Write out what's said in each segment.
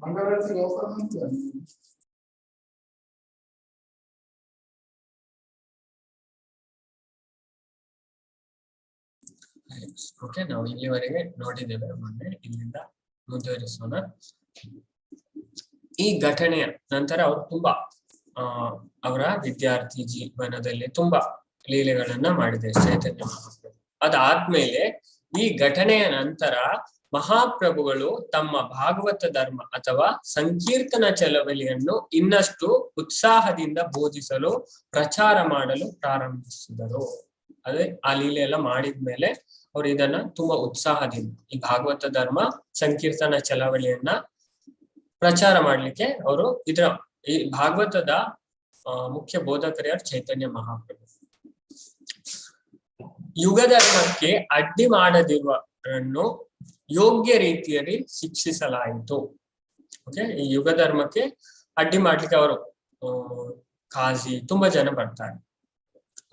Okay, ನಾವು ಇಲ್ಲಿವರೆಗೆ ನೋಡಿದ್ದೇವೆ. ಮೊನ್ನೆ ಇಲ್ಲಿಂದ ಮುಂದುವರಿಸೋಣ. ಈ ಘಟನೆಯ ನಂತರ ಅವರು ತುಂಬಾ ಅವರ ವಿದ್ಯಾರ್ಥಿ ಜೀವನದಲ್ಲಿ ತುಂಬಾ ಲೀಲೆಗಳನ್ನ ಮಾಡಿದ್ದಾರೆ ಚೈತನ್ಯ ಮಹಾಪ್ರಭು. ಅದಾದ್ಮೇಲೆ ಈ ಘಟನೆಯ ನಂತರ ಮಹಾಪ್ರಭುಗಳು ತಮ್ಮ ಭಾಗವತ ಧರ್ಮ ಅಥವಾ ಸಂಕೀರ್ತನ ಚಳವಳಿಯನ್ನು ಇನ್ನಷ್ಟು ಉತ್ಸಾಹದಿಂದ ಬೋಧಿಸಲು ಪ್ರಚಾರ ಮಾಡಲು ಪ್ರಾರಂಭಿಸಿದರು. ಅದೇ ಆ ಲೀಲೆ ಎಲ್ಲ ಮಾಡಿದ್ಮೇಲೆ ಅವ್ರು ಇದನ್ನ ತುಂಬಾ ಉತ್ಸಾಹದಿಂದ ಈ ಭಾಗವತ ಧರ್ಮ ಸಂಕೀರ್ತನ ಚಳವಳಿಯನ್ನ ಪ್ರಚಾರ ಮಾಡ್ಲಿಕ್ಕೆ ಅವರು ಈ ಭಾಗವತದ ಮುಖ್ಯ ಬೋಧಕರ್ಯಾರು ಚೈತನ್ಯ ಮಹಾಪ್ರಭು. ಯುಗ ಧರ್ಮಕ್ಕೆ ಅಡ್ಡಿ ಮಾಡದಿರುವವರನ್ನು ಯೋಗ್ಯ ರೀತಿಯಲ್ಲಿ ಶಿಕ್ಷಿಸಲಾಯಿತು. ಓಕೆ, ಈ ಯುಗ ಧರ್ಮಕ್ಕೆ ಅಡ್ಡಿ ಮಾಡ್ಲಿಕ್ಕೆ ಅವರು ಕಾಜಿ ತುಂಬಾ ಜನ ಬರ್ತಾರೆ,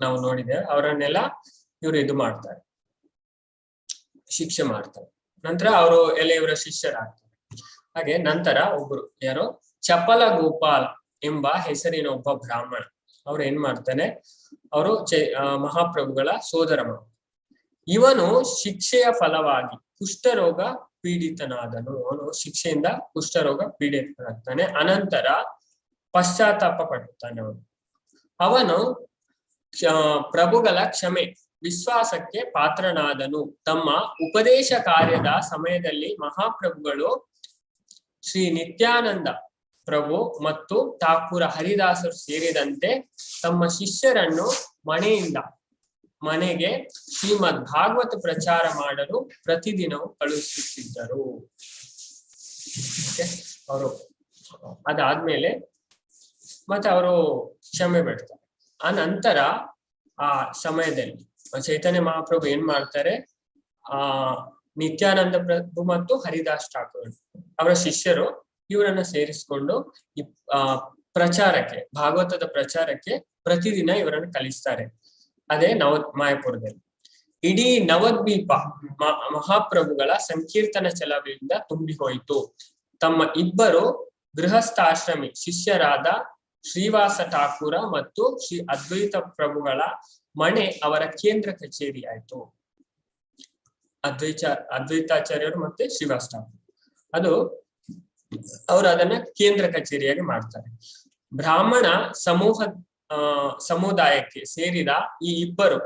ನಾವು ನೋಡಿದ್ದೇವೆ. ಅವರನ್ನೆಲ್ಲ ಇವರು ಇದು ಮಾಡ್ತಾರೆ, ಶಿಕ್ಷೆ ಮಾಡ್ತಾರೆ. ನಂತರ ಅವರು ಎಲ್ಲ ಇವರ ಶಿಷ್ಯರಾಗ್ತಾರೆ. ಹಾಗೆ ನಂತರ ಒಬ್ರು ಯಾರೋ ಚಪಲ ಗೋಪಾಲ ಎಂಬ ಹೆಸರಿನ ಒಬ್ಬ ಬ್ರಾಹ್ಮಣ ಅವ್ರು ಏನ್ ಮಾಡ್ತಾನೆ, ಅವರು ಮಹಾಪ್ರಭುಗಳ ಸೋದರ ಮಗ. ಇವನು ಶಿಕ್ಷೆಯ ಫಲವಾಗಿ ಕುಷ್ಠರೋಗ ಪೀಡಿತನಾದನು. ಅವನು ಶಿಕ್ಷೆಯಿಂದ ಕುಷ್ಠರೋಗ ಪೀಡಿತನಾಗ್ತಾನೆ. ಅನಂತರ ಪಶ್ಚಾತ್ತಾಪ ಪಡುತ್ತಾನೆ. ಅವನು ಪ್ರಭುಗಳ ಕ್ಷಮೆ ವಿಶ್ವಾಸಕ್ಕೆ ಪಾತ್ರನಾದನು. ತಮ್ಮ ಉಪದೇಶ ಕಾರ್ಯದ ಸಮಯದಲ್ಲಿ ಮಹಾಪ್ರಭುಗಳು ಶ್ರೀ ನಿತ್ಯಾನಂದ ಪ್ರಭು ಮತ್ತು ಠಾಕೂರ ಹರಿದಾಸರು ಸೇರಿದಂತೆ ತಮ್ಮ ಶಿಷ್ಯರನ್ನು ಮನೆಯಿಂದ ಮನೆಗೆ ಶ್ರೀಮದ್ ಭಾಗವತ ಪ್ರಚಾರ ಮಾಡಲು ಪ್ರತಿದಿನವೂ ಕಳುಹಿಸುತ್ತಿದ್ದರು. ಅವರು ಅದಾದ್ಮೇಲೆ ಮತ್ತೆ ಅವರು ಕ್ಷಮೆ ಬಿಡ್ತಾರೆ. ಆ ನಂತರ ಆ ಸಮಯದಲ್ಲಿ ಚೈತನ್ಯ ಮಹಾಪ್ರಭು ಏನ್ ಮಾಡ್ತಾರೆ, ನಿತ್ಯಾನಂದ ಪ್ರಭು ಮತ್ತು ಹರಿದಾಸ್ ಠಾಕೂರ್ ಅವರ ಶಿಷ್ಯರು ಇವರನ್ನ ಸೇರಿಸಿಕೊಂಡು ಈ ಪ್ರಚಾರಕ್ಕೆ ಭಾಗವತದ ಪ್ರಚಾರಕ್ಕೆ ಪ್ರತಿದಿನ ಇವರನ್ನು ಕಲಿಸ್ತಾರೆ. ಅದೇ ಮಾಯಪುರದಲ್ಲಿ. ಇಡೀ ನವದ್ವೀಪ ಮಹಾಪ್ರಭುಗಳ ಸಂಕೀರ್ತನ ಚಳವಳಿಯಿಂದ ತುಂಬಿ ಹೋಯಿತು. ತಮ್ಮ ಇಬ್ಬರು ಗೃಹಸ್ಥಾಶ್ರಮಿ ಶಿಷ್ಯರಾದ ಶ್ರೀವಾಸ ಠಾಕೂರ ಮತ್ತು ಶ್ರೀ ಅದ್ವೈತ ಪ್ರಭುಗಳ ಮನೆ ಅವರ ಕೇಂದ್ರ ಕಚೇರಿ ಆಯ್ತು. ಅದ್ವೈತಾಚಾರ್ಯರು ಮತ್ತೆ ಶ್ರೀವಾಸ ಠಾಕೂರ್ ಅವರು ಅದನ್ನ ಕೇಂದ್ರ ಕಚೇರಿಯಾಗಿ ಮಾಡ್ತಾರೆ. ಬ್ರಾಹ್ಮಣ ಸಮುದಾಯಕ್ಕೆ ಸೇರಿದ ಈ ಇಬ್ಬರು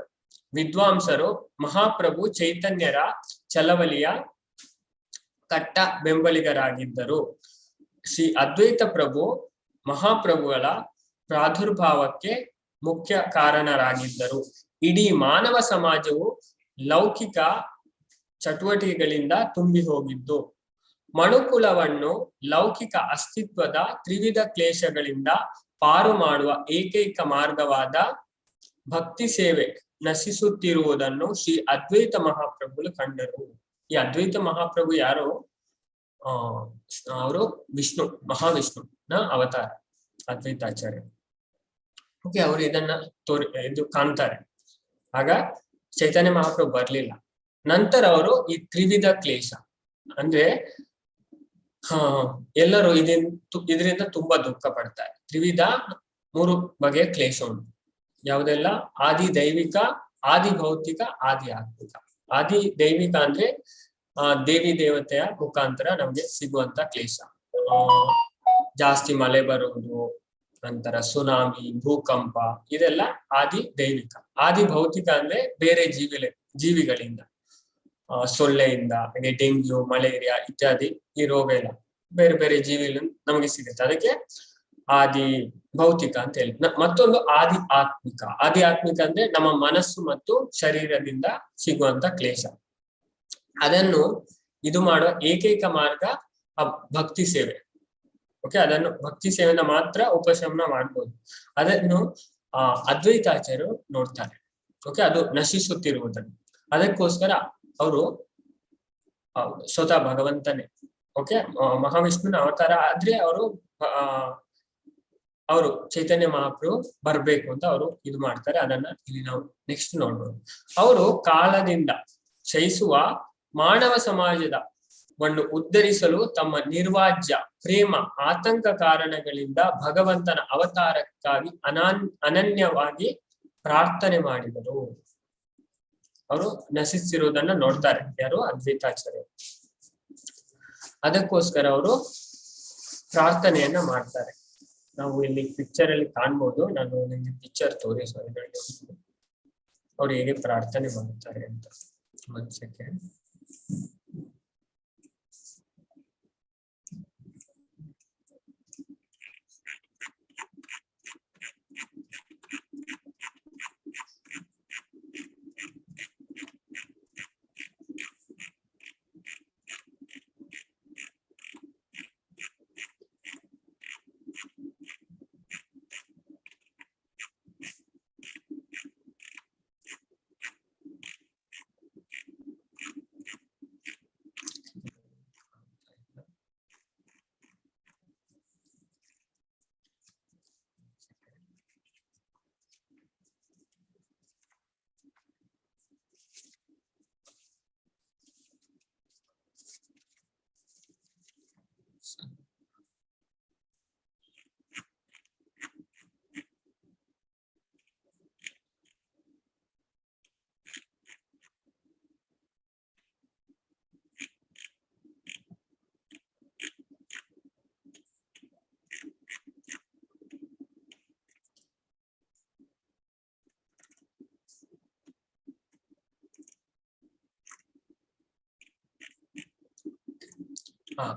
ವಿದ್ವಾಂಸರು ಮಹಾಪ್ರಭು ಚೈತನ್ಯರ ಚಳವಳಿಯ ಕಟ್ಟ ಬೆಂಬಲಿಗರಾಗಿದ್ದರು. ಶ್ರೀ ಅದ್ವೈತ ಪ್ರಭು ಮಹಾಪ್ರಭುಗಳ ಪ್ರಾದುರ್ಭಾವಕ್ಕೆ ಮುಖ್ಯ ಕಾರಣರಾಗಿದ್ದರು. ಇಡೀ ಮಾನವ ಸಮಾಜವು ಲೌಕಿಕ ಚಟುವಟಿಕೆಗಳಿಂದ ತುಂಬಿ ಹೋಗಿದ್ದು ಮನುಕುಲವನ್ನು ಲೌಕಿಕ ಅಸ್ತಿತ್ವದ ತ್ರಿವಿಧ ಕ್ಲೇಶಗಳಿಂದ ಪಾರು ಮಾಡುವ ಏಕೈಕ ಮಾರ್ಗವಾದ ಭಕ್ತಿ ಸೇವೆ ನಶಿಸುತ್ತಿರುವುದನ್ನು ಶ್ರೀ ಅದ್ವೈತ ಮಹಾಪ್ರಭುಗಳು ಕಂಡರು. ಈ ಅದ್ವೈತ ಮಹಾಪ್ರಭು ಯಾರು? ಅವರು ಮಹಾವಿಷ್ಣುನ ಅವತಾರ ಅದ್ವೈತಾಚಾರ್ಯ. ಓಕೆ, ಅವರು ಇದನ್ನ ಇದು ಕಾಣ್ತಾರೆ. ಆಗ ಚೈತನ್ಯ ಮಹಾಪ್ರಭು ಬರ್ಲಿಲ್ಲ. ನಂತರ ಅವರು ಈ ತ್ರಿವಿಧ ಕ್ಲೇಶ ಅಂದ್ರೆ ಎಲ್ಲರೂ ಇದರಿಂದ ತುಂಬಾ ದುಃಖ ಪಡ್ತಾರೆ. ತ್ರಿವಿಧ 3 ಬಗೆಯ ಕ್ಲೇಶ ಉಂಟು. ಯಾವುದೆಲ್ಲ? ಆದಿ ದೈವಿಕ, ಆದಿ ಭೌತಿಕ, ಆದಿ ಆತ್ಮಿಕ. ಆದಿ ದೈವಿಕ ಅಂದ್ರೆ ದೇವಿ ದೇವತೆಯ ಮುಖಾಂತರ ನಮ್ಗೆ ಸಿಗುವಂತ ಕ್ಲೇಶ, ಜಾಸ್ತಿ ಮಳೆ ಬರುವುದು, ನಂತರ ಸುನಾಮಿ, ಭೂಕಂಪ, ಇದೆಲ್ಲ ಆದಿ ದೈವಿಕ. ಆದಿ ಭೌತಿಕ ಅಂದ್ರೆ ಬೇರೆ ಜೀವಿಗಳಿಂದ, ಸೊಳ್ಳೆಯಿಂದ, ಹಾಗೆ ಡೆಂಗ್ಯೂ, ಮಲೇರಿಯಾ ಇತ್ಯಾದಿ ಈ ರೋಗ ಎಲ್ಲ ಬೇರೆ ಬೇರೆ ಜೀವಿಗಳಿಂದ ನಮಗೆ ಸಿಗುತ್ತೆ. ಅದಕ್ಕೆ ಆದಿ ಭೌತಿಕ ಅಂತ ಹೇಳಿ. ಮತ್ತೊಂದು ಆದಿ ಆತ್ಮಿಕ. ಆದಿ ಆತ್ಮಿಕ ಅಂದ್ರೆ ನಮ್ಮ ಮನಸ್ಸು ಮತ್ತು ಶರೀರದಿಂದ ಸಿಗುವಂತ ಕ್ಲೇಶ. ಅದನ್ನು ಇದು ಮಾಡುವ ಏಕೈಕ ಮಾರ್ಗ ಭಕ್ತಿ ಸೇವೆ. ಓಕೆ, ಅದನ್ನು ಭಕ್ತಿ ಸೇವೆನ ಮಾತ್ರ ಉಪಶಮನ ಮಾಡ್ಬೋದು. ಅದನ್ನು ಅದ್ವೈತಾಚಾರ್ಯರು ನೋಡ್ತಾರೆ. ಓಕೆ, ಅದು ನಶಿಸುತ್ತಿರುವುದನ್ನು. ಅದಕ್ಕೋಸ್ಕರ ಅವರು ಸ್ವತಃ ಭಗವಂತನೇ, ಓಕೆ, ಮಹಾವಿಷ್ಣುನ ಅವತಾರ ಆದ್ರೆ ಅವರು ಚೈತನ್ಯ ಮಹಾಪ್ರಭು ಬರ್ಬೇಕು ಅಂತ ಅವರು ಇದು ಮಾಡ್ತಾರೆ. ಅದನ್ನ ಇಲ್ಲಿ ನಾವು ನೆಕ್ಸ್ಟ್ ನೋಡ್ಬೋದು. ಅವರು ಕಾಲದಿಂದ ಕ್ಷಯಿಸುವ ಮಾನವ ಸಮಾಜದ ವನ್ನು ಉದ್ಧರಿಸಲು ತಮ್ಮ ನಿರ್ವಾಜ್ಯ ಪ್ರೇಮ ಆತಂಕ ಕಾರಣಗಳಿಂದ ಭಗವಂತನ ಅವತಾರಕ್ಕಾಗಿ ಅನನ್ಯವಾಗಿ ಪ್ರಾರ್ಥನೆ ಮಾಡಿದರು. ಅವರು ನಶಿಸಿರುವುದನ್ನ ನೋಡ್ತಾರೆ ಯಾರು, ಅದ್ವೈತಾಚಾರ್ಯ. ಅದಕ್ಕೋಸ್ಕರ ಅವರು ಪ್ರಾರ್ಥನೆಯನ್ನ ಮಾಡ್ತಾರೆ. ನಾವು ಇಲ್ಲಿ ಪಿಕ್ಚರ್ ಅಲ್ಲಿ ಕಾಣ್ಬೋದು, ನಾನು ನಿಮ್ಗೆ ಪಿಕ್ಚರ್ ತೋರಿಸೋದು ಅವ್ರು ಹೇಗೆ ಪ್ರಾರ್ಥನೆ ಮಾಡುತ್ತಾರೆ ಅಂತ. ಒಂದ್ ಸೆಕೆಂಡ್.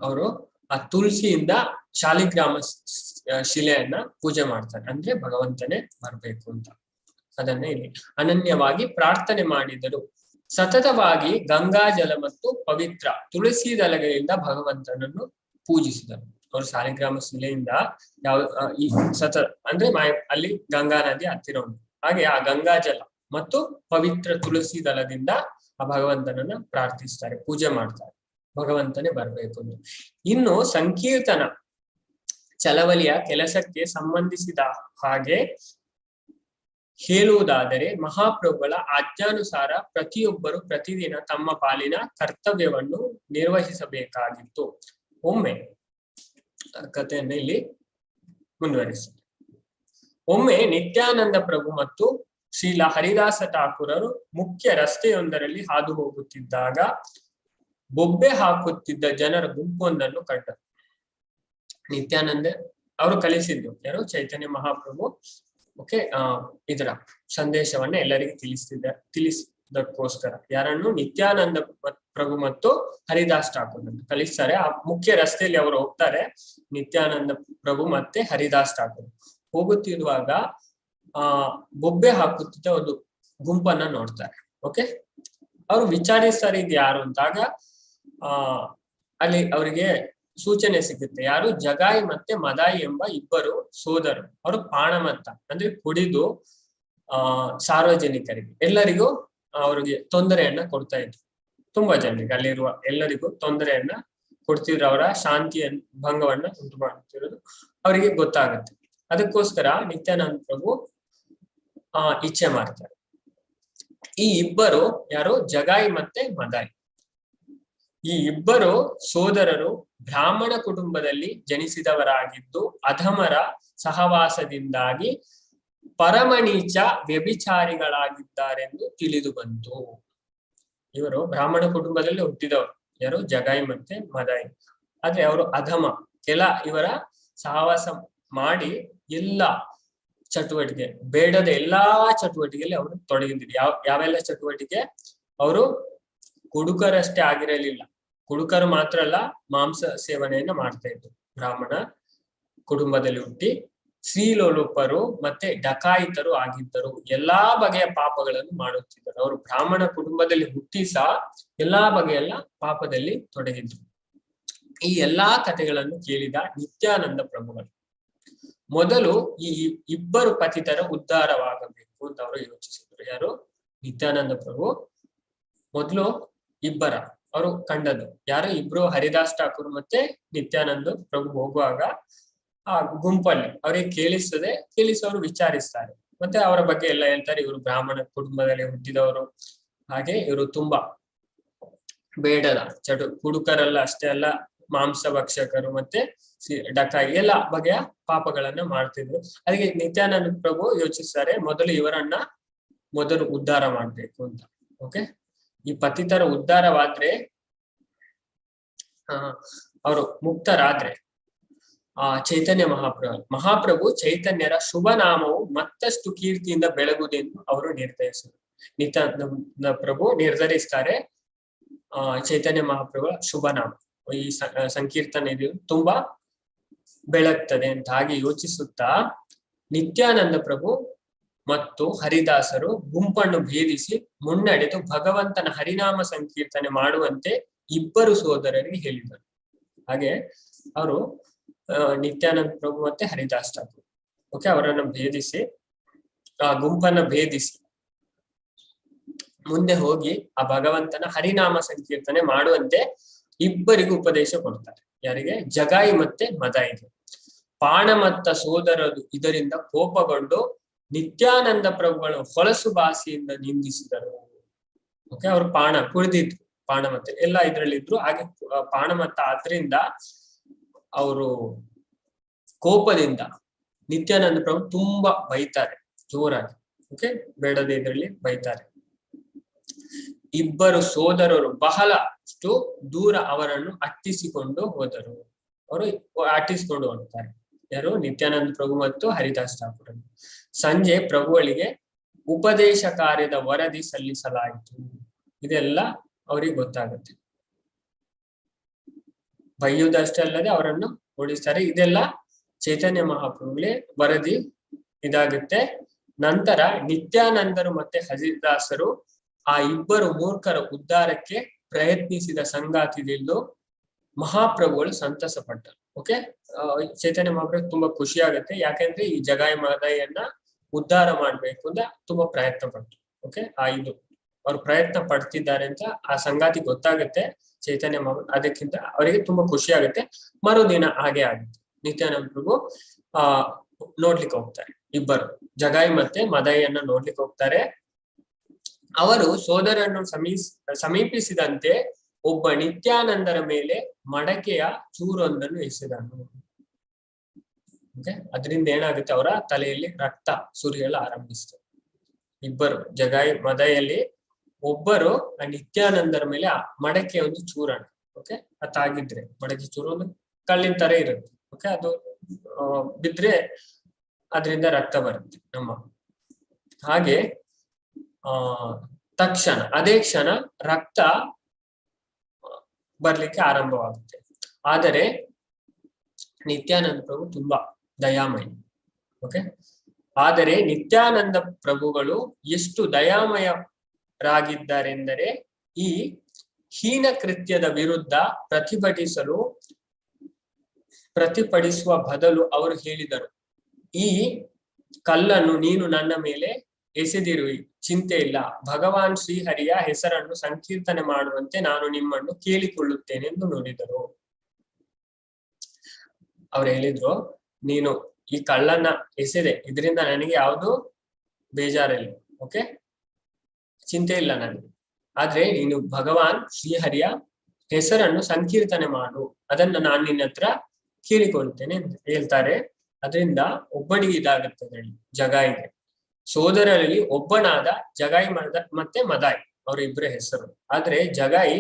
ಅವರು ಆ ತುಳಸಿಯಿಂದ ಶಾಲಿಗ್ರಾಮ ಶಿಲೆಯನ್ನ ಪೂಜೆ ಮಾಡ್ತಾರೆ, ಅಂದ್ರೆ ಭಗವಂತನೇ ಬರ್ಬೇಕು ಅಂತ. ಅದನ್ನ ಇಲ್ಲಿ ಅನನ್ಯವಾಗಿ ಪ್ರಾರ್ಥನೆ ಮಾಡಿದರು. ಸತತವಾಗಿ ಗಂಗಾಜಲ ಮತ್ತು ಪವಿತ್ರ ತುಳಸಿ ದಳಗಳಿಂದ ಭಗವಂತನನ್ನು ಪೂಜಿಸಿದರು. ಅವರು ಶಾಲಿಗ್ರಾಮ ಶಿಲೆಯಿಂದ ಈ ಅಂದ್ರೆ ಅಲ್ಲಿ ಗಂಗಾ ನದಿ ಹತ್ತಿರ ಉಂಟು. ಹಾಗೆ ಆ ಗಂಗಾಜಲ ಮತ್ತು ಪವಿತ್ರ ತುಳಸಿ ದಳದಿಂದ ಆ ಭಗವಂತನನ್ನ ಪ್ರಾರ್ಥಿಸ್ತಾರೆ, ಪೂಜೆ ಮಾಡ್ತಾರೆ, ಭಗವಂತನೇ ಬರ್ಬೇಕು. ಇನ್ನು ಸಂಕೀರ್ತನ ಚಳವಳಿಯ ಕೆಲಸಕ್ಕೆ ಸಂಬಂಧಿಸಿದ ಹಾಗೆ ಹೇಳುವುದಾದರೆ ಮಹಾಪ್ರಭುಗಳ ಆಜ್ಞಾನುಸಾರ ಪ್ರತಿಯೊಬ್ಬರು ಪ್ರತಿದಿನ ತಮ್ಮ ಪಾಲಿನ ಕರ್ತವ್ಯವನ್ನು ನಿರ್ವಹಿಸಬೇಕಾಗಿತ್ತು. ಒಮ್ಮೆ ಕಥೆಯನ್ನು ಇಲ್ಲಿ ಮುಂದುವರಿಸಿ. ಒಮ್ಮೆ ನಿತ್ಯಾನಂದ ಪ್ರಭು ಮತ್ತು ಶ್ರೀಲ ಹರಿದಾಸ ಠಾಕೂರರು ಮುಖ್ಯ ರಸ್ತೆಯೊಂದರಲ್ಲಿ ಹಾದು ಹೋಗುತ್ತಿದ್ದಾಗ ಬೊಬ್ಬೆ ಹಾಕುತ್ತಿದ್ದ ಜನರ ಗುಂಪೊಂದನ್ನು ಕಂಡರು. ನಿತ್ಯಾನಂದ ಅವರು ಕಲಿಸಿದ್ದು ಯಾರು, ಚೈತನ್ಯ ಮಹಾಪ್ರಭು. ಓಕೆ, ಇದರ ಸಂದೇಶವನ್ನ ಎಲ್ಲರಿಗೂ ತಿಳಿಸಿದಕ್ಕೋಸ್ಕರ ಯಾರನ್ನು, ನಿತ್ಯಾನಂದ ಪ್ರಭು ಮತ್ತು ಹರಿದಾಸ್ ಠಾಕೂರ್ ಕಲಿಸ್ತಾರೆ. ಆ ಮುಖ್ಯ ರಸ್ತೆಯಲ್ಲಿ ಅವರು ಹೋಗ್ತಾರೆ, ನಿತ್ಯಾನಂದ ಪ್ರಭು ಮತ್ತೆ ಹರಿದಾಸ್ ಠಾಕೂರ್ ಹೋಗುತ್ತಿರುವಾಗ ಬೊಬ್ಬೆ ಹಾಕುತ್ತಿದ್ದ ಒಂದು ಗುಂಪನ್ನ ನೋಡ್ತಾರೆ. ಓಕೆ, ಅವರು ವಿಚಾರಿಸ್ತಾರೆ ಇದು ಯಾರು ಅಂತಾಗ ಅಲ್ಲಿ ಅವರಿಗೆ ಸೂಚನೆ ಸಿಗುತ್ತೆ. ಯಾರು, ಜಗಾಯಿ ಮತ್ತೆ ಮದಾಯಿ ಎಂಬ ಇಬ್ಬರು ಸೋದರರು. ಅವರು ಪಾಣಮತ್ತ ಅಂದ್ರೆ ಕುಡಿದು ಸಾರ್ವಜನಿಕರಿಗೆ ಎಲ್ಲರಿಗೂ ಅವ್ರಿಗೆ ತೊಂದರೆಯನ್ನ ಕೊಡ್ತಾ ಇದ್ರು. ತುಂಬಾ ಜನರಿಗೆ, ಅಲ್ಲಿರುವ ಎಲ್ಲರಿಗೂ ತೊಂದರೆಯನ್ನ ಕೊಡ್ತಿದ್ರು, ಅವರ ಶಾಂತಿಯ ಭಂಗವನ್ನ ಉಂಟು ಮಾಡುತ್ತಿರೋದು ಅವರಿಗೆ ಗೊತ್ತಾಗುತ್ತೆ. ಅದಕ್ಕೋಸ್ಕರ ನಿತ್ಯಾನಂದ ಪ್ರಭು ಇಚ್ಛೆ ಮಾಡ್ತಾರೆ. ಈ ಇಬ್ಬರು ಯಾರು, ಜಗಾಯಿ ಮತ್ತೆ ಮದಾಯಿ, ಈ ಇಬ್ಬರು ಸೋದರರು ಬ್ರಾಹ್ಮಣ ಕುಟುಂಬದಲ್ಲಿ ಜನಿಸಿದವರಾಗಿದ್ದು ಅಧಮರ ಸಹವಾಸದಿಂದಾಗಿ ಪರಮನೀಚ ವ್ಯಭಿಚಾರಿಗಳಾಗಿದ್ದಾರೆಂದು ತಿಳಿದು ಬಂತು. ಇವರು ಬ್ರಾಹ್ಮಣ ಕುಟುಂಬದಲ್ಲಿ ಹುಟ್ಟಿದವರು ಯಾರು, ಜಗಾಯಿ ಮತ್ತೆ ಮದಾಯಿ. ಆದ್ರೆ ಅವರು ಅಧಮ, ಇವರ ಸಹವಾಸ ಮಾಡಿ ಎಲ್ಲ ಚಟುವಟಿಕೆ, ಬೇಡದ ಎಲ್ಲಾ ಚಟುವಟಿಕೆಯಲ್ಲಿ ಅವರು ತೊಡಗಿದ್ರು. ಯಾವೆಲ್ಲ ಚಟುವಟಿಕೆ, ಅವರು ಕುಡುಕರಷ್ಟೇ ಆಗಿರಲಿಲ್ಲ, ಕುಡುಕರು ಮಾತ್ರ ಅಲ್ಲ, ಮಾಂಸ ಸೇವನೆಯನ್ನ ಮಾಡ್ತಾ ಇದ್ರು. ಬ್ರಾಹ್ಮಣ ಕುಟುಂಬದಲ್ಲಿ ಹುಟ್ಟಿ ಸ್ತ್ರೀಲೋಲುಪರು ಮತ್ತೆ ಡಕಾಯಿತರು ಆಗಿದ್ದರು. ಎಲ್ಲಾ ಬಗೆಯ ಪಾಪಗಳನ್ನು ಮಾಡುತ್ತಿದ್ದರು. ಅವರು ಬ್ರಾಹ್ಮಣ ಕುಟುಂಬದಲ್ಲಿ ಹುಟ್ಟಿ ಸಹ ಎಲ್ಲಾ ಬಗೆಯಲ್ಲ ಪಾಪದಲ್ಲಿ ತೊಡಗಿದ್ರು. ಈ ಎಲ್ಲಾ ಕಥೆಗಳನ್ನು ಕೇಳಿದ ನಿತ್ಯಾನಂದ ಪ್ರಭುಗಳು ಮೊದಲು ಈ ಇಬ್ಬರು ಪತಿತರ ಉದ್ಧಾರವಾಗಬೇಕು ಅಂತ ಅವರು ಯೋಚಿಸಿದ್ರು. ಯಾರು, ನಿತ್ಯಾನಂದ ಪ್ರಭು ಮೊದಲು ಇಬ್ಬರ ಅವರು ಕಂಡದ್ದು ಯಾರು, ಇಬ್ರು ಹರಿದಾಸ್ ಠಾಕೂರ್ ಮತ್ತೆ ನಿತ್ಯಾನಂದ ಪ್ರಭು ಹೋಗುವಾಗ ಆ ಗುಂಪಲ್ಲಿ ಅವರಿಗೆ ಕೇಳಿಸೋರು ವಿಚಾರಿಸ್ತಾರೆ. ಮತ್ತೆ ಅವರ ಬಗ್ಗೆ ಎಲ್ಲ ಹೇಳ್ತಾರೆ. ಇವರು ಬ್ರಾಹ್ಮಣ ಕುಟುಂಬದಲ್ಲಿ ಹುಟ್ಟಿದವರು, ಹಾಗೆ ಇವರು ತುಂಬಾ ಬೇಡದ ಕುಡುಕರಲ್ಲ ಅಷ್ಟೇ ಅಲ್ಲ, ಮಾಂಸ ಭಕ್ಷಕರು ಮತ್ತೆ ಡಕಾಯಿ ಎಲ್ಲ ಬಗೆಯ ಪಾಪಗಳನ್ನ ಮಾಡ್ತಿದ್ರು. ಅದಕ್ಕೆ ನಿತ್ಯಾನಂದ ಪ್ರಭು ಯೋಚಿಸ್ತಾರೆ, ಮೊದಲು ಉದ್ಧಾರ ಮಾಡ್ಬೇಕು ಅಂತ. ಓಕೆ, ಈ ಪತಿತರ ಉದ್ಧಾರವಾದ್ರೆ ಅವರು ಮುಕ್ತರಾದ್ರೆ ಚೈತನ್ಯ ಮಹಾಪ್ರಭು ಚೈತನ್ಯರ ಶುಭ ನಾಮವು ಮತ್ತಷ್ಟು ಕೀರ್ತಿಯಿಂದ ಬೆಳಗುವುದೆಂದು ಅವರು ನಿರ್ಧರಿಸಿದರು. ನಿತ್ಯಾನಂದ ಪ್ರಭು ನಿರ್ಧರಿಸ್ತಾರೆ ಚೈತನ್ಯ ಮಹಾಪ್ರಭುಗಳ ಶುಭ ನಾಮ ಈ ಸಂಕೀರ್ತನೆ ತುಂಬಾ ಬೆಳಗ್ತದೆ ಅಂತ. ಹಾಗೆ ಯೋಚಿಸುತ್ತಾ ನಿತ್ಯಾನಂದ ಪ್ರಭು ಮತ್ತು ಹರಿದಾಸರು ಗುಂಪನ್ನು ಭೇದಿಸಿ ಮುನ್ನಡೆದು ಭಗವಂತನ ಹರಿನಾಮ ಸಂಕೀರ್ತನೆ ಮಾಡುವಂತೆ ಇಬ್ಬರು ಸೋದರರಿಗೆ ಹೇಳಿದರು. ಹಾಗೆ ಅವರು ನಿತ್ಯಾನಂದ ಪ್ರಭು ಮತ್ತೆ ಹರಿದಾಸ್ ಠಾಕೂರ್ ಓಕೆ ಅವರನ್ನು ಭೇದಿಸಿ ಗುಂಪನ್ನ ಭೇದಿಸಿ ಮುಂದೆ ಹೋಗಿ ಆ ಭಗವಂತನ ಹರಿನಾಮ ಸಂಕೀರ್ತನೆ ಮಾಡುವಂತೆ ಇಬ್ಬರಿಗೂ ಉಪದೇಶ ಕೊಡ್ತಾರೆ. ಯಾರಿಗೆ? ಜಗಾಯಿ ಮತ್ತೆ ಮದಾಯಿಗೆ. ಪಾಣಮತ್ತ ಸೋದರರು ಇದರಿಂದ ಕೋಪಗೊಂಡು ನಿತ್ಯಾನಂದ ಪ್ರಭುಗಳು ಹೊಲಸು ಭಾಷೆಯಿಂದ ನಿಂದಿಸಿದರು. ಓಕೆ, ಅವರು ಕುಡಿದಿದ್ರು, ಪಾಣಮತ್ತೆ ಎಲ್ಲ ಇದ್ರಲ್ಲಿದ್ರು. ಹಾಗೆ ಪಾಣಮತ್ತ ಆದ್ರಿಂದ ಅವರು ಕೋಪದಿಂದ ನಿತ್ಯಾನಂದ ಪ್ರಭು ತುಂಬಾ ಬೈತಾರೆ ಜೋರಾಗಿ. ಓಕೆ, ಬೇಡದೇ ಇದ್ರಲ್ಲಿ ಬೈತಾರೆ. ಇಬ್ಬರು ಸೋದರರು ಬಹಳಷ್ಟು ದೂರ ಅವರನ್ನು ಅಟ್ಟಿಸಿಕೊಂಡು ಹೋದರು. ಅವರು ಅಟ್ಟಿಸಿಕೊಂಡು ಹೋಗ್ತಾರೆ. ಯಾರು? ನಿತ್ಯಾನಂದ ಪ್ರಭು ಮತ್ತು ಹರಿದಾಸ್ ಠಾಕೂರ್. ಸಂಜೆ ಪ್ರಭುಗಳಿಗೆ ಉಪದೇಶ ಕಾರ್ಯದ ವರದಿ ಸಲ್ಲಿಸಲಾಯಿತು. ಇದೆಲ್ಲ ಅವರಿಗೆ ಗೊತ್ತಾಗುತ್ತೆ. ಬೈಯುವುದಷ್ಟೇ ಅಲ್ಲದೆ ಅವರನ್ನು ಓಡಿಸ್ತಾರೆ. ಇದೆಲ್ಲ ಚೈತನ್ಯ ಮಹಾಪ್ರಭುಗಳೇ ವರದಿ ಇದಾಗುತ್ತೆ. ನಂತರ ನಿತ್ಯಾನಂದರು ಮತ್ತೆ ಹರಿದಾಸರು ಆ ಇಬ್ಬರು ಮೂರ್ಖರ ಉದ್ಧಾರಕ್ಕೆ ಪ್ರಯತ್ನಿಸಿದ ಸಂಗಾತಿ ತಿಳಿದು ಮಹಾಪ್ರಭುಗಳು ಸಂತಸ ಪಟ್ಟರು. ಓಕೆ, ಚೈತನ್ಯ ಮಹಾಪ್ರಭು ತುಂಬಾ ಖುಷಿ ಆಗುತ್ತೆ. ಯಾಕೆಂದ್ರೆ ಈ ಜಗಾಯಿ ಮದಾಯಿಯನ್ನ ಉದ್ಧಾರ ಮಾಡ್ಬೇಕು ಅಂತ ತುಂಬಾ ಪ್ರಯತ್ನ ಪಟ್ಟರು. ಓಕೆ, ಅವ್ರು ಪ್ರಯತ್ನ ಪಡ್ತಿದ್ದಾರೆ ಅಂತ ಆ ಸಂಗಾತಿ ಗೊತ್ತಾಗುತ್ತೆ ಚೈತನ್ಯ ಮಹಾಪ್ರಭು. ಅದಕ್ಕಿಂತ ಅವರಿಗೆ ತುಂಬಾ ಖುಷಿ ಆಗುತ್ತೆ. ಮರುದಿನ ಹಾಗೆ ಆಗುತ್ತೆ. ನಿತ್ಯಾನಂದ ಪ್ರಭು ನೋಡ್ಲಿಕ್ಕೆ ಹೋಗ್ತಾರೆ. ಇಬ್ಬರು ಜಗಾಯಿ ಮತ್ತೆ ಮದಾಯಿಯನ್ನ ನೋಡ್ಲಿಕ್ಕೆ ಹೋಗ್ತಾರೆ. ಅವರು ಸೋದರನ್ನು ಸಮೀಪಿಸಿದಂತೆ ಒಬ್ಬ ನಿತ್ಯಾನಂದರ ಮೇಲೆ ಮಡಕೆಯ ಚೂರೊಂದನ್ನು ಎಸೆದನು. ಓಕೆ, ಅದರಿಂದ ಏನಾಗುತ್ತೆ, ಅವರ ತಲೆಯಲ್ಲಿ ರಕ್ತ ಸುರಿಯಲು ಆರಂಭಿಸಿತು. ಇಬ್ಬರು ಜಗಾಯಿ ಮದಾಯಲ್ಲಿ ಒಬ್ಬರು ಆ ನಿತ್ಯಾನಂದರ ಮೇಲೆ ಆ ಮಡಕೆ ಒಂದು ಚೂರಣ. ಓಕೆ, ಅದಾಗಿದ್ರೆ ಮಡಕೆ ಚೂರು ಒಂದು ಕಲ್ಲಿನ ತರ ಇರುತ್ತೆ. ಓಕೆ, ಅದು ಬಿದ್ರೆ ಅದರಿಂದ ರಕ್ತ ಬರುತ್ತೆ ನಮ್ಮ. ಹಾಗೆ ತಕ್ಷಣ ಅದೇ ಕ್ಷಣ ರಕ್ತ ಬರ್ಲಿಕ್ಕೆ ಆರಂಭವಾಗುತ್ತೆ. ಆದರೆ ನಿತ್ಯಾನಂದ ಪ್ರಭು ತುಂಬಾ ದಯಾಮಯ. ಓಕೆ, ಆದರೆ ನಿತ್ಯಾನಂದ ಪ್ರಭುಗಳು ಎಷ್ಟು ದಯಾಮಯರಾಗಿದ್ದಾರೆಂದರೆ ಈ ಹೀನ ಕೃತ್ಯದ ವಿರುದ್ಧ ಪ್ರತಿಭಟಿಸುವ ಬದಲು ಅವರು ಹೇಳಿದರು, ಈ ಕಲ್ಲನ್ನು ನೀನು ನನ್ನ ಮೇಲೆ ಎಸೆದಿರುವಿ, ಚಿಂತೆ ಇಲ್ಲ. ಭಗವಾನ್ ಶ್ರೀಹರಿಯ ಹೆಸರನ್ನು ಸಂಕೀರ್ತನೆ ಮಾಡುವಂತೆ ನಾನು ನಿಮ್ಮನ್ನು ಕೇಳಿಕೊಳ್ಳುತ್ತೇನೆ ಎಂದು ನುಡಿದರು. ಅವ್ರು ಹೇಳಿದ್ರು, ನೀನು ಈ ಕಳ್ಳನ್ನ ಎಸೆದೆ, ಇದರಿಂದ ನನಗೆ ಯಾವುದು ಬೇಜಾರಿಲ್ಲ. ಓಕೆ, ಚಿಂತೆ ಇಲ್ಲ ನನಗೆ. ಆದ್ರೆ ನೀನು ಭಗವಾನ್ ಶ್ರೀಹರಿಯ ಹೆಸರನ್ನು ಸಂಕೀರ್ತನೆ ಮಾಡು, ಅದನ್ನ ನಾನು ನಿನ್ನ ಹತ್ರ ಕೇಳಿಕೊಳ್ತೇನೆ ಅಂತ ಹೇಳ್ತಾರೆ. ಅದರಿಂದ ಒಬ್ಬನಿಗೆ ಇದಾಗುತ್ತದೆ ಜಗಾಯಿಗೆ. ಸೋದರರಲ್ಲಿ ಒಬ್ಬನಾದ ಜಗಾಯಿ ಮತ್ತೆ ಮದಾಯಿ ಅವರ ಇಬ್ಬರ ಹೆಸರು. ಆದ್ರೆ ಜಗಾಯಿ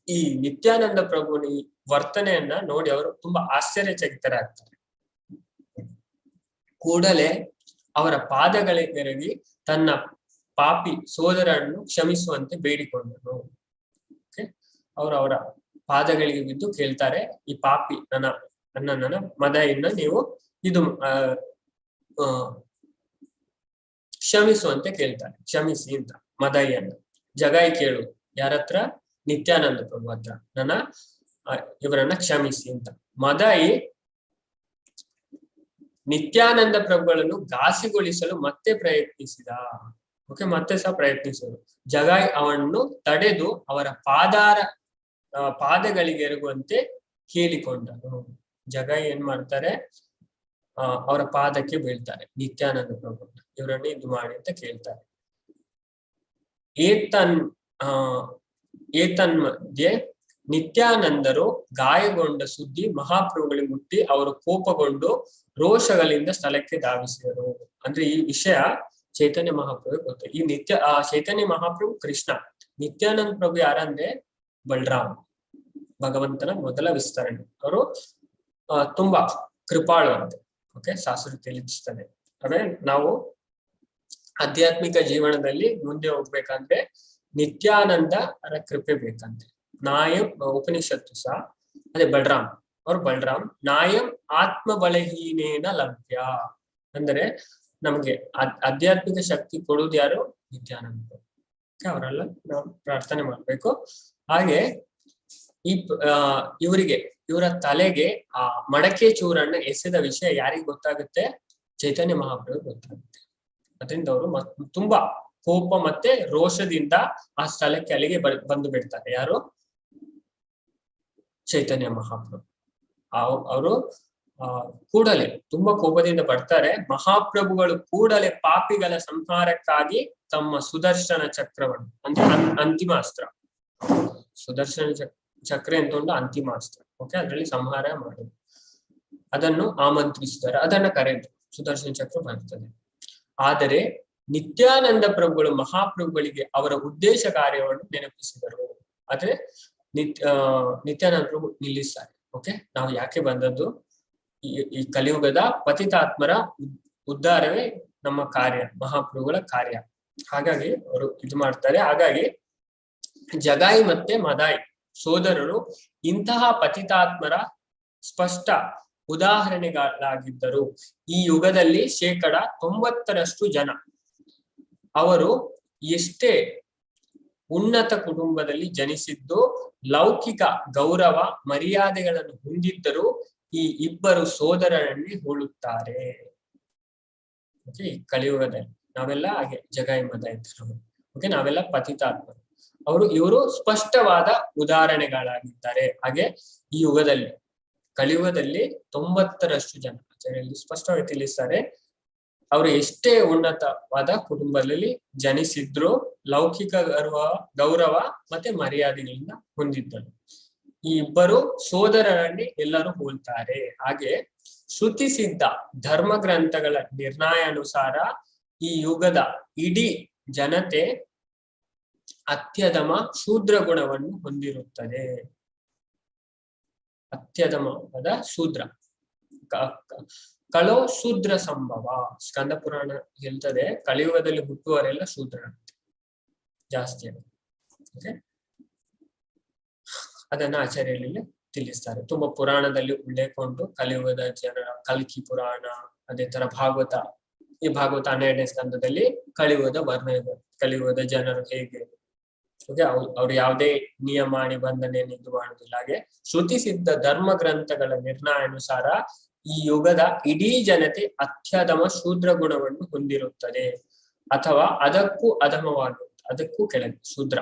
ಈ ನಿತ್ಯಾನಂದ ಪ್ರಭುನ ವರ್ತನೆಯನ್ನ ನೋಡಿ ಅವರು ತುಂಬಾ ಆಶ್ಚರ್ಯಚಕಿತರಾಗ್ತಾರೆ. ಕೂಡಲೇ ಅವರ ಪಾದಗಳಿಗೆರಗಿ ತನ್ನ ಪಾಪಿ ಸೋದರನ್ನು ಕ್ಷಮಿಸುವಂತೆ ಬೇಡಿಕೊಂಡನು. ಅವರ ಪಾದಗಳಿಗೆ ಬಿದ್ದು ಕೇಳ್ತಾರೆ, ಈ ಪಾಪಿ ನನ್ನ ಮದಾಯಿನ ನೀವು ಇದು ಕ್ಷಮಿಸುವಂತೆ ಕೇಳ್ತಾರೆ. ಕ್ಷಮಿಸಿ ಅಂತ ಮದಾಯಿಯನ್ನ. ಜಗಾಯಿ ಕೇಳು ಯಾರತ್ರ? ನಿತ್ಯಾನಂದ ಪ್ರಭು ಹತ್ರ, ಇವರನ್ನ ಕ್ಷಮಿಸಿ ಅಂತ. ಮದಾಯಿ ನಿತ್ಯಾನಂದ ಪ್ರಭುಗಳನ್ನು ಘಾಸಿಗೊಳಿಸಲು ಮತ್ತೆ ಪ್ರಯತ್ನಿಸಿದ. ಓಕೆ, ಮತ್ತೆ ಸಹ ಪ್ರಯತ್ನಿಸಿದರು. ಜಗಾಯಿ ಅವನನ್ನು ತಡೆದು ಅವರ ಪಾದಗಳಿಗೆ ಎರಗುವಂತೆ ಕೇಳಿಕೊಂಡನು. ಜಗಾಯಿ ಏನ್ ಮಾಡ್ತಾರೆ, ಅವರ ಪಾದಕ್ಕೆ ಬೀಳ್ತಾರೆ. ನಿತ್ಯಾನಂದ ಪ್ರಭು ಇವರನ್ನು ಇದು ಮಾಡಿ ಅಂತ ಕೇಳ್ತಾರೆ. ಏತನ್ಮಧ್ಯೆ ನಿತ್ಯಾನಂದರು ಗಾಯಗೊಂಡ ಸುದ್ದಿ ಮಹಾಪ್ರಭುಗಳಿಗೆ ಮುಟ್ಟಿ ಅವರು ಕೋಪಗೊಂಡು ರೋಷಗಳಿಂದ ಸ್ಥಳಕ್ಕೆ ಧಾವಿಸಿದರು. ಅಂದ್ರೆ ಈ ವಿಷಯ ಚೈತನ್ಯ ಮಹಾಪ್ರಭು ಗೊತ್ತು. ಈ ಚೈತನ್ಯ ಮಹಾಪ್ರಭು ಕೃಷ್ಣ, ನಿತ್ಯಾನಂದ ಪ್ರಭು ಯಾರಂದ್ರೆ ಬಲರಾಮ್, ಭಗವಂತನ ಮೊದಲ ವಿಸ್ತರಣೆ. ಅವರು ತುಂಬಾ ಕೃಪಾಳು ಅಂತೆ. ಓಕೆ, ಶಾಸ್ತ್ರ ತಿಳಿಸ್ತದೆ. ಅಂದ್ರೆ ನಾವು ಆಧ್ಯಾತ್ಮಿಕ ಜೀವನದಲ್ಲಿ ಮುಂದೆ ಹೋಗ್ಬೇಕಂದ್ರೆ ನಿತ್ಯಾನಂದರ ಕೃಪೆ ಬೇಕಂತೆ. ನಾಯಂ ಉಪನಿಷತ್ತು ಸಹ ಅದೇ ಬಲರಾಮ್ ನಾಯಂ ಆತ್ಮ ಬಲಹೀನೇನ ಲಭ್ಯ. ಅಂದ್ರೆ ನಮ್ಗೆ ಆಧ್ಯಾತ್ಮಿಕ ಶಕ್ತಿ ಕೊಡುವುದು ಯಾರು? ನಿತ್ಯಾನಂದ. ಅವರೆಲ್ಲ ನಾವು ಪ್ರಾರ್ಥನೆ ಮಾಡ್ಬೇಕು. ಹಾಗೆ ಇವರ ತಲೆಗೆ ಆ ಮಡಕೆ ಚೂರನ್ನ ಎಸೆದ ವಿಷಯ ಯಾರಿಗ್ ಗೊತ್ತಾಗುತ್ತೆ? ಚೈತನ್ಯ ಮಹಾಪ್ರಭು ಗೊತ್ತಾಗುತ್ತೆ. ಅದರಿಂದ ಅವರು ತುಂಬಾ ಕೋಪ ಮತ್ತೆ ರೋಷದಿಂದ ಆ ಸ್ಥಳಕ್ಕೆ ಅಲ್ಲಿಗೆ ಬಂದು ಬಿಡ್ತಾರೆ. ಯಾರು? ಚೈತನ್ಯ ಮಹಾಪ್ರಭು. ಅವರು ಕೂಡಲೇ ತುಂಬಾ ಕೋಪದಿಂದ ಬರ್ತಾರೆ. ಮಹಾಪ್ರಭುಗಳು ಕೂಡಲೇ ಪಾಪಿಗಳ ಸಂಹಾರಕ್ಕಾಗಿ ತಮ್ಮ ಸುದರ್ಶನ ಚಕ್ರವನ್ನು, ಅಂದ್ರೆ ಅಂತಿಮ ಅಸ್ತ್ರ, ಸುದರ್ಶನ ಚಕ್ರ ಎಂತೊಂದು ಅಂತಿಮ ಅಸ್ತ್ರ. ಓಕೆ, ಅದರಲ್ಲಿ ಸಂಹಾರ ಮಾಡೋದು, ಅದನ್ನು ಆಮಂತ್ರಿಸಿದ್ದಾರೆ, ಅದನ್ನ ಕರೆದು ಸುದರ್ಶನ ಚಕ್ರ ಬರ್ತದೆ. ಆದರೆ ನಿತ್ಯಾನಂದ ಪ್ರಭುಗಳು ಮಹಾಪ್ರಭುಗಳಿಗೆ ಅವರ ಉದ್ದೇಶ ಕಾರ್ಯವನ್ನು ನೆನಪಿಸಿದರು. ಆದ್ರೆ ನಿತ್ಯಾನಂದ ಪ್ರಭು ನಿಲ್ಲಿಸ್ತಾರೆ. ಓಕೆ, ನಾವು ಯಾಕೆ ಬಂದದ್ದು? ಈ ಕಲಿಯುಗದ ಪತಿತಾತ್ಮರ ಉದ್ಧಾರವೇ ನಮ್ಮ ಕಾರ್ಯ, ಮಹಾಪ್ರಭುಗಳ ಕಾರ್ಯ. ಹಾಗಾಗಿ ಅವರು ಇದು ಮಾಡ್ತಾರೆ. ಹಾಗಾಗಿ ಜಗಾಯಿ ಮತ್ತೆ ಮದಾಯಿ ಸೋದರರು ಇಂತಹ ಪತಿತಾತ್ಮರ ಸ್ಪಷ್ಟ ಉದಾಹರಣೆಗಳಾಗಿದ್ದರು. ಈ ಯುಗದಲ್ಲಿ 90% ಜನ ಅವರು ಎಷ್ಟೇ ಉನ್ನತ ಕುಟುಂಬದಲ್ಲಿ ಜನಿಸಿದ್ದು, ಲೌಕಿಕ ಗೌರವ ಮರ್ಯಾದೆಗಳನ್ನು ಹೊಂದಿದ್ದರೂ ಈ ಇಬ್ಬರು ಸೋದರರನ್ನೇ ಹೋಲುತ್ತಾರೆ. ಓಕೆ, ಈ ಕಲಿಯುಗದಲ್ಲಿ ನಾವೆಲ್ಲ ಹಾಗೆ ಜಗಾಯಿ ಮದಾಯಿ. ಓಕೆ, ನಾವೆಲ್ಲ ಪತಿತಾತ್ಮರು. ಇವರು ಸ್ಪಷ್ಟವಾದ ಉದಾಹರಣೆಗಳಾಗಿದ್ದಾರೆ. ಹಾಗೆ ಈ ಯುಗದಲ್ಲಿ, ಕಲಿಯುಗದಲ್ಲಿ 90% ಜನ ಆಚಾರ್ಯರಲ್ಲಿ ಸ್ಪಷ್ಟವಾಗಿ ತಿಳಿಸ್ತಾರೆ, ಅವರು ಎಷ್ಟೇ ಉನ್ನತವಾದ ಕುಟುಂಬದಲ್ಲಿ ಜನಿಸಿದ್ರು ಲೌಕಿಕ ಗೌರವ ಮತ್ತೆ ಮರ್ಯಾದೆಗಳಿಂದ ಹೊಂದಿದ್ದರು. ಈ ಇಬ್ಬರು ಸೋದರರನ್ನೇ ಎಲ್ಲರೂ ಹೋಲ್ತಾರೆ. ಹಾಗೆ ಶ್ರುತಿ ಸಿದ್ಧ ಧರ್ಮ ಗ್ರಂಥಗಳ ನಿರ್ಣಯಾನುಸಾರ ಈ ಯುಗದ ಇಡೀ ಜನತೆ ಅತ್ಯಧಮ ಶೂದ್ರ ಗುಣವನ್ನು ಹೊಂದಿರುತ್ತದೆ. ಅತ್ಯಧಮವಾದ ಶೂದ್ರ, ಕಳೋ ಶೂದ್ರ ಸಂಭವ. ಸ್ಕಂದ ಪುರಾಣ ಹೇಳ್ತದೆ, ಕಲಿಯುಗದಲ್ಲಿ ಹುಟ್ಟುವವರೆಲ್ಲ ಶೂದ್ರ ಜಾಸ್ತಿ. ಓಕೆ, ಅದನ್ನ ಆಚಾರ್ಯರಲ್ಲಿ ತಿಳಿಸ್ತಾರೆ. ತುಂಬಾ ಪುರಾಣದಲ್ಲಿ ಉಲ್ಲೇಖ ಉಂಟು ಕಲಿಯುಗದ ಜನರ. ಕಲ್ಕಿ ಪುರಾಣ, ಅದೇ ತರ ಭಾಗವತ. ಈ ಭಾಗವತ 12ನೇ ಸ್ಕಂದದಲ್ಲಿ ಕಲಿಯುಗದ ವರ್ಣನೆ, ಕಲಿಯುಗದ ಜನರು ಹೇಗೆ. ಓಕೆ, ಅವ್ರು ಯಾವುದೇ ನಿಯಮ ನಿಬಂಧನೆ ಇದು ಮಾಡುದಿಲ್ಲ. ಹಾಗೆ ಶ್ರುತಿ ಸಿದ್ಧ ಧರ್ಮ ಗ್ರಂಥಗಳ ನಿರ್ಣಯಾನುಸಾರ ಈ ಯುಗದ ಇಡೀ ಜನತೆ ಅತ್ಯಧಮ ಶೂದ್ರ ಗುಣವನ್ನು ಹೊಂದಿರುತ್ತದೆ, ಅಥವಾ ಅದಕ್ಕೂ ಅಧಮವಾಗಿರುತ್ತೆ, ಅದಕ್ಕೂ ಕೆಳಗೆ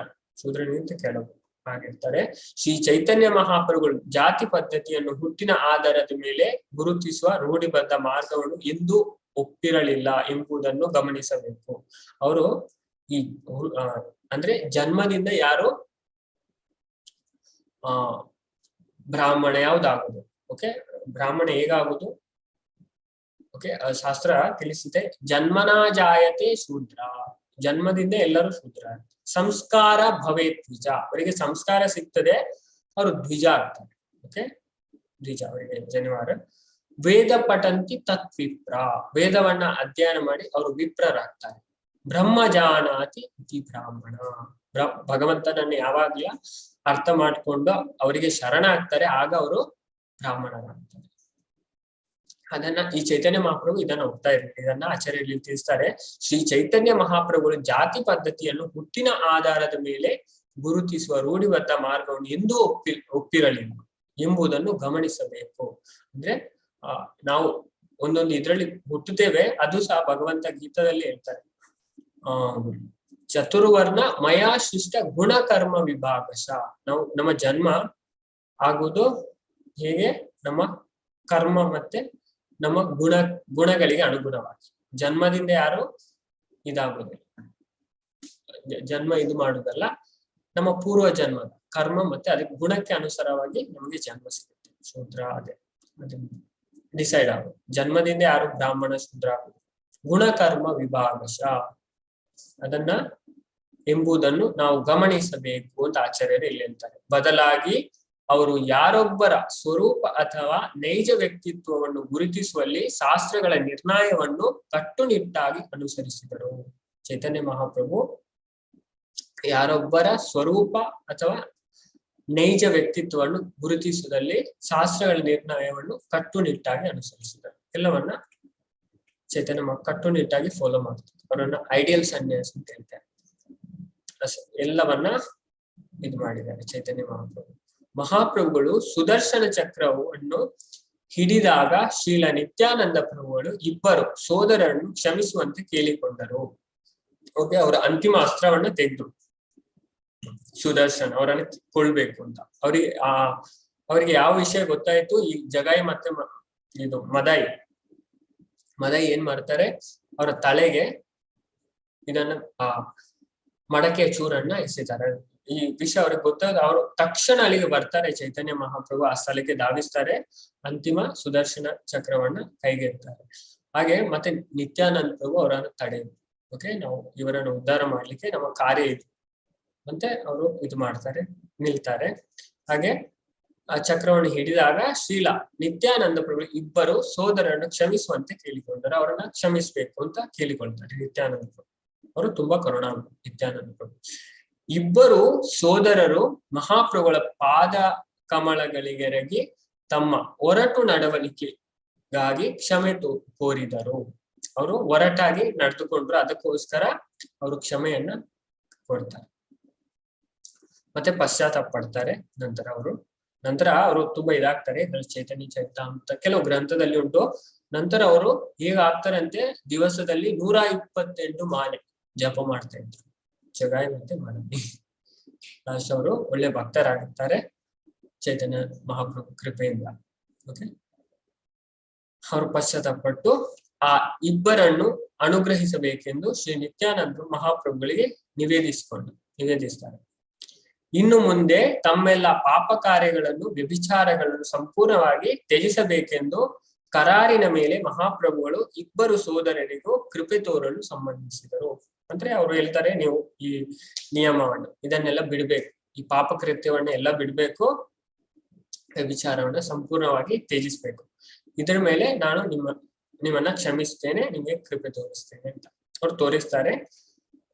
ಶೂದ್ರನಿಂದ ಕೆಳಗೆ ಆಗಿರ್ತಾರೆ. ಶ್ರೀ ಚೈತನ್ಯ ಮಹಾಪ್ರಭುಗಳು ಜಾತಿ ಪದ್ಧತಿಯನ್ನು ಹುಟ್ಟಿನ ಆಧಾರದ ಮೇಲೆ ಗುರುತಿಸುವ ರೂಢಿಬದ್ಧ ಮಾರ್ಗವನ್ನು ಎಂದೂ ಒಪ್ಪಿರಲಿಲ್ಲ ಎಂಬುದನ್ನು ಗಮನಿಸಬೇಕು. ಅವರು ಈ ಅಂದ್ರೆ ಜನ್ಮದಿಂದ ಯಾರು ಬ್ರಾಹ್ಮಣ ಯಾವ್ದಾಗುದು? ಓಕೆ, ಬ್ರಾಹ್ಮಣ ಹೇಗಾಗುದು? ಓಕೆ, ಶಾಸ್ತ್ರ ತಿಳಿಸುತ್ತೆ, ಜನ್ಮನಾ ಜಾಯತೆ ಶೂದ್ರ, ಜನ್ಮದಿಂದ ಎಲ್ಲರೂ ಶೂದ್ರ. ಸಂಸ್ಕಾರ ಭವೇತ್ ದ್ವಿಜ, ಅವರಿಗೆ ಸಂಸ್ಕಾರ ಸಿಗ್ತದೆ, ಅವರು ದ್ವಿಜ ಆಗ್ತಾರೆ. ಓಕೆ, ದ್ವಿಜ ಅವರಿಗೆ ಜನಿವಾರ. ವೇದ ಪಠಂತಿ ತತ್ವಿಪ್ರ, ವೇದವನ್ನ ಅಧ್ಯಯನ ಮಾಡಿ ಅವರು ವಿಪ್ರರಾಗ್ತಾರೆ. ಬ್ರಹ್ಮ ಜಾನಾತಿ ಇತಿ ಬ್ರಾಹ್ಮಣ, ಭಗವಂತನನ್ನು ಯಾವಾಗ್ಲೂ ಅರ್ಥ ಮಾಡಿಕೊಂಡು ಅವರಿಗೆ ಶರಣ ಆಗ್ತಾರೆ, ಆಗ ಅವರು ಬ್ರಾಹ್ಮಣರಾಗ್ತಾರೆ. ಅದನ್ನ ಈ ಚೈತನ್ಯ ಮಹಾಪ್ರಭು ಇದನ್ನ ಹೋಗ್ತಾ ಇರ್ತಾರೆ. ಇದನ್ನ ಆಚಾರ್ಯರಲ್ಲಿ ತಿಳಿಸ್ತಾರೆ. ಶ್ರೀ ಚೈತನ್ಯ ಮಹಾಪ್ರಭುಗಳು ಜಾತಿ ಪದ್ಧತಿಯನ್ನು ಹುಟ್ಟಿನ ಆಧಾರದ ಮೇಲೆ ಗುರುತಿಸುವ ರೂಢಿಬದ್ಧ ಮಾರ್ಗವನ್ನು ಎಂದೂ ಒಪ್ಪಿರಲಿಲ್ಲ ಎಂಬುದನ್ನು ಗಮನಿಸಬೇಕು. ಅಂದ್ರೆ ನಾವು ಒಂದೊಂದು ಇದ್ರಲ್ಲಿ ಹುಟ್ಟುತ್ತೇವೆ, ಅದು ಸಹ ಭಗವಂತ ಗೀತದಲ್ಲಿ ಹೇಳ್ತಾರೆ, ಚತುರ್ವರ್ಣ ಮಯಾ ಶಿಷ್ಟ ಗುಣಕರ್ಮ ವಿಭಾಗಶ. ನಮ್ಮ ಜನ್ಮ ಆಗುವುದು ಹೇಗೆ? ನಮ್ಮ ಕರ್ಮ ಮತ್ತೆ ನಮ್ಮ ಗುಣಗಳಿಗೆ ಅನುಗುಣವಾಗಿ. ಜನ್ಮದಿಂದ ಯಾರು ಇದಾಗುದಿಲ್ಲ, ಜನ್ಮ ಇದು ಮಾಡುದಲ್ಲ, ನಮ್ಮ ಪೂರ್ವ ಜನ್ಮದ ಕರ್ಮ ಮತ್ತೆ ಅದಕ್ಕೆ ಗುಣಕ್ಕೆ ಅನುಸಾರವಾಗಿ ನಮಗೆ ಜನ್ಮ ಸಿಗುತ್ತೆ. ಶೂದ್ರ ಅದೇ ಡಿಸೈಡ್ ಆಗುತ್ತೆ. ಜನ್ಮದಿಂದ ಯಾರು ಬ್ರಾಹ್ಮಣ ಶೂದ್ರ ಆಗುದು. ಗುಣಕರ್ಮ ವಿಭಾಗಶಃ ಅದನ್ನ ಎಂಬುದನ್ನು ನಾವು ಗಮನಿಸಬೇಕು ಅಂತ ಆಚಾರ್ಯರು ಇಲ್ಲಿ ಹೇಳ್ತಾರೆ. ಬದಲಾಗಿ ಅವರು ಯಾರೊಬ್ಬರ ಸ್ವರೂಪ ಅಥವಾ ನೈಜ ವ್ಯಕ್ತಿತ್ವವನ್ನು ಗುರುತಿಸುವಲ್ಲಿ ಶಾಸ್ತ್ರಗಳ ನಿರ್ಣಯವನ್ನು ಕಟ್ಟುನಿಟ್ಟಾಗಿ ಅನುಸರಿಸಿದರು. ಚೈತನ್ಯ ಮಹಾಪ್ರಭು ಯಾರೊಬ್ಬರ ಸ್ವರೂಪ ಅಥವಾ ನೈಜ ವ್ಯಕ್ತಿತ್ವವನ್ನು ಗುರುತಿಸುವುದಲ್ಲಿ ಶಾಸ್ತ್ರಗಳ ನಿರ್ಣಯವನ್ನು ಕಟ್ಟುನಿಟ್ಟಾಗಿ ಅನುಸರಿಸಿದರು. ಎಲ್ಲವನ್ನ ಚೈತನ್ಯ ಕಟ್ಟುನಿಟ್ಟಾಗಿ ಫಾಲೋ ಮಾಡ್ತಾರೆ. ಅವರನ್ನ ಐಡಿಯಲ್ ಸನ್ಯಾಸ ಅಂತ ಹೇಳ್ತಾರೆ. ಎಲ್ಲವನ್ನ ಇದು ಮಾಡಿದ್ದಾರೆ ಚೈತನ್ಯ ಮಹಾಪ್ರಭು. ಮಹಾಪ್ರಭುಗಳು ಸುದರ್ಶನ ಚಕ್ರವನ್ನು ಹಿಡಿದಾಗ ಶ್ರೀಲ ನಿತ್ಯಾನಂದ ಪ್ರಭುಗಳು ಇಬ್ಬರು ಸೋದರರನ್ನು ಕ್ಷಮಿಸುವಂತೆ ಕೇಳಿಕೊಂಡರು. ಓಕೆ, ಅವರ ಅಂತಿಮ ಅಸ್ತ್ರವನ್ನ ತೆಗೆದು ಸುದರ್ಶನ ಅವರನ್ನ ಕೊಳ್ಬೇಕು ಅಂತ ಅವರಿಗೆ ಯಾವ ವಿಷಯ ಗೊತ್ತಾಯ್ತು? ಈ ಜಗಾಯಿ ಮತ್ತೆ ಇದು ಮದೈ ಏನ್ ಮಾಡ್ತಾರೆ, ಅವರ ತಲೆಗೆ ಇದನ್ನ ಮಡಕೆಯ ಚೂರನ್ನ ಎಸೆತಾರೆ. ಈ ವಿಷಯ ಅವ್ರಿಗೆ ಗೊತ್ತಾಗ ಅವರು ತಕ್ಷಣ ಅಲ್ಲಿಗೆ ಬರ್ತಾರೆ. ಚೈತನ್ಯ ಮಹಾಪ್ರಭು ಆ ಸ್ಥಳಕ್ಕೆ ಧಾವಿಸ್ತಾರೆ, ಅಂತಿಮ ಸುದರ್ಶನ ಚಕ್ರವನ್ನ ಕೈಗೆತ್ತಾರೆ. ಹಾಗೆ ಮತ್ತೆ ನಿತ್ಯಾನಂದ ಪ್ರಭು ಅವರನ್ನು ತಡೆಯುದು. ಓಕೆ, ನಾವು ಇವರನ್ನು ಉದ್ಧಾರ ಮಾಡ್ಲಿಕ್ಕೆ ನಮ್ಮ ಕಾರ್ಯ ಇದು ಮತ್ತೆ ಅವರು ಇದು ಮಾಡ್ತಾರೆ, ನಿಲ್ತಾರೆ. ಹಾಗೆ ಆ ಚಕ್ರವನ್ನು ಹಿಡಿದಾಗ ಶ್ರೀಲ ನಿತ್ಯಾನಂದ ಪ್ರಭು ಇಬ್ಬರು ಸೋದರರನ್ನು ಕ್ಷಮಿಸುವಂತೆ ಕೇಳಿಕೊಂಡರು. ಅವರನ್ನ ಕ್ಷಮಿಸ್ಬೇಕು ಅಂತ ಕೇಳಿಕೊಳ್ತಾರೆ ನಿತ್ಯಾನಂದ ಪ್ರಭು. ಅವರು ತುಂಬಾ ಕರುಣಾಮಯಿ ನಿತ್ಯಾನಂದ ಪ್ರಭು. ಇಬ್ಬರು ಸೋದರರು ಮಹಾಪ್ರಭುಗಳ ಪಾದ ಕಮಲಗಳಿಗೆರಗಿ ತಮ್ಮ ಒರಟು ನಡವಳಿಕೆಗಾಗಿ ಕ್ಷಮೆ ಕೋರಿದರು. ಅವರು ಒರಟಾಗಿ ನಡೆದುಕೊಂಡ್ರು, ಅದಕ್ಕೋಸ್ಕರ ಅವರು ಕ್ಷಮೆಯನ್ನ ಕೊಡ್ತಾರೆ ಮತ್ತೆ ಪಶ್ಚಾತ್ತಾಪ ಪಡ್ತಾರೆ. ನಂತರ ಅವರು ತುಂಬಾ ಇದಾಗ್ತಾರೆ. ಚೈತನ್ಯ ಚರಿತಾಮೃತ ಕೆಲವು ಗ್ರಂಥದಲ್ಲಿ ಉಂಟು. ನಂತರ ಅವರು ಹೇಗಾಗ್ತಾರಂತೆ, ದಿವಸದಲ್ಲಿ 128 ಮಾಲೆ ಜಪ ಮಾಡ್ತಾ ಇದ್ರು. ಜಗಾಯಿ ಮತ್ತೆ ಮಾಲವಿ. ಲಾಸ್ಟ್ ಅವರು ಒಳ್ಳೆ ಭಕ್ತರಾಗುತ್ತಾರೆ ಚೈತನ್ಯ ಮಹಾಪ್ರಭು ಕೃಪೆಯಿಂದ. ಓಕೆ, ಅವರು ಪಶ್ಚಾತ್ತಾಪಟ್ಟು ಆ ಇಬ್ಬರನ್ನು ಅನುಗ್ರಹಿಸಬೇಕೆಂದು ಶ್ರೀ ನಿತ್ಯಾನಂದ ಮಹಾಪ್ರಭುಗಳಿಗೆ ನಿವೇದಿಸ್ತಾರೆ. ಇನ್ನು ಮುಂದೆ ತಮ್ಮೆಲ್ಲ ಪಾಪ ಕಾರ್ಯಗಳನ್ನು ವ್ಯಭಿಚಾರಗಳನ್ನು ಸಂಪೂರ್ಣವಾಗಿ ತ್ಯಜಿಸಬೇಕೆಂದು ಕರಾರಿನ ಮೇಲೆ ಮಹಾಪ್ರಭುಗಳು ಇಬ್ಬರು ಸೋದರರಿಗೂ ಕೃಪೆ ತೋರಲು ಸಂಬಂಧಿಸಿದರು. ಅಂದ್ರೆ ಅವ್ರು ಹೇಳ್ತಾರೆ, ನೀವು ಈ ನಿಯಮವನ್ನು ಇದನ್ನೆಲ್ಲ ಬಿಡ್ಬೇಕು, ಈ ಪಾಪ ಕೃತ್ಯವನ್ನ ಎಲ್ಲ ಬಿಡ್ಬೇಕು, ವ್ಯಭಿಚಾರವನ್ನ ಸಂಪೂರ್ಣವಾಗಿ ತ್ಯಜಿಸ್ಬೇಕು. ಇದರ ಮೇಲೆ ನಾನು ನಿಮ್ಮನ್ನ ಕ್ಷಮಿಸ್ತೇನೆ, ನಿಮಗೆ ಕೃಪೆ ತೋರಿಸ್ತೇನೆ ಅಂತ ಅವ್ರು ತೋರಿಸ್ತಾರೆ.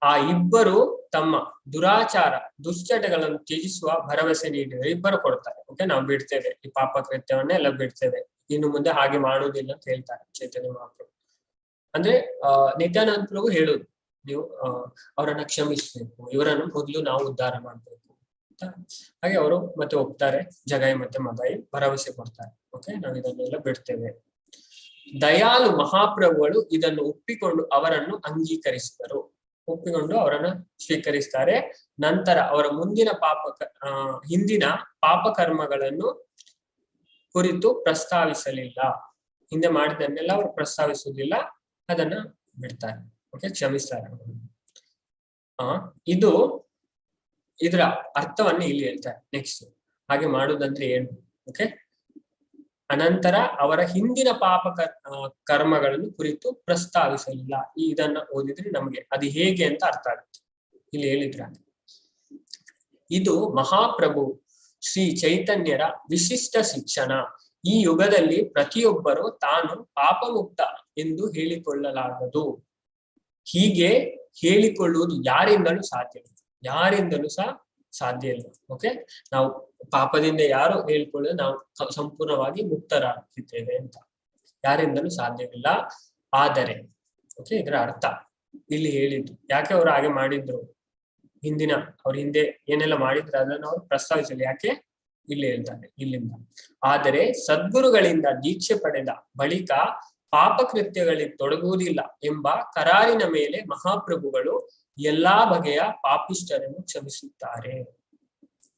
ಆ ಇಬ್ಬರು ತಮ್ಮ ದುರಾಚಾರ ದುಶ್ಚಟಗಳನ್ನು ತ್ಯಜಿಸುವ ಭರವಸೆ ನೀಡಿದರು. ಇಬ್ಬರು ಕೊಡ್ತಾರೆ, ಓಕೆ ನಾವು ಬಿಡ್ತೇವೆ, ಈ ಪಾಪ ಕೃತ್ಯವನ್ನ ಎಲ್ಲ ಬಿಡ್ತೇವೆ, ಇನ್ನು ಮುಂದೆ ಹಾಗೆ ಮಾಡುವುದಿಲ್ಲ ಅಂತ ಹೇಳ್ತಾರೆ ಚೈತನ್ಯ ಮಹಾಪ್ರಭು. ಅಂದ್ರೆ ನಿತ್ಯಾನಂದ ಪ್ರಭು ಹೇಳುದು, ನೀವು ಅವರನ್ನ ಕ್ಷಮಿಸ್ಬೇಕು, ಇವರನ್ನು ಮೊದಲು ನಾವು ಉದ್ಧಾರ ಮಾಡ್ಬೇಕು ಅಂತ. ಹಾಗೆ ಅವರು ಮತ್ತೆ ಹೋಗ್ತಾರೆ. ಜಗಾಯಿ ಮತ್ತೆ ಮದಾಯಿ ಭರವಸೆ ಕೊಡ್ತಾರೆ, ಓಕೆ ನಾವು ಇದನ್ನೆಲ್ಲ ಬಿಡ್ತೇವೆ. ದಯಾಳು ಮಹಾಪ್ರಭುಗಳು ಇದನ್ನು ಒಪ್ಪಿಕೊಂಡು ಅವರನ್ನು ಅಂಗೀಕರಿಸಿದರು. ಒಪ್ಪಿಕೊಂಡು ಅವರನ್ನ ಸ್ವೀಕರಿಸ್ತಾರೆ. ನಂತರ ಅವರ ಹಿಂದಿನ ಪಾಪ ಕರ್ಮಗಳನ್ನು ಕುರಿತು ಪ್ರಸ್ತಾವಿಸಲಿಲ್ಲ. ಹಿಂದೆ ಮಾಡಿದ್ದನ್ನೆಲ್ಲ ಅವರು ಪ್ರಸ್ತಾವಿಸುವುದಿಲ್ಲ, ಅದನ್ನ ಬಿಡ್ತಾರೆ, ಓಕೆ ಕ್ಷಮಿಸ್ತಾರೆ. ಇದರ ಅರ್ಥವನ್ನು ಇಲ್ಲಿ ಹೇಳ್ತಾರೆ ನೆಕ್ಸ್ಟ್. ಹಾಗೆ ಮಾಡುದಂದ್ರೆ ಏನು? ಓಕೆ, ಅನಂತರ ಅವರ ಹಿಂದಿನ ಪಾಪ ಕರ್ಮಗಳನ್ನು ಕುರಿತು ಪ್ರಸ್ತಾವಿಸಲಿಲ್ಲ. ಇದನ್ನ ಓದಿದ್ರೆ ನಮಗೆ ಅದು ಹೇಗೆ ಅಂತ ಅರ್ಥ ಆಗುತ್ತೆ. ಇಲ್ಲಿ ಹೇಳಿದ್ರ, ಇದು ಮಹಾಪ್ರಭು ಶ್ರೀ ಚೈತನ್ಯರ ವಿಶಿಷ್ಟ ಶಿಕ್ಷಣ. ಈ ಯುಗದಲ್ಲಿ ಪ್ರತಿಯೊಬ್ಬರು ತಾನು ಪಾಪಮುಕ್ತ ಎಂದು ಹೇಳಿಕೊಳ್ಳಲಾಗದು. ಹೀಗೆ ಹೇಳಿಕೊಳ್ಳುವುದು ಯಾರಿಂದಲೂ ಸಾಧ್ಯ ಇಲ್ಲ. ಓಕೆ, ನಾವು ಪಾಪದಿಂದ ಯಾರು ಹೇಳ್ಕೊಳ್ಳೋದು ನಾವು ಸಂಪೂರ್ಣವಾಗಿ ಮುಕ್ತರಾಗಿದ್ದೇವೆ ಅಂತ ಯಾರಿಂದಲೂ ಸಾಧ್ಯವಿಲ್ಲ. ಆದರೆ ಓಕೆ, ಇದರ ಅರ್ಥ ಇಲ್ಲಿ ಹೇಳಿದ್ದು ಯಾಕೆ ಅವರು ಹಾಗೆ ಮಾಡಿದ್ರು, ಅವ್ರ ಹಿಂದೆ ಏನೆಲ್ಲ ಮಾಡಿದ್ರು ಅದನ್ನು ಅವರು ಪ್ರಸ್ತಾವಿಸಲಿ. ಯಾಕೆ ಇಲ್ಲಿ ಹೇಳ್ತಾರೆ ಇಲ್ಲಿಂದ. ಆದರೆ ಸದ್ಗುರುಗಳಿಂದ ದೀಕ್ಷೆ ಪಡೆದ ಬಳಿಕ ಪಾಪಕೃತ್ಯಗಳಿಗೆ ತೊಡಗುವುದಿಲ್ಲ ಎಂಬ ಕರಾರಿನ ಮೇಲೆ ಮಹಾಪ್ರಭುಗಳು ಎಲ್ಲಾ ಬಗೆಯ ಪಾಪಿಷ್ಠರನ್ನು ಕ್ಷಮಿಸುತ್ತಾರೆ.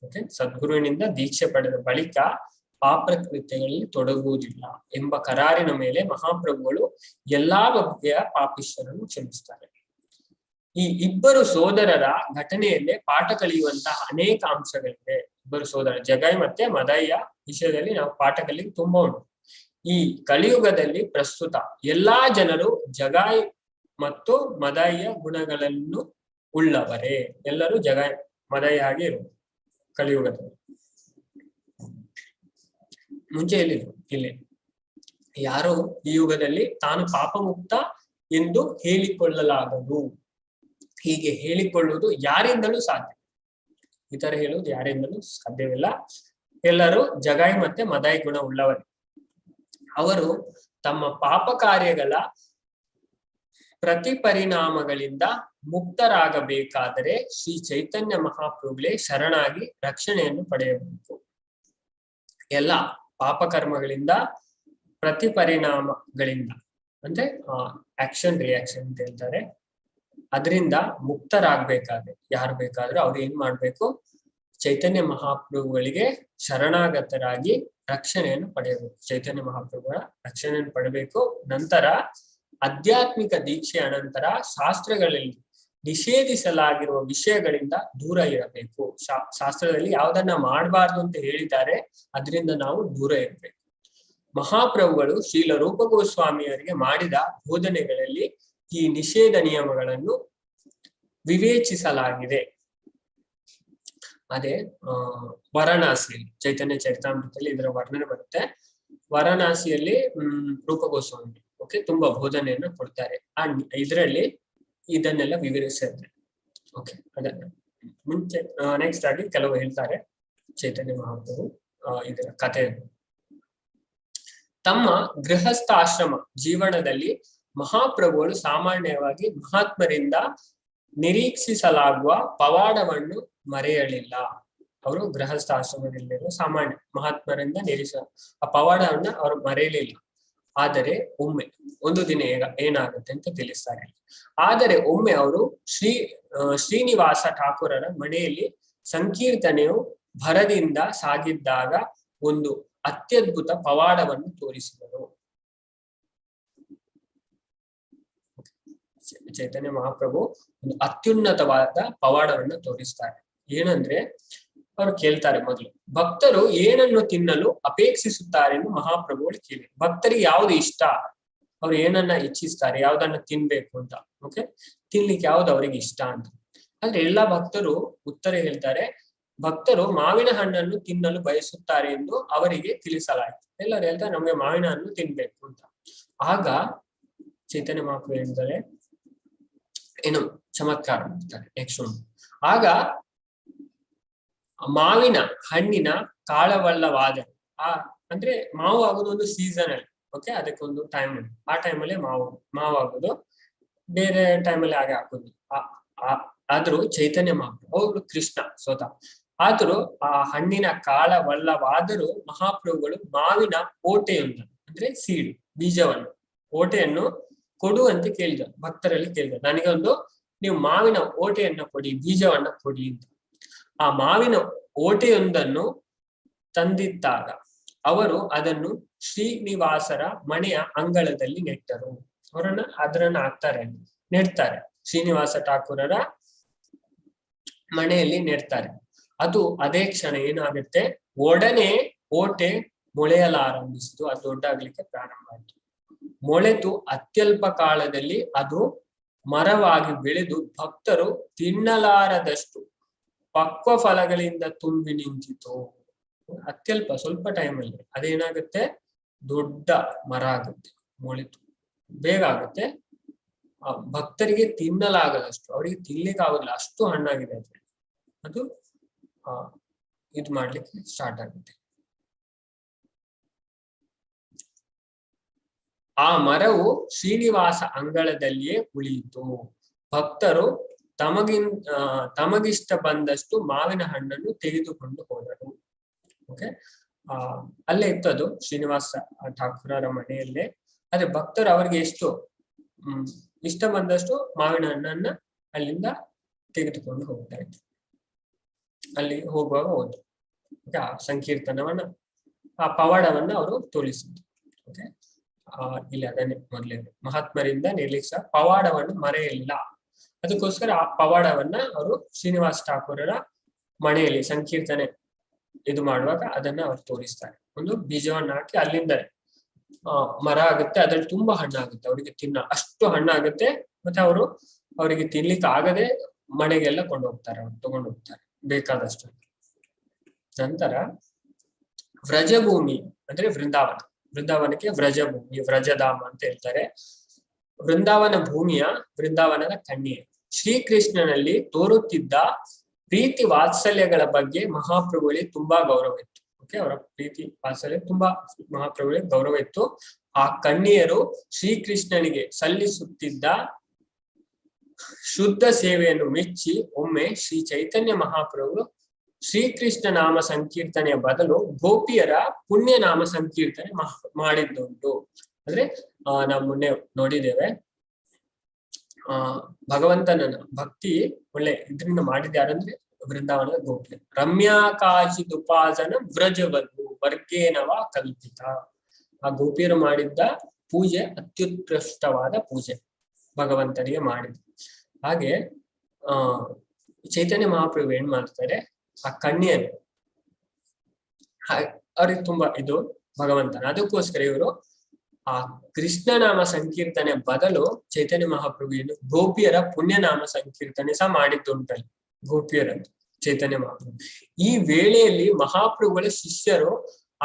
ಓಕೆ, ಸದ್ಗುರುವಿನಿಂದ ದೀಕ್ಷೆ ಪಡೆದ ಬಳಿಕ ಪಾಪಕೃತ್ಯಗಳಲ್ಲಿ ತೊಡಗುವುದಿಲ್ಲ ಎಂಬ ಕರಾರಿನ ಮೇಲೆ ಮಹಾಪ್ರಭುಗಳು ಎಲ್ಲಾ ಬಗೆಯ ಪಾಪಿಷ್ಠರನ್ನು ಕ್ಷಮಿಸುತ್ತಾರೆ. ಈ ಇಬ್ಬರು ಸೋದರರ ಘಟನೆಯಲ್ಲೇ ಪಾಠ ಕಲಿಯುವಂತಹ ಅನೇಕ ಅಂಶಗಳಿವೆ. ಇಬ್ಬರು ಸೋದರ ಜಗೈ ಮತ್ತೆ ಮದಯ್ಯ ವಿಷಯದಲ್ಲಿ ನಾವು ಪಾಠ ಕಲಿ ತುಂಬಾ ಉಂಟು. ಈ ಕಲಿಯುಗದಲ್ಲಿ ಪ್ರಸ್ತುತ ಎಲ್ಲಾ ಜನರು ಜಗಾಯ್ ಮತ್ತು ಮದಯ್ಯ ಗುಣಗಳನ್ನು ಉಳ್ಳವರೇ. ಎಲ್ಲರೂ ಜಗಾಯ್ ಮದಯ್ಯ ಆಗಿ ಇರುವುದು ಕಲಿಯುಗದಲ್ಲಿ. ಮುಂಚೆ ಇಲ್ಲಿ ಯಾರು ಈ ಯುಗದಲ್ಲಿ ತಾನು ಪಾಪಮುಕ್ತ ಎಂದು ಹೇಳಿಕೊಳ್ಳಲಾಗದು. ಹೀಗೆ ಹೇಳಿಕೊಳ್ಳುವುದು ಯಾರಿಂದಲೂ ಸಾಧ್ಯ, ಈ ತರ ಹೇಳುವುದು ಯಾರಿಂದಲೂ ಸಾಧ್ಯವಿಲ್ಲ. ಎಲ್ಲರೂ ಜಗಾಯ್ ಮತ್ತೆ ಮದಾಯ್ ಗುಣ ಉಳ್ಳವರೇ. ಅವರು ತಮ್ಮ ಪಾಪ ಕಾರ್ಯಗಳ ಪ್ರತಿಪರಿಣಾಮಗಳಿಂದ ಮುಕ್ತರಾಗಬೇಕಾದರೆ ಶ್ರೀ ಚೈತನ್ಯ ಮಹಾಪ್ರಭುಗಳೇ ಶರಣಾಗಿ ರಕ್ಷಣೆಯನ್ನು ಪಡೆಯಬೇಕು. ಎಲ್ಲ ಪಾಪಕರ್ಮಗಳಿಂದ ಪ್ರತಿಪರಿಣಾಮಗಳಿಂದ ಅಂದ್ರೆ ಆಕ್ಷನ್ ರಿಯಾಕ್ಷನ್ ಅಂತ ಹೇಳ್ತಾರೆ, ಅದರಿಂದ ಮುಕ್ತರಾಗಬೇಕಾದ್ರೆ ಯಾರು ಬೇಕಾದ್ರೂ ಅವ್ರು ಏನ್ ಮಾಡ್ಬೇಕು, ಚೈತನ್ಯ ಮಹಾಪ್ರಭುಗಳಿಗೆ ಶರಣಾಗತರಾಗಿ ರಕ್ಷಣೆಯನ್ನು ಪಡೆಯಬೇಕು. ಚೈತನ್ಯ ಮಹಾಪ್ರಭುಗಳ ರಕ್ಷಣೆಯನ್ನು ಪಡೆಯಬೇಕು. ನಂತರ ಆಧ್ಯಾತ್ಮಿಕ ದೀಕ್ಷೆ ಅನಂತರ ಶಾಸ್ತ್ರಗಳಲ್ಲಿ ನಿಷೇಧಿಸಲಾಗಿರುವ ವಿಷಯಗಳಿಂದ ದೂರ ಇರಬೇಕು. ಶಾಸ್ತ್ರದಲ್ಲಿ ಯಾವ್ದನ್ನ ಮಾಡಬಾರ್ದು ಅಂತ ಹೇಳಿದ್ದಾರೆ, ಅದರಿಂದ ನಾವು ದೂರ ಇರಬೇಕು. ಮಹಾಪ್ರಭುಗಳು ಶ್ರೀಲ ರೂಪ ಗೋಸ್ವಾಮಿಯವರಿಗೆ ಮಾಡಿದ ಬೋಧನೆಗಳಲ್ಲಿ ಈ ನಿಷೇಧ ನಿಯಮಗಳನ್ನು ವಿವೇಚಿಸಲಾಗಿದೆ. ಅದೇ ವಾರಣಾಸಿಯಲ್ಲಿ ಚೈತನ್ಯ ಚರಿತಾಮೃತದಲ್ಲಿ ಇದರ ವರ್ಣನೆ ಬರುತ್ತೆ. ವಾರಣಾಸಿಯಲ್ಲಿ ರೂಪ ಗೋಸ್ವಾಮಿ ತುಂಬಾ ಬೋಧನೆಯನ್ನು ಕೊಡ್ತಾರೆ. ಇದರಲ್ಲಿ ಇದನ್ನೆಲ್ಲ ವಿವರಿಸಿದ್ರೆ ಅದನ್ನ ಮುಂಚೆ ನೆಕ್ಸ್ಟ್ ಆಗಿ ಕೆಲವು ಹೇಳ್ತಾರೆ ಚೈತನ್ಯ ಮಹಾಪ್ರಭು ಇದರ ಕಥೆಯನ್ನು. ತಮ್ಮ ಗೃಹಸ್ಥಾಶ್ರಮ ಜೀವನದಲ್ಲಿ ಮಹಾಪ್ರಭುಗಳು ಸಾಮಾನ್ಯವಾಗಿ ಮಹಾತ್ಮರಿಂದ ನಿರೀಕ್ಷಿಸಲಾಗುವ ಪವಾಡವನ್ನು ಮರೆಯಲಿಲ್ಲ. ಅವರು ಗೃಹಸ್ಥಾಶ್ರಮದಲ್ಲಿರುವ ಸಾಮಾನ್ಯ ಮಹಾತ್ಮರಿಂದ ಆ ಪವಾಡವನ್ನ ಅವರು ಮರೆಯಲಿಲ್ಲ. ಆದರೆ ಒಮ್ಮೆ ಒಂದು ದಿನ ಏನಾಗುತ್ತೆ ಅಂತ ತಿಳಿಸ್ತಾರೆ. ಆದರೆ ಒಮ್ಮೆ ಅವರು ಶ್ರೀನಿವಾಸ ಠಾಕೂರರ ಮನೆಯಲ್ಲಿ ಸಂಕೀರ್ತನೆಯು ಭರದಿಂದ ಸಾಗಿದ್ದಾಗ ಒಂದು ಅತ್ಯದ್ಭುತ ಪವಾಡವನ್ನು ತೋರಿಸಿದರು. ಚೈತನ್ಯ ಮಹಾಪ್ರಭು ಒಂದು ಅತ್ಯುನ್ನತವಾದ ಪವಾಡವನ್ನು ತೋರಿಸ್ತಾರೆ. ಏನಂದ್ರೆ ಅವರು ಕೇಳ್ತಾರೆ, ಮೊದಲು ಭಕ್ತರು ಏನನ್ನು ತಿನ್ನಲು ಅಪೇಕ್ಷಿಸುತ್ತಾರೆ ಎಂದು ಮಹಾಪ್ರಭುಗಳು ಕೇಳಿ. ಭಕ್ತರಿಗೆ ಯಾವ್ದು ಇಷ್ಟ, ಅವ್ರು ಏನನ್ನ ಇಚ್ಛಿಸ್ತಾರೆ, ಯಾವ್ದನ್ನ ತಿನ್ಬೇಕು ಅಂತ ತಿನ್ಲಿಕ್ಕೆ ಯಾವ್ದು ಅವ್ರಿಗೆ ಇಷ್ಟ ಅಂತ. ಆದ್ರೆ ಎಲ್ಲಾ ಭಕ್ತರು ಉತ್ತರ ಹೇಳ್ತಾರೆ, ಭಕ್ತರು ಮಾವಿನ ಹಣ್ಣನ್ನು ತಿನ್ನಲು ಬಯಸುತ್ತಾರೆ ಎಂದು ಅವರಿಗೆ ತಿಳಿಸಲಾಯಿತು. ಎಲ್ಲರೂ ಹೇಳ್ತಾರೆ ನಮ್ಗೆ ಮಾವಿನ ಹಣ್ಣು ತಿನ್ಬೇಕು ಅಂತ. ಆಗ ಚೈತನ್ಯ ಮಹಾಪ್ರಭು ಹೇಳ್ತಾರೆ, ಏನು ಚಮತ್ಕಾರ ಮಾಡ್ತಾರೆ. ನೆಕ್ಸ್ಟ್ ಆಗ ಮಾವಿನ ಹಣ್ಣಿನ ಕಾಳವಲ್ಲವಾದ ಅಂದ್ರೆ ಮಾವು ಆಗೋದು ಒಂದು ಸೀಸನ್ ಅಲ್ಲಿ ಅದಕ್ಕೊಂದು ಟೈಮ್ ಉಂಟು. ಆ ಟೈಮಲ್ಲಿ ಮಾವು ಆಗೋದು, ಬೇರೆ ಟೈಮಲ್ಲಿ ಹಾಗೆ ಹಾಕೋದು. ಆದ್ರೂ ಚೈತನ್ಯ ಮಹಾಪ್ರಭು ಅವರು ಕೃಷ್ಣ ಸ್ವತಃ ಆದ್ರೂ ಆ ಹಣ್ಣಿನ ಕಾಳವಲ್ಲವಾದರೂ ಮಹಾಪ್ರಭುಗಳು ಮಾವಿನ ಓಟೆಯನ್ನು ಅಂದ್ರೆ ಸೀಡ್ ಬೀಜವನ್ನು ಓಟೆಯನ್ನು ಕೊಡುವಂತೆ ಕೇಳಿದರು. ಭಕ್ತರಲ್ಲಿ ಕೇಳಿದರು, ನನಗೊಂದು ನೀವು ಮಾವಿನ ಓಟೆಯನ್ನು ಕೊಡಿ, ಬೀಜವನ್ನ ಕೊಡಿ ಅಂತ. ಆ ಮಾವಿನ ಓಟೆಯೊಂದನ್ನು ತಂದಿದ್ದಾಗ ಅವರು ಅದನ್ನು ಶ್ರೀನಿವಾಸರ ಮನೆಯ ಅಂಗಳದಲ್ಲಿ ನೆಟ್ಟರು. ಅದರನ್ನ ನೆಡ್ತಾರೆ. ಶ್ರೀನಿವಾಸ ಠಾಕೂರರ ಮನೆಯಲ್ಲಿ ನೆಡ್ತಾರೆ. ಅದೇ ಕ್ಷಣ ಏನಾಗುತ್ತೆ, ಒಡನೆ ಓಟೆ ಮೊಳೆಯಲಾರಂಭಿಸಿತು. ಅದು ದೊಡ್ಡಾಗ್ಲಿಕ್ಕೆ ಪ್ರಾರಂಭ ಆಯ್ತು. ಮೊಳೆತು ಅತ್ಯಲ್ಪ ಕಾಲದಲ್ಲಿ ಅದು ಮರವಾಗಿ ಬೆಳೆದು ಭಕ್ತರು ತಿನ್ನಲಾರದಷ್ಟು ಪಕ್ವ ಫಲಗಳಿಂದ ತುಂಬಿ ನಿಂತಿತು. ಅತ್ಯಲ್ಪ ಸ್ವಲ್ಪ ಟೈಮಲ್ಲಿ ಅದೇನಾಗುತ್ತೆ, ದೊಡ್ಡ ಮರ ಆಗುತ್ತೆ, ಮೊಳೆತು ಬೇಗ ಆಗುತ್ತೆ. ಭಕ್ತರಿಗೆ ತಿನ್ನಲಾಗದಷ್ಟು, ಅವರಿಗೆ ತಿನ್ಲಿಕ್ಕೆ ಆಗೋದಿಲ್ಲ, ಅಷ್ಟು ಹಣ್ಣಾಗಿದೆ. ಅದು ಇದು ಮಾಡ್ಲಿಕ್ಕೆ ಸ್ಟಾರ್ಟ್ ಆಗುತ್ತೆ. ಆ ಮರವು ಶ್ರೀನಿವಾಸ ಅಂಗಳದಲ್ಲಿಯೇ ಉಳಿಯಿತು. ಭಕ್ತರು ತಮಗಿಷ್ಟ ಬಂದಷ್ಟು ಮಾವಿನ ಹಣ್ಣನ್ನು ತೆಗೆದುಕೊಂಡು ಹೋದರು. ಅಲ್ಲೇ ಇತ್ತು ಅದು ಶ್ರೀನಿವಾಸ ಠಾಕೂರರ ಮನೆಯಲ್ಲೇ. ಆದ್ರೆ ಭಕ್ತರು ಅವ್ರಿಗೆ ಎಷ್ಟು ಇಷ್ಟ ಬಂದಷ್ಟು ಮಾವಿನ ಹಣ್ಣನ್ನ ಅಲ್ಲಿಂದ ತೆಗೆದುಕೊಂಡು ಹೋಗ್ತಾ ಇದ್ರು. ಅಲ್ಲಿ ಹೋಗುವಾಗ ಹೋದ್ರು. ಆ ಸಂಕೀರ್ತನವನ್ನ ಆ ಪವಾಡವನ್ನ ಅವರು ತೋರಿಸಿದ್ರು. ಇಲ್ಲಿ ಅದನ್ನೇ ಮೊದಲೇ ಮಹಾತ್ಮರಿಂದ ನಿರ್ಲಿಕ್ಷ ಪವಾಡವನ್ನು ಮರೆಯಲಿಲ್ಲ. ಅದಕ್ಕೋಸ್ಕರ ಆ ಪವಾಡವನ್ನ ಅವರು ಶ್ರೀನಿವಾಸ ಠಾಕೂರರ ಮನೆಯಲ್ಲಿ ಸಂಕೀರ್ತನೆ ಇದು ಮಾಡುವಾಗ ಅದನ್ನ ಅವ್ರು ತೋರಿಸ್ತಾರೆ. ಒಂದು ಬೀಜವನ್ನ ಹಾಕಿ ಅಲ್ಲಿಂದ ಮರ ಆಗುತ್ತೆ, ಅದ್ರಲ್ಲಿ ತುಂಬಾ ಹಣ್ಣಾಗುತ್ತೆ, ಅವರಿಗೆ ಅಷ್ಟು ಹಣ್ಣಾಗುತ್ತೆ. ಮತ್ತೆ ಅವರಿಗೆ ತಿನ್ಲಿಕ್ಕೆ ಆಗದೆ ಮನೆಗೆಲ್ಲ ಕೊಂಡೋಗ್ತಾರೆ, ಅವ್ರು ತಗೊಂಡು ಹೋಗ್ತಾರೆ ಬೇಕಾದಷ್ಟು. ನಂತರ ವ್ರಜಭೂಮಿ ಅಂದ್ರೆ ವೃಂದಾವನಕ್ಕೆ ವ್ರಜಭೂಮಿ, ವ್ರಜಧಾಮ ಅಂತ ಹೇಳ್ತಾರೆ. ವೃಂದಾವನ ವೃಂದಾವನದ ಕನ್ಯೆ ಶ್ರೀಕೃಷ್ಣನಲ್ಲಿ ತೋರುತ್ತಿದ್ದ ಪ್ರೀತಿ ವಾತ್ಸಲ್ಯಗಳ ಬಗ್ಗೆ ಮಹಾಪ್ರಭುಗಳಿಗೆ ತುಂಬಾ ಗೌರವ ಇತ್ತು. ಅವರ ಪ್ರೀತಿ ವಾತ್ಸಲ್ಯ ತುಂಬಾ ಮಹಾಪ್ರಭುಗಳಿಗೆ ಗೌರವ ಇತ್ತು. ಆ ಕನ್ಯೆಯರು ಶ್ರೀಕೃಷ್ಣನಿಗೆ ಸಲ್ಲಿಸುತ್ತಿದ್ದ ಶುದ್ಧ ಸೇವೆಯನ್ನು ಮೆಚ್ಚಿ ಒಮ್ಮೆ ಶ್ರೀ ಚೈತನ್ಯ ಮಹಾಪ್ರಭು ಶ್ರೀಕೃಷ್ಣ ನಾಮ ಸಂಕೀರ್ತನೆಯ ಬದಲು ಗೋಪಿಯರ ಪುಣ್ಯ ನಾಮ ಸಂಕೀರ್ತನೆ ಮಾಡಿದ್ದುಂಟು. ಅಂದ್ರೆ ನಾವು ಮೊನ್ನೆ ನೋಡಿದ್ದೇವೆ, ಭಗವಂತನ ಭಕ್ತಿ ಒಳ್ಳೆ ಇದರಿಂದ ಮಾಡಿದ ಯಾರಂದ್ರೆ ವೃಂದಾವನದ ಗೋಪಿ. ರಮ್ಯಾಕಾಶಿದುಪಾಸನ ವ್ರಜವಧು ವರ್ಗೇನವ ಕಲ್ಪಿತ. ಆ ಗೋಪಿಯರು ಮಾಡಿದ್ದ ಪೂಜೆ ಅತ್ಯುತ್ಕೃಷ್ಟವಾದ ಪೂಜೆ ಭಗವಂತನಿಗೆ ಮಾಡಿದ್ರು. ಹಾಗೆ ಚೈತನ್ಯ ಮಹಾಪ್ರಭು ಏನ್ ಮಾಡ್ತಾರೆ, ಆ ಕನ್ಯೆಯರು ಅವ್ರಿಗೆ ತುಂಬಾ ಇದು ಭಗವಂತನ, ಅದಕ್ಕೋಸ್ಕರ ಇವರು ಆ ಕೃಷ್ಣನಾಮ ಸಂಕೀರ್ತನೆ ಬದಲು ಚೈತನ್ಯ ಮಹಾಪ್ರಭು ಏನು ಗೋಪಿಯರ ಪುಣ್ಯನಾಮ ಸಂಕೀರ್ತನೆ ಸಹ ಮಾಡಿದ್ದುಂಟಲ್ಲಿ ಗೋಪಿಯರಂತ ಚೈತನ್ಯ ಮಹಾಪ್ರಭು. ಈ ವೇಳೆಯಲ್ಲಿ ಮಹಾಪ್ರಭುಗಳ ಶಿಷ್ಯರು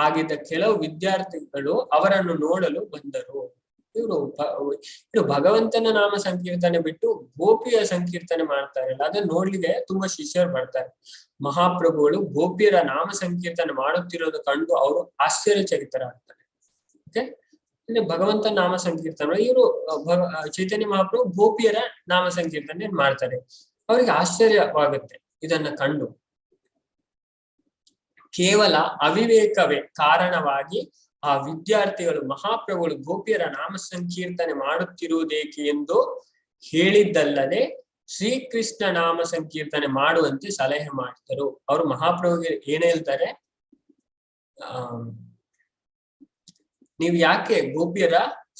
ಆಗಿದ್ದ ಕೆಲವು ವಿದ್ಯಾರ್ಥಿಗಳು ಅವರನ್ನು ನೋಡಲು ಬಂದರು. ಇವರು ಭಗವಂತನ ನಾಮ ಸಂಕೀರ್ತನೆ ಬಿಟ್ಟು ಗೋಪಿಯ ಸಂಕೀರ್ತನೆ ಮಾಡ್ತಾರಲ್ಲ, ಅದನ್ನ ನೋಡ್ಲಿಕ್ಕೆ ತುಂಬಾ ಶಿಷ್ಯರು ಬರ್ತಾರೆ. ಮಹಾಪ್ರಭುಗಳು ಗೋಪಿಯರ ನಾಮ ಸಂಕೀರ್ತನೆ ಮಾಡುತ್ತಿರೋದು ಕಂಡು ಅವರು ಆಶ್ಚರ್ಯಚಕಿತರಾಗ್ತಾರೆ. ಓಕೆ, ಅಂದ್ರೆ ಭಗವಂತನ ನಾಮ ಸಂಕೀರ್ತನೆ ಇವರು ಚೈತನ್ಯ ಮಹಾಪ್ರಭು ಗೋಪಿಯರ ನಾಮ ಸಂಕೀರ್ತನೆ ಮಾಡ್ತಾರೆ. ಅವರಿಗೆ ಆಶ್ಚರ್ಯವಾಗುತ್ತೆ ಇದನ್ನ ಕಂಡು. ಕೇವಲ ಅವಿವೇಕವೇ ಕಾರಣವಾಗಿ ಆ ವಿದ್ಯಾರ್ಥಿಗಳು ಮಹಾಪ್ರಭುಗಳು ಗೋಪಿಯರ ನಾಮ ಸಂಕೀರ್ತನೆ ಮಾಡುತ್ತಿರುವುದೇಕೆ ಎಂದು ಹೇಳಿದ್ದಲ್ಲದೆ ಶ್ರೀಕೃಷ್ಣ ನಾಮ ಸಂಕೀರ್ತನೆ ಮಾಡುವಂತೆ ಸಲಹೆ ಮಾಡಿದರು. ಅವರು ಮಹಾಪ್ರಭುಗೆ ಏನ್ ಹೇಳ್ತಾರೆ, ನೀವು ಯಾಕೆ ಗೋಪಿಯರ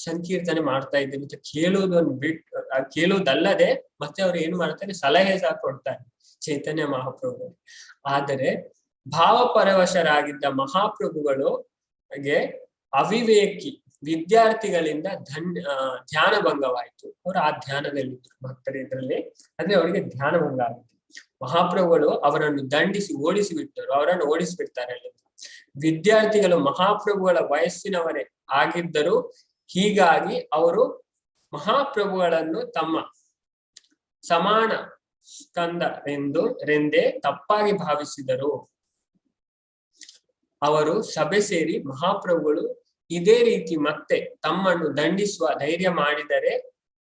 ಸಂಕೀರ್ತನೆ ಮಾಡ್ತಾ ಇದ್ದೀರಿ ಅಂತ ಕೇಳುವುದಲ್ಲದೆ ಮತ್ತೆ ಅವ್ರು ಏನ್ ಮಾಡ್ತಾರೆ, ಸಲಹೆ ಸಹ ಕೊಡ್ತಾರೆ ಚೈತನ್ಯ ಮಹಾಪ್ರಭುಗಳು. ಆದರೆ ಭಾವಪರವಶರಾಗಿದ್ದ ಮಹಾಪ್ರಭುಗಳು ಅವಿವೇಕಿ ವಿದ್ಯಾರ್ಥಿಗಳಿಂದ ಧ್ಯಾನ ಭಂಗವಾಯಿತು. ಅವರು ಆ ಧ್ಯಾನದಲ್ಲಿದ್ದರು ಭಕ್ತರ ಇದರಲ್ಲಿ, ಅಂದ್ರೆ ಅವರಿಗೆ ಧ್ಯಾನ ಭಂಗ ಆಗುತ್ತೆ. ಮಹಾಪ್ರಭುಗಳು ಅವರನ್ನು ದಂಡಿಸಿ ಓಡಿಸಿಬಿಟ್ಟರು, ಅವರನ್ನು ಓಡಿಸಿಬಿಡ್ತಾರೆ ಅಲ್ಲಿಂದ. ವಿದ್ಯಾರ್ಥಿಗಳು ಮಹಾಪ್ರಭುಗಳ ವಯಸ್ಸಿನವರೇ ಆಗಿದ್ದರು. ಹೀಗಾಗಿ ಅವರು ಮಹಾಪ್ರಭುಗಳನ್ನು ತಮ್ಮ ಸಮಾನ ಸ್ಕಂದರೆಂದೇ ತಪ್ಪಾಗಿ ಭಾವಿಸಿದರು. ಅವರು ಸಭೆ ಸೇರಿ ಮಹಾಪ್ರಭುಗಳು ಇದೇ ರೀತಿ ಮತ್ತೆ ತಮ್ಮನ್ನು ದಂಡಿಸುವ ಧೈರ್ಯ ಮಾಡಿದರೆ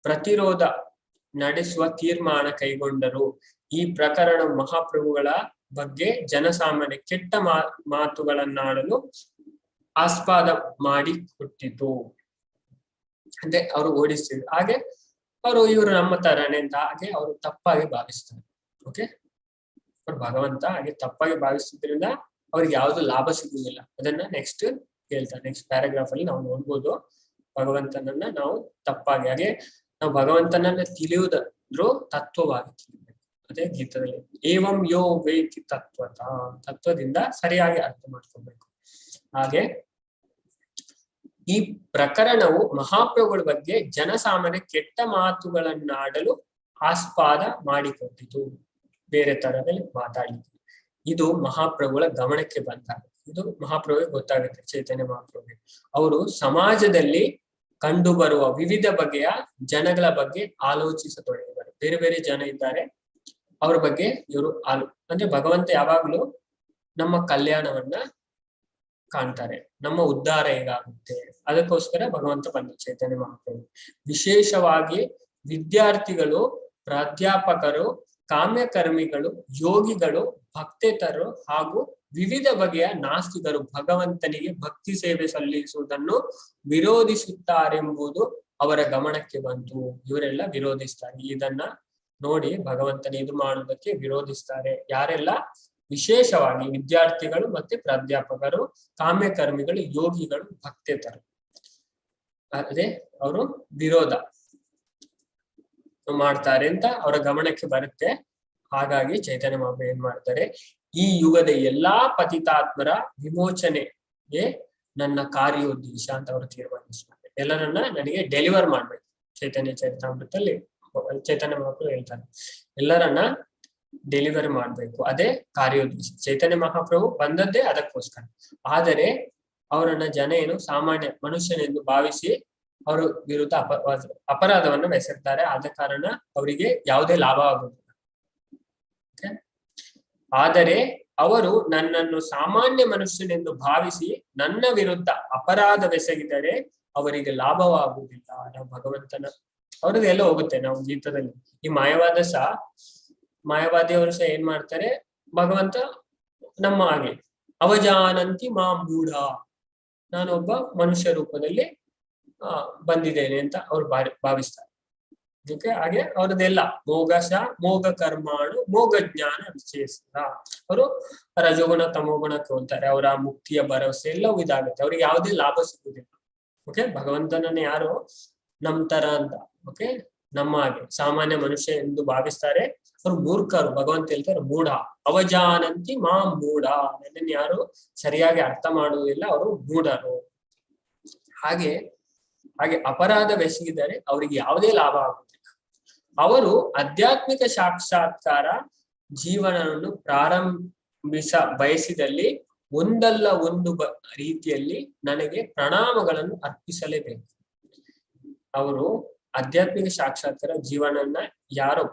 ಪ್ರತಿರೋಧ ನಡೆಸುವ ತೀರ್ಮಾನ ಕೈಗೊಂಡರು. ಈ ಪ್ರಕರಣ ಮಹಾಪ್ರಭುಗಳ ಬಗ್ಗೆ ಜನಸಾಮಾನ್ಯ ಕೆಟ್ಟ ಮಾತುಗಳನ್ನಾಡಲು ಆಸ್ಪದ ಮಾಡಿಕೊಟ್ಟಿತು. ಅಂದ್ರೆ ಅವರು ಓಡಿಸಿದ್ರು. ಹಾಗೆ ಇವರು ನಮ್ಮ ತರನೇ ಅಂತ ಹಾಗೆ ಅವರು ತಪ್ಪಾಗಿ ಭಾವಿಸ್ತಾರೆ. ಓಕೆ, ಅವ್ರು ಭಗವಂತ ಹಾಗೆ ತಪ್ಪಾಗಿ ಭಾವಿಸಿದ್ರಿಂದ ಅವ್ರಿಗೆ ಯಾವ್ದು ಲಾಭ ಸಿಗುವುದಿಲ್ಲ. ಅದನ್ನ ನೆಕ್ಸ್ಟ್ ಹೇಳ್ತಾರೆ, ನೆಕ್ಸ್ಟ್ ಪ್ಯಾರಾಗ್ರಾಫ್ ಅಲ್ಲಿ ನಾವು ನೋಡ್ಬೋದು. ಭಗವಂತನನ್ನ ನಾವು ತಪ್ಪಾಗಿ, ಹಾಗೆ ನಾವು ಭಗವಂತನನ್ನ ತಿಳಿಯುವುದಾದ್ರೂ ತತ್ವವಾಗಿ ತಿಳಿಬೇಕು. ಅದೇ ಗೀತದಲ್ಲಿ ಏವಂ ಯೋ ವೇತಿ ತತ್ವದಿಂದ ಸರಿಯಾಗಿ ಅರ್ಥ ಮಾಡ್ಕೊಬೇಕು. ಹಾಗೆ ಈ ಪ್ರಕರಣವು ಮಹಾಪ್ರಭುಗಳ ಬಗ್ಗೆ ಜನಸಾಮಾನ್ಯ ಕೆಟ್ಟ ಮಾತುಗಳನ್ನಾಡಲು ಆಸ್ಪದ ಮಾಡಿಕೊಟ್ಟಿತು, ಬೇರೆ ತರದಲ್ಲಿ ಮಾತಾಡ್ಲಿಕ್ಕೆ. ಇದು ಮಹಾಪ್ರಭುಗಳ ಗಮನಕ್ಕೆ ಬಂದಾಗ, ಇದು ಮಹಾಪ್ರಭುಗೆ ಗೊತ್ತಾಗುತ್ತೆ, ಚೈತನ್ಯ ಮಹಾಪ್ರಭುಗೆ. ಅವರು ಸಮಾಜದಲ್ಲಿ ಕಂಡು ಬರುವ ವಿವಿಧ ಬಗೆಯ ಜನಗಳ ಬಗ್ಗೆ ಆಲೋಚಿಸತೊಡಗಿದ್ದಾರೆ. ಬೇರೆ ಬೇರೆ ಜನ ಇದ್ದಾರೆ, ಅವ್ರ ಬಗ್ಗೆ ಇವರು ಅಂದ್ರೆ ಭಗವಂತ ಯಾವಾಗ್ಲೂ ನಮ್ಮ ಕಲ್ಯಾಣವನ್ನ ಕಾಣ್ತಾರೆ, ನಮ್ಮ ಉದ್ಧಾರ ಹೇಗಾಗುತ್ತೆ, ಅದಕ್ಕೋಸ್ಕರ ಭಗವಂತ ಬಂದ ಚೈತನ್ಯ ಮಹಾಪ್ರಭು. ವಿಶೇಷವಾಗಿ ವಿದ್ಯಾರ್ಥಿಗಳು, ಪ್ರಾಧ್ಯಾಪಕರು, ಕಾಮ್ಯಕರ್ಮಿಗಳು, ಯೋಗಿಗಳು, ಭಕ್ತೇತರರು ಹಾಗೂ ವಿವಿಧ ಬಗೆಯ ನಾಸ್ತಿಕರು ಭಗವಂತನಿಗೆ ಭಕ್ತಿ ಸೇವೆ ಸಲ್ಲಿಸುವುದನ್ನು ವಿರೋಧಿಸುತ್ತಾರೆಂಬುದು ಅವರ ಗಮನಕ್ಕೆ ಬಂತು. ಇವರೆಲ್ಲ ವಿರೋಧಿಸ್ತಾರೆ, ಇದನ್ನ ನೋಡಿ ಭಗವಂತನ ಇದು ಮಾಡುವುದಕ್ಕೆ ವಿರೋಧಿಸ್ತಾರೆ. ಯಾರೆಲ್ಲ? ವಿಶೇಷವಾಗಿ ವಿದ್ಯಾರ್ಥಿಗಳು ಮತ್ತೆ ಪ್ರಾಧ್ಯಾಪಕರು, ಕಾಮ್ಯಕರ್ಮಿಗಳು, ಯೋಗಿಗಳು, ಭಕ್ತೇತರರು. ಅದೇ ಅವರು ವಿರೋಧ ಮಾಡ್ತಾರೆ ಅಂತ ಅವರ ಗಮನಕ್ಕೆ ಬರುತ್ತೆ. ಹಾಗಾಗಿ ಚೈತನ್ಯ ಮಹಾಪ್ರಭು ಏನ್ ಮಾಡ್ತಾರೆ, ಈ ಯುಗದ ಎಲ್ಲಾ ಪತಿತಾತ್ಮರ ವಿಮೋಚನೆಗೆ ನನ್ನ ಕಾರ್ಯೋದ್ದೇಶ ಅಂತ ಅವರು ತೀರ್ಮಾನಿಸ್ತಾರೆ. ಎಲ್ಲರನ್ನ ನನಗೆ ಡೆಲಿವರ್ ಮಾಡ್ಬೇಕು. ಚೈತನ್ಯ ಚರಿತಾಮೃತದಲ್ಲಿ ಚೈತನ್ಯ ಮಹಾಪ್ರಭು ಹೇಳ್ತಾರೆ, ಎಲ್ಲರನ್ನ ಡೆಲಿವರ್ ಮಾಡ್ಬೇಕು, ಅದೇ ಕಾರ್ಯೋದ್ದೇಶ. ಚೈತನ್ಯ ಮಹಾಪ್ರಭು ಬಂದದ್ದೇ ಅದಕ್ಕೋಸ್ಕರ. ಆದರೆ ಅವರನ್ನ ಜನ ಏನು ಸಾಮಾನ್ಯ ಮನುಷ್ಯನೆಂದು ಭಾವಿಸಿ ಅವರ ವಿರುದ್ಧ ಅಪರಾಧವನ್ನು ಬೆಸೆಯುತ್ತಾರೆ. ಆದ ಕಾರಣ ಅವರಿಗೆ ಯಾವುದೇ ಲಾಭ ಆಗುವುದಿಲ್ಲ. ಆದರೆ ಅವರು ನನ್ನನ್ನು ಸಾಮಾನ್ಯ ಮನುಷ್ಯನೆಂದು ಭಾವಿಸಿ ನನ್ನ ವಿರುದ್ಧ ಅಪರಾಧವೆಸಗಿದರೆ ಅವರಿಗೆ ಲಾಭವಾಗುವುದಿಲ್ಲ. ನಾವು ಭಗವಂತನ ಅವ್ರದ್ದು ಎಲ್ಲ ಹೋಗುತ್ತೆ. ನಾವು ಗೀತದಲ್ಲಿ ಈ ಮಾಯಾವಾದಿಯವರು ಸಹ ಏನ್ ಮಾಡ್ತಾರೆ, ಭಗವಂತ ನಮ್ಮ ಹಾಗೆ ಅವಜಾನಂತಿ ಮಾ ಮೂಢ, ನಾನೊಬ್ಬ ಮನುಷ್ಯ ರೂಪದಲ್ಲಿ ಬಂದಿದ್ದೇನೆ ಅಂತ ಅವ್ರು ಭಾವಿಸ್ತಾರೆ. ಹಾಗೆ ಅವ್ರದ್ದೆಲ್ಲ ಮೋಗ ಕರ್ಮಾಣು ಮೋಗ ಜ್ಞಾನ ವಿಶೇಷ. ಅವರು ರಜೋಗುಣ ತಮೋಗುಣಕ್ಕೆ ಹೋಗ್ತಾರೆ. ಅವರ ಮುಕ್ತಿಯ ಭರವಸೆ ಎಲ್ಲವೂ ಇದಾಗುತ್ತೆ. ಅವ್ರಿಗೆ ಯಾವುದೇ ಲಾಭ ಸಿಗುವುದಿಲ್ಲ. ಭಗವಂತನನ್ನ ಯಾರು ನಂಬ್ತಾರ ಅಂತ ನಮ್ಮ ಹಾಗೆ ಸಾಮಾನ್ಯ ಮನುಷ್ಯ ಎಂದು ಭಾವಿಸ್ತಾರೆ. ಅವ್ರು ಮೂರ್ಖರು. ಭಗವಂತ ಹೇಳ್ತಾರೆ ಮೂಢ, ಅವಜಾನಂತಿ ಮಾ ಮೂಢ, ನನ್ನನ್ನು ಯಾರು ಸರಿಯಾಗಿ ಅರ್ಥ ಮಾಡುವುದಿಲ್ಲ, ಅವರು ಮೂಢರು. ಹಾಗೆ ಅಪರಾಧವೆಸಗಿದರೆ ಅವರಿಗೆ ಯಾವುದೇ ಲಾಭ ಆಗುತ್ತಿಲ್ಲ. ಅವರು ಆಧ್ಯಾತ್ಮಿಕ ಸಾಕ್ಷಾತ್ಕಾರ ಜೀವನವನ್ನು ಪ್ರಾರಂಭಿಸ ಬಯಸಿದಲ್ಲಿ ಒಂದಲ್ಲ ಒಂದು ರೀತಿಯಲ್ಲಿ ನನಗೆ ಪ್ರಣಾಮಗಳನ್ನು ಅರ್ಪಿಸಲೇಬೇಕು. ಅವರು ಆಧ್ಯಾತ್ಮಿಕ ಸಾಕ್ಷಾತ್ಕಾರ ಜೀವನನ್ನ ಯಾರು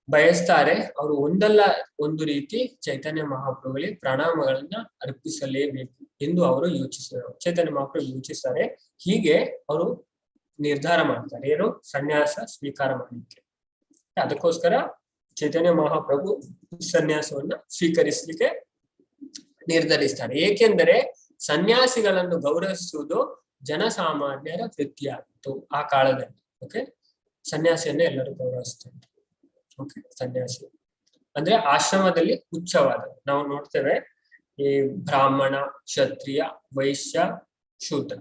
ಬಯಸ್ತಾರೆ, ಅವರು ಒಂದಲ್ಲ ಒಂದು ರೀತಿ ಚೈತನ್ಯ ಮಹಾಪ್ರಭುಗಳಿಗೆ ಪ್ರಣಾಮಗಳನ್ನ ಅರ್ಪಿಸಲೇಬೇಕು ಎಂದು ಅವರು ಯೋಚಿಸಿದರು. ಚೈತನ್ಯ ಮಹಾಪ್ರಭು ಯೋಚಿಸ್ತಾರೆ. ಹೀಗೆ ಅವರು ನಿರ್ಧಾರ ಮಾಡ್ತಾರೆ, ಏನು ಸನ್ಯಾಸ ಸ್ವೀಕಾರ ಮಾಡಲಿಕ್ಕೆ. ಅದಕ್ಕೋಸ್ಕರ ಚೈತನ್ಯ ಮಹಾಪ್ರಭು ಸನ್ಯಾಸವನ್ನ ಸ್ವೀಕರಿಸಲಿಕ್ಕೆ ನಿರ್ಧರಿಸ್ತಾರೆ. ಏಕೆಂದರೆ ಸನ್ಯಾಸಿಗಳನ್ನು ಗೌರವಿಸುವುದು ಜನಸಾಮಾನ್ಯರ ವೃತ್ತಿಯಾಗಿತ್ತು ಆ ಕಾಲದಲ್ಲಿ. ಸನ್ಯಾಸಿಯನ್ನ ಎಲ್ಲರೂ ಗೌರವಿಸ್ತಾರೆ. ಸನ್ಯಾಸಿ ಅಂದ್ರೆ ಆಶ್ರಮದಲ್ಲಿ ಉಚ್ಚವಾದ ನಾವು ನೋಡ್ತೇವೆ. ಈ ಬ್ರಾಹ್ಮಣ, ಕ್ಷತ್ರಿಯ, ವೈಶ್ಯ, ಶೂದ್ರ,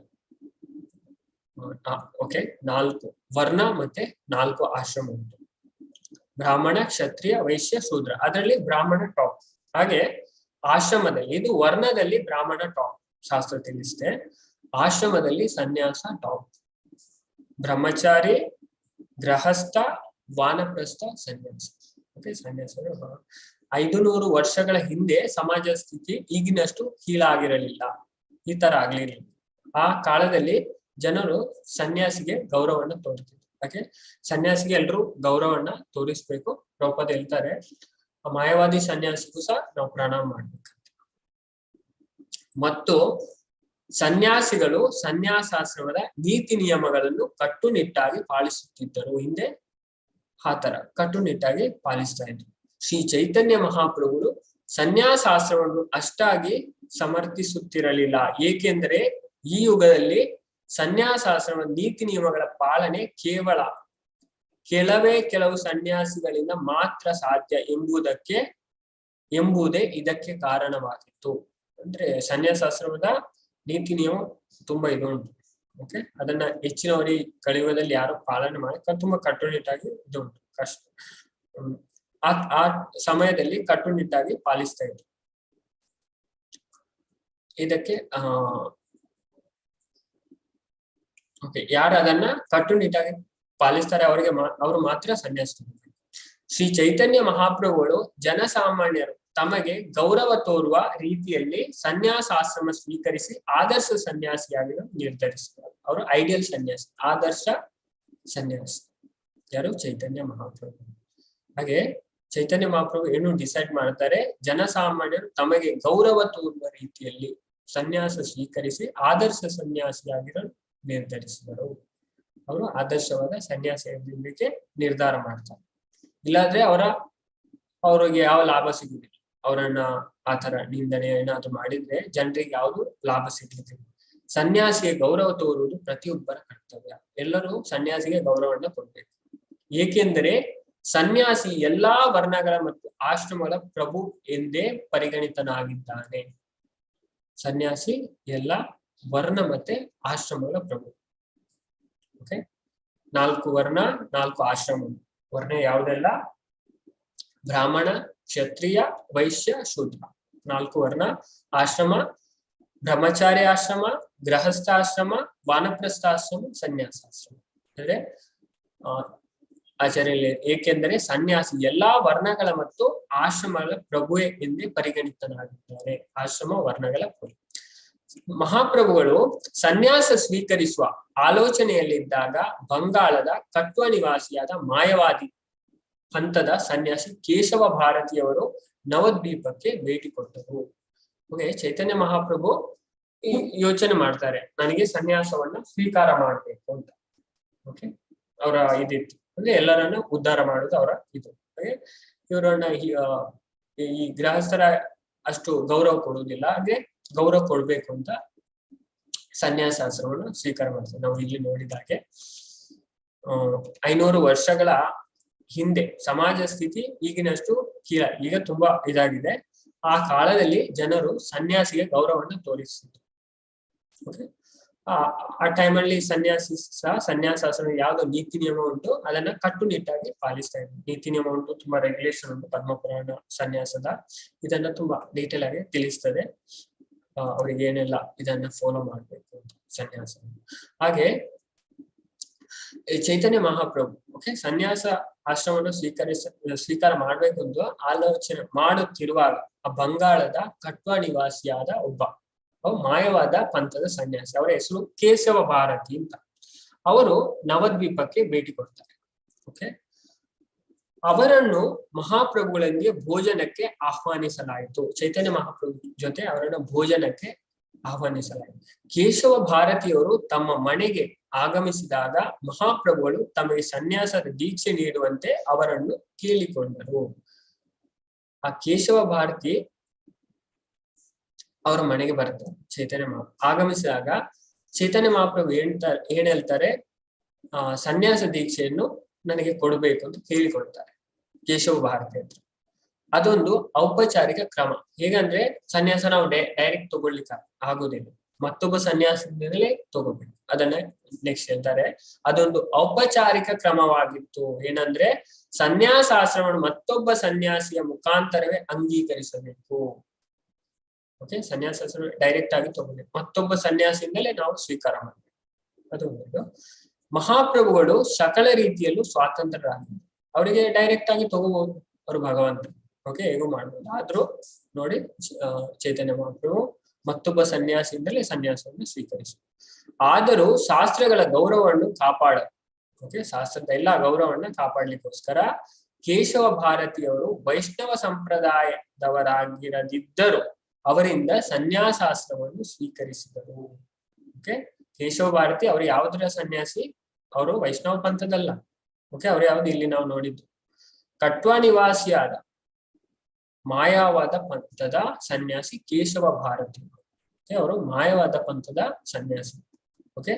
4 ವರ್ಣ ಮತ್ತೆ 4 ಆಶ್ರಮ ಉಂಟು. ಬ್ರಾಹ್ಮಣ, ಕ್ಷತ್ರಿಯ, ವೈಶ್ಯ, ಶೂದ್ರ. ಅದರಲ್ಲಿ ಬ್ರಾಹ್ಮಣ ಟಾಪ್. ಹಾಗೆ ಆಶ್ರಮದಲ್ಲಿ, ಇದು ವರ್ಣದಲ್ಲಿ ಬ್ರಾಹ್ಮಣ ಟಾಪ್, ಶಾಸ್ತ್ರ ತಿಳಿಸುತ್ತೆ. ಆಶ್ರಮದಲ್ಲಿ ಸನ್ಯಾಸ ಟಾಪ್. ಬ್ರಹ್ಮಚಾರಿ, ಗೃಹಸ್ಥ, ವಾನಪ್ರಸ್ಥ, ಸನ್ಯಾಸ. ಸನ್ಯಾಸ 500 ವರ್ಷಗಳ ಹಿಂದೆ ಸಮಾಜ ಸ್ಥಿತಿ ಈಗಿನಷ್ಟು ಕೀಳಾಗಿರಲಿಲ್ಲ, ಈ ತರ ಆಗ್ಲಿರ್ಲಿಲ್ಲ. ಆ ಕಾಲದಲ್ಲಿ ಜನರು ಸನ್ಯಾಸಿಗೆ ಗೌರವವನ್ನು ತೋರ್ತಿದ್ರು. ಸನ್ಯಾಸಿಗೆ ಎಲ್ರು ಗೌರವನ್ನ ತೋರಿಸ್ಬೇಕು. ಪ್ರಭುಪಾದ ಹೇಳ್ತಾರೆ, ಮಾಯಾವಾದಿ ಸನ್ಯಾಸಿಗೂ ಸಹ ನಾವು ಪ್ರಣಾಮ ಮಾಡ್ಬೇಕಂತ. ಮತ್ತು ಸನ್ಯಾಸಿಗಳು ಸನ್ಯಾಸಾಶ್ರಮದ ನೀತಿ ನಿಯಮಗಳನ್ನು ಕಟ್ಟುನಿಟ್ಟಾಗಿ ಪಾಲಿಸುತ್ತಿದ್ದರು. ಹಿಂದೆ ಆ ತರ ಕಟ್ಟುನಿಟ್ಟಾಗಿ ಪಾಲಿಸ್ತಾ ಇದ್ರು. ಶ್ರೀ ಚೈತನ್ಯ ಮಹಾಪ್ರಭುಗಳು ಸನ್ಯಾಸಾಶ್ರಮವನ್ನು ಅಷ್ಟಾಗಿ ಸಮರ್ಥಿಸುತ್ತಿರಲಿಲ್ಲ. ಏಕೆಂದರೆ ಈ ಯುಗದಲ್ಲಿ ಸನ್ಯಾಸಾಶ್ರಮ ನೀತಿ ನಿಯಮಗಳ ಪಾಲನೆ ಕೆಲವು ಸನ್ಯಾಸಿಗಳಿಂದ ಮಾತ್ರ ಸಾಧ್ಯ ಎಂಬುದೇ ಇದಕ್ಕೆ ಕಾರಣವಾಗಿತ್ತು. ಅಂದ್ರೆ ಸನ್ಯಾಸಾಶ್ರಮದ ನೀತಿ ನಿಯಮ ತುಂಬಾ ಇದು ಉಂಟು. ಅದನ್ನ ಹೆಚ್ಚಿನವರಿ ಕಲಿಯುಗದಲ್ಲಿ ಯಾರು ಪಾಲನೆ ಮಾಡಿ ತುಂಬಾ ಕಟ್ಟುನಿಟ್ಟಾಗಿ ಇದು ಉಂಟು. ಕಷ್ಟ ಆ ಸಮಯದಲ್ಲಿ ಕಟ್ಟುನಿಟ್ಟಾಗಿ ಪಾಲಿಸ್ತಾ ಇದ್ರು. ಇದಕ್ಕೆ ಯಾರು ಅದನ್ನ ಕಟ್ಟುನಿಟ್ಟಾಗಿ ಪಾಲಿಸ್ತಾರೆ ಅವರು ಮಾತ್ರ ಸನ್ಯಾಸ. ಶ್ರೀ ಚೈತನ್ಯ ಮಹಾಪ್ರಭುಗಳು ಜನಸಾಮಾನ್ಯರು ತಮಗೆ ಗೌರವ ತೋರುವ ರೀತಿಯಲ್ಲಿ ಸನ್ಯಾಸಾಶ್ರಮ ಸ್ವೀಕರಿಸಿ ಆದರ್ಶ ಸನ್ಯಾಸಿಯಾಗಲು ನಿರ್ಧರಿಸಿದರು. ಅವರು ಐಡಿಯಲ್ ಸನ್ಯಾಸಿ, ಆದರ್ಶ ಸನ್ಯಾಸಿ ಯಾರು? ಚೈತನ್ಯ ಮಹಾಪ್ರಭು. ಹಾಗೆ ಚೈತನ್ಯ ಮಹಾಪ್ರಭು ಏನು ಡಿಸೈಡ್ ಮಾಡ್ತಾರೆ, ಜನಸಾಮಾನ್ಯರು ತಮಗೆ ಗೌರವ ತೋರುವ ರೀತಿಯಲ್ಲಿ ಸನ್ಯಾಸ ಸ್ವೀಕರಿಸಿ ಆದರ್ಶ ಸನ್ಯಾಸಿಯಾಗಿರಲು ನಿರ್ಧರಿಸಿದರು. ಅವರು ಆದರ್ಶವಾದ ಸನ್ಯಾಸಿಯಾಗಲಿಕ್ಕೆ ನಿರ್ಧಾರ ಮಾಡ್ತಾರೆ. ಇಲ್ಲಾಂದ್ರೆ ಅವ್ರಿಗೆ ಯಾವ ಲಾಭ ಸಿಗುದಿಲ್ಲ. ಅವರನ್ನ ಆತರ ನಿಂದನೆ ಏನಾದ್ರು ಮಾಡಿದ್ರೆ ಜನರಿಗೆ ಯಾವುದು ಲಾಭ ಸಿಗ್ಲಿಕ್ಕೆ. ಸನ್ಯಾಸಿಗೆ ಗೌರವ ತೋರುವುದು ಪ್ರತಿಯೊಬ್ಬರ ಕರ್ತವ್ಯ. ಎಲ್ಲರೂ ಸನ್ಯಾಸಿಗೆ ಗೌರವವನ್ನು ಕೊಡ್ಬೇಕು. ಏಕೆಂದರೆ ಸನ್ಯಾಸಿ ಎಲ್ಲಾ ವರ್ಣಗಳ ಮತ್ತು ಆಶ್ರಮಗಳ ಪ್ರಭು ಎಂದೇ ಪರಿಗಣಿತನಾಗಿದ್ದಾನೆ. ಸನ್ಯಾಸಿ ಎಲ್ಲ ವರ್ಣ ಮತ್ತೆ ಆಶ್ರಮಗಳ ಪ್ರಭು. 4 ವರ್ಣ 4 ಆಶ್ರಮ. ವರ್ಣ ಯಾವುದೆಲ್ಲ? ಬ್ರಾಹ್ಮಣ, ಕ್ಷತ್ರಿಯ, ವೈಶ್ಯ, ಶೂದ್ರ. 4 ವರ್ಣ ಆಶ್ರಮ: ಬ್ರಹ್ಮಚಾರಿ ಆಶ್ರಮ, ಗೃಹಸ್ಥಾಶ್ರಮ, ವಾನಪ್ರಸ್ಥಾಶ್ರಮ, ಸನ್ಯಾಸಾಶ್ರಮ. ಅಂದ್ರೆ ಆಚಾರ್ಯ ಏಕೆಂದರೆ ಸನ್ಯಾಸಿ ಎಲ್ಲಾ ವರ್ಣಗಳ ಮತ್ತು ಆಶ್ರಮಗಳ ಪ್ರಭುವೆ ಎಂದೇ ಪರಿಗಣಿತನಾಗಿದ್ದಾರೆ. ಆಶ್ರಮ ವರ್ಣಗಳ ಪ್ರಭು. ಮಹಾಪ್ರಭುಗಳು ಸನ್ಯಾಸ ಸ್ವೀಕರಿಸುವ ಆಲೋಚನೆಯಲ್ಲಿದ್ದಾಗ ಬಂಗಾಳದ ಕಟ್ವ ನಿವಾಸಿಯಾದ ಮಾಯವಾದಿ ಪಂಥದ ಸನ್ಯಾಸಿ ಕೇಶವ ಭಾರತಿಯವರು ನವದ್ವೀಪಕ್ಕೆ ಭೇಟಿ ಕೊಟ್ಟರು. ಚೈತನ್ಯ ಮಹಾಪ್ರಭು ಯೋಚನೆ ಮಾಡ್ತಾರೆ, ನನಗೆ ಸನ್ಯಾಸವನ್ನ ಸ್ವೀಕಾರ ಮಾಡ್ಬೇಕು ಅಂತ. ಓಕೆ, ಅವರ ಇದಿತ್ತು ಅಂದ್ರೆ ಎಲ್ಲರನ್ನ ಉದ್ಧಾರ ಮಾಡುದು ಅವರ ಇದು. ಹಾಗೆ ಇವರನ್ನ ಈ ಗೃಹಸ್ಥರ ಅಷ್ಟು ಗೌರವ ಕೊಡುವುದಿಲ್ಲ, ಹಾಗೆ ಗೌರವ ಕೊಡ್ಬೇಕು ಅಂತ ಸನ್ಯಾಸಾಶ್ರಮವನ್ನು ಸ್ವೀಕಾರ ಮಾಡ್ತಾರೆ. ನಾವು ಇಲ್ಲಿ ನೋಡಿದ ಹಾಗೆ 500 ವರ್ಷಗಳ ಹಿಂದೆ ಸಮಾಜ ಸ್ಥಿತಿ ಈಗಿನಷ್ಟು ಈಗ ತುಂಬಾ ಇದಾಗಿದೆ. ಆ ಕಾಲದಲ್ಲಿ ಜನರು ಸನ್ಯಾಸಿಗೆ ಗೌರವವನ್ನು ತೋರಿಸಿದ್ರು. ಓಕೆ, ಆ ಟೈಮಲ್ಲಿ ಸನ್ಯಾಸಾಶ್ರಮ ಯಾವ್ದೋ ನೀತಿ ನಿಯಮ ಉಂಟು ಅದನ್ನ ಕಟ್ಟುನಿಟ್ಟಾಗಿ ಪಾಲಿಸ್ತಾ ಇದ್ರು. ನೀತಿ ನಿಯಮ ಉಂಟು, ತುಂಬಾ ರೆಗ್ಯುಲೇಷನ್ ಉಂಟು. ಪದ್ಮಪುರಾಣ ಸನ್ಯಾಸದ ಇದನ್ನ ತುಂಬಾ ಡೀಟೇಲ್ ಆಗಿ ತಿಳಿಸ್ತದೆ, ಅವ್ರಿಗೆ ಏನೆಲ್ಲ ಇದನ್ನ ಫಾಲೋ ಮಾಡ್ಬೇಕು ಅಂತ ಸನ್ಯಾಸ. ಹಾಗೆ ಚೈತನ್ಯ ಮಹಾಪ್ರಭು ಸನ್ಯಾಸ ಆಶ್ರಮವನ್ನು ಸ್ವೀಕಾರ ಮಾಡ್ಬೇಕು ಅಂತ ಆಲೋಚನೆ ಮಾಡುತ್ತಿರುವಾಗ ಆ ಬಂಗಾಳದ ಕಟ್ವಾ ನಿವಾಸಿಯಾದ ಒಬ್ಬ ಮಾಯವಾದ ಪಂಥದ ಸನ್ಯಾಸಿ, ಅವರ ಹೆಸರು ಕೇಶವ ಭಾರತಿ ಅಂತ. ಅವರು ನವದ್ವೀಪಕ್ಕೆ ಭೇಟಿ ಕೊಡ್ತಾರೆ. ಓಕೆ, ಅವರನ್ನು ಮಹಾಪ್ರಭುಗಳೊಂದಿಗೆ ಭೋಜನಕ್ಕೆ ಆಹ್ವಾನಿಸಲಾಯಿತು. ಚೈತನ್ಯ ಮಹಾಪ್ರಭು ಜೊತೆ ಅವರನ್ನು ಭೋಜನಕ್ಕೆ ಆಹ್ವಾನಿಸಲಾಯಿತು. ಕೇಶವ ಭಾರತಿಯವರು ತಮ್ಮ ಮನೆಗೆ ಆಗಮಿಸಿದಾಗ ಮಹಾಪ್ರಭುಗಳು ತಮಗೆ ಸನ್ಯಾಸದ ದೀಕ್ಷೆ ನೀಡುವಂತೆ ಅವರನ್ನು ಕೇಳಿಕೊಂಡರು. ಆ ಕೇಶವ ಭಾರತಿ ಅವರ ಮನೆಗೆ ಬರ್ತಾರೆ. ಚೈತನ್ಯ ಮಹಾಪ್ರಭು ಆಗಮಿಸಿದಾಗ ಚೈತನ್ಯ ಮಹಾಪ್ರಭು ಏನ್ ಹೇಳ್ತಾರೆ, ಸನ್ಯಾಸ ದೀಕ್ಷೆಯನ್ನು ನನಗೆ ಕೊಡಬೇಕು ಅಂತ ಕೇಳಿಕೊಳ್ತಾರೆ ಕೇಶವ ಭಾರತಿ ಹತ್ರ. ಅದೊಂದು ಔಪಚಾರಿಕ ಕ್ರಮ. ಹೇಗಂದ್ರೆ ಸನ್ಯಾಸ ನಾವು ಡೈರೆಕ್ಟ್ ತಗೊಳ್ಲಿಕ್ಕೆ ಆಗುದಿಲ್ಲ, ಮತ್ತೊಬ್ಬ ಸನ್ಯಾಸದಿಂದಲೇ ತಗೋಬೇಕು. ಅದನ್ನ ನೆಕ್ಸ್ಟ್ ಹೇಳ್ತಾರೆ, ಅದೊಂದು ಔಪಚಾರಿಕ ಕ್ರಮವಾಗಿತ್ತು. ಏನಂದ್ರೆ ಸನ್ಯಾಸಾಶ್ರಮವನ್ನು ಮತ್ತೊಬ್ಬ ಸನ್ಯಾಸಿಯ ಮುಖಾಂತರವೇ ಅಂಗೀಕರಿಸಬೇಕು. ಓಕೆ, ಸನ್ಯಾಸಾಶ್ರಮ ಡೈರೆಕ್ಟ್ ಆಗಿ ತಗೋಬೇಕು, ಮತ್ತೊಬ್ಬ ಸನ್ಯಾಸಿಯಿಂದಲೇ ನಾವು ಸ್ವೀಕಾರ ಮಾಡಬೇಕು. ಅದೊಂದು. ಮಹಾಪ್ರಭುಗಳು ಸಕಲ ರೀತಿಯಲ್ಲೂ ಸ್ವಾತಂತ್ರ್ಯರಾಗಿದ್ದಾರೆ. ಅವರಿಗೆ ಡೈರೆಕ್ಟ್ ಆಗಿ ತಗೋಬಹುದು ಅವರು ಭಗವಂತ. ಓಕೆ, ಹೇಗೂ ಮಾಡ್ಬೋದು. ಆದ್ರೂ ನೋಡಿ ಚೈತನ್ಯ ಮಹಾಪ್ರಭು ಮತ್ತೊಬ್ಬ ಸನ್ಯಾಸಿಯಿಂದಲೇ ಸನ್ಯಾಸವನ್ನು ಸ್ವೀಕರಿಸಿ. ಆದರೂ ಶಾಸ್ತ್ರಗಳ ಗೌರವವನ್ನು ಶಾಸ್ತ್ರದ ಎಲ್ಲಾ ಗೌರವವನ್ನ ಕಾಪಾಡ್ಲಿಕ್ಕೋಸ್ಕರ ಕೇಶವ ಭಾರತಿಯವರು ವೈಷ್ಣವ ಸಂಪ್ರದಾಯದವರಾಗಿರದಿದ್ದರೂ ಅವರಿಂದ ಸನ್ಯಾಸಾಶ್ರಮವನ್ನು ಸ್ವೀಕರಿಸಿದರು. ಓಕೆ, ಕೇಶವ ಭಾರತಿ ಅವರು ಯಾವುದರ ಸನ್ಯಾಸಿ? ಅವರು ವೈಷ್ಣವ ಪಂಥದಲ್ಲ. ಓಕೆ, ಅವ್ರು ಯಾವ್ದು ಇಲ್ಲಿ ನಾವು ನೋಡಿದ್ದು ಕಟ್ವಾ ನಿವಾಸಿಯಾದ ಮಾಯವಾದ ಪಂಥದ ಸನ್ಯಾಸಿ ಕೇಶವ ಭಾರತಿ. ಅವರು ಮಾಯವಾದ ಪಂಥದ ಸನ್ಯಾಸಿ. ಓಕೆ,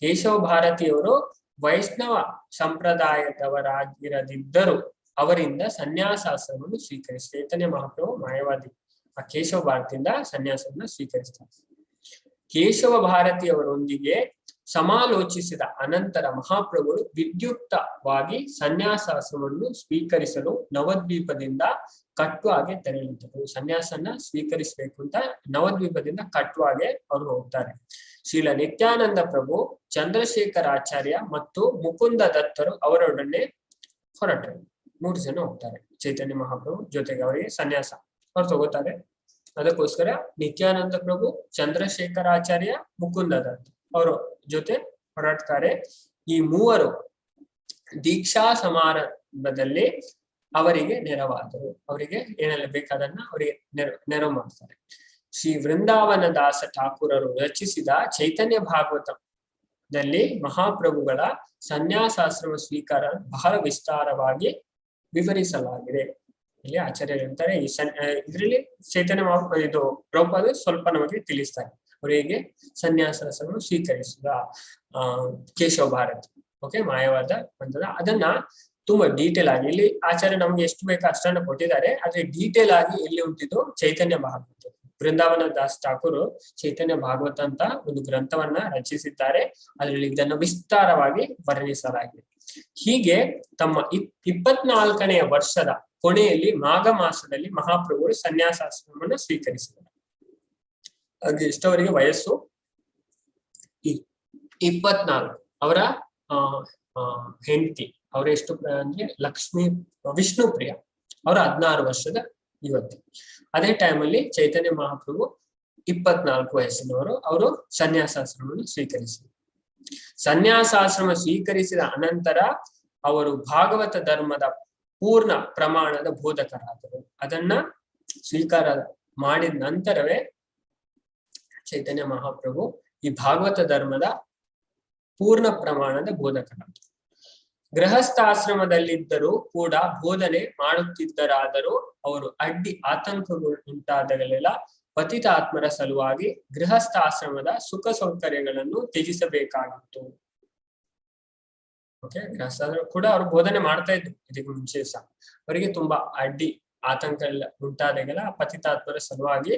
ಕೇಶವ ಭಾರತಿಯವರು ವೈಷ್ಣವ ಸಂಪ್ರದಾಯದವರಾಗಿರದಿದ್ದರೂ ಅವರಿಂದ ಸನ್ಯಾಸಾಶ್ರಮವನ್ನು ಸ್ವೀಕರಿಸಿ. ಚೈತನ್ಯ ಮಹಾಪ್ರಭು ಮಾಯವಾದಿ, ಆ ಕೇಶವ ಭಾರತಿಯಿಂದ ಸನ್ಯಾಸವನ್ನು ಸ್ವೀಕರಿಸ್ತಾರೆ. ಕೇಶವ ಭಾರತಿಯವರೊಂದಿಗೆ ಸಮಾಲೋಚಿಸಿದ ಅನಂತರ ಮಹಾಪ್ರಭುಗಳು ವಿದ್ಯುಕ್ತವಾಗಿ ಸನ್ಯಾಸಾಶ್ರಮವನ್ನು ಸ್ವೀಕರಿಸಲು ನವದ್ವೀಪದಿಂದ ಕಟ್ವಾಗೆ ತೆರಳಿದರು. ಸನ್ಯಾಸನ ಸ್ವೀಕರಿಸಬೇಕು ಅಂತ ನವದ್ವೀಪದಿಂದ ಕಟ್ವಾಗೆ ಅವರು ಹೋಗ್ತಾರೆ. ಶ್ರೀಲ ನಿತ್ಯಾನಂದ ಪ್ರಭು, ಚಂದ್ರಶೇಖರಾಚಾರ್ಯ ಮತ್ತು ಮುಕುಂದ ದತ್ತರು ಅವರೊಡನೆ ಹೊರಟರು. 3 ಜನ ಹೋಗ್ತಾರೆ ಚೈತನ್ಯ ಮಹಾಪ್ರಭು ಜೊತೆಗೆ. ಅವರಿಗೆ ಸನ್ಯಾಸ ಅವ್ರು ತಗೋತಾರೆ. ಅದಕ್ಕೋಸ್ಕರ ನಿತ್ಯಾನಂದ ಪ್ರಭು, ಚಂದ್ರಶೇಖರಾಚಾರ್ಯ, ಮುಕುಂದ ದತ್ತ ಅವರು ಜೊತೆ ಹೊರಡ್ತಾರೆ. ಈ 3 ದೀಕ್ಷಾ ಸಮಾರಂಭದಲ್ಲಿ ಅವರಿಗೆ ನೆರವಾದರು. ಅವರಿಗೆ ಏನೆಲ್ಲ ಬೇಕಾದನ್ನ ಅವರಿಗೆ ನೆರವು ಮಾಡ್ತಾರೆ. ಶ್ರೀ ವೃಂದಾವನ ದಾಸ ಠಾಕೂರರು ರಚಿಸಿದ ಚೈತನ್ಯ ಭಾಗವತದಲ್ಲಿ ಮಹಾಪ್ರಭುಗಳ ಸನ್ಯಾಸಾಶ್ರಮ ಸ್ವೀಕಾರ ಬಹಳ ವಿಸ್ತಾರವಾಗಿ ವಿವರಿಸಲಾಗಿದೆ. ಇಲ್ಲಿ ಆಚಾರ್ಯರು ಹೇಳ್ತಾರೆ, ಇದರಲ್ಲಿ ಚೈತನ್ಯ ಇದು ಪ್ರಭುಪಾದ ಸ್ವಲ್ಪ ನಮಗೆ ತಿಳಿಸ್ತಾರೆ ಅವರಿಗೆ ಸನ್ಯಾಸಾಶ್ರಮ ಸ್ವೀಕರಿಸಿದ ಕೇಶವ ಭಾರತಿ. ಓಕೆ, ಮಾಯವಾದ ಪಂಥದ ಅದನ್ನ ತುಂಬಾ ಡೀಟೇಲ್ ಆಗಿ ಇಲ್ಲಿ ಆಚಾರ್ಯ ನಮ್ಗೆ ಎಷ್ಟು ಬೇಕೋ ಅಷ್ಟನ್ನ ಕೊಟ್ಟಿದ್ದಾರೆ. ಆದ್ರೆ ಡೀಟೇಲ್ ಆಗಿ ಎಲ್ಲಿ ಉಂಟಿದ್ದು ಚೈತನ್ಯ ಭಾಗವತ. ಬೃಂದಾವನ ದಾಸ್ ಠಾಕೂರ್ ಚೈತನ್ಯ ಭಾಗವತ ಅಂತ ಒಂದು ಗ್ರಂಥವನ್ನ ರಚಿಸಿದ್ದಾರೆ. ಅದರಲ್ಲಿ ಇದನ್ನು ವಿಸ್ತಾರವಾಗಿ ವರ್ಣಿಸಲಾಗಿದೆ. ಹೀಗೆ ತಮ್ಮ 24ನೇ ವರ್ಷದ ಕೊನೆಯಲ್ಲಿ ಮಾಘ ಮಾಸದಲ್ಲಿ ಮಹಾಪ್ರಭುಗಳು ಸನ್ಯಾಸಾಶ್ರಮವನ್ನು ಸ್ವೀಕರಿಸಿದರು. ಹಾಗೆ ಎಷ್ಟವರಿಗೆ ವಯಸ್ಸು 24. ಅವರ ಹೆಂಡತಿ ಅವರ ಎಷ್ಟು ಅಂದ್ರೆ ವಿಷ್ಣುಪ್ರಿಯ ಅವರ 16 ವರ್ಷದ ಯುವತಿ. ಅದೇ ಟೈಮಲ್ಲಿ ಚೈತನ್ಯ ಮಹಾಪ್ರಭು 24 ವಯಸ್ಸಿನವರು. ಅವರು ಸನ್ಯಾಸಾಶ್ರಮವನ್ನು ಸ್ವೀಕರಿಸಿದರು. ಸನ್ಯಾಸಾಶ್ರಮ ಸ್ವೀಕರಿಸಿದ ಅನಂತರ ಅವರು ಭಾಗವತ ಧರ್ಮದ ಪೂರ್ಣ ಪ್ರಮಾಣದ ಬೋಧಕರಾದರು. ಅದನ್ನ ಸ್ವೀಕಾರ ಮಾಡಿದ ನಂತರವೇ ಚೈತನ್ಯ ಮಹಾಪ್ರಭು ಈ ಭಾಗವತ ಧರ್ಮದ ಪೂರ್ಣ ಪ್ರಮಾಣದ ಬೋಧಕರಾದರು. ಗೃಹಸ್ಥಾಶ್ರಮದಲ್ಲಿದ್ದರೂ ಕೂಡ ಬೋಧನೆ ಮಾಡುತ್ತಿದ್ದರಾದರೂ ಅವರು ಆತಂಕಗಳು ಉಂಟಾದಾಗಲೆಲ್ಲ ಪತಿತ ಆತ್ಮರ ಸಲುವಾಗಿ ಗೃಹಸ್ಥಾಶ್ರಮದ ಸುಖ ಸೌಕರ್ಯಗಳನ್ನು ತ್ಯಜಿಸಬೇಕಾಗಿತ್ತು. ಓಕೆ, ಗೃಹಸ್ಥಾಶ್ರಮ ಕೂಡ ಅವರು ಬೋಧನೆ ಮಾಡ್ತಾ ಇದ್ರು ಇದಕ್ಕೆ ಮುಂಚೆ ಸಹ. ಅವರಿಗೆ ತುಂಬಾ ಆತಂಕ ಉಂಟಾದಾಗೆಲ್ಲ ಪತಿತಾತ್ಮರ ಸಲುವಾಗಿ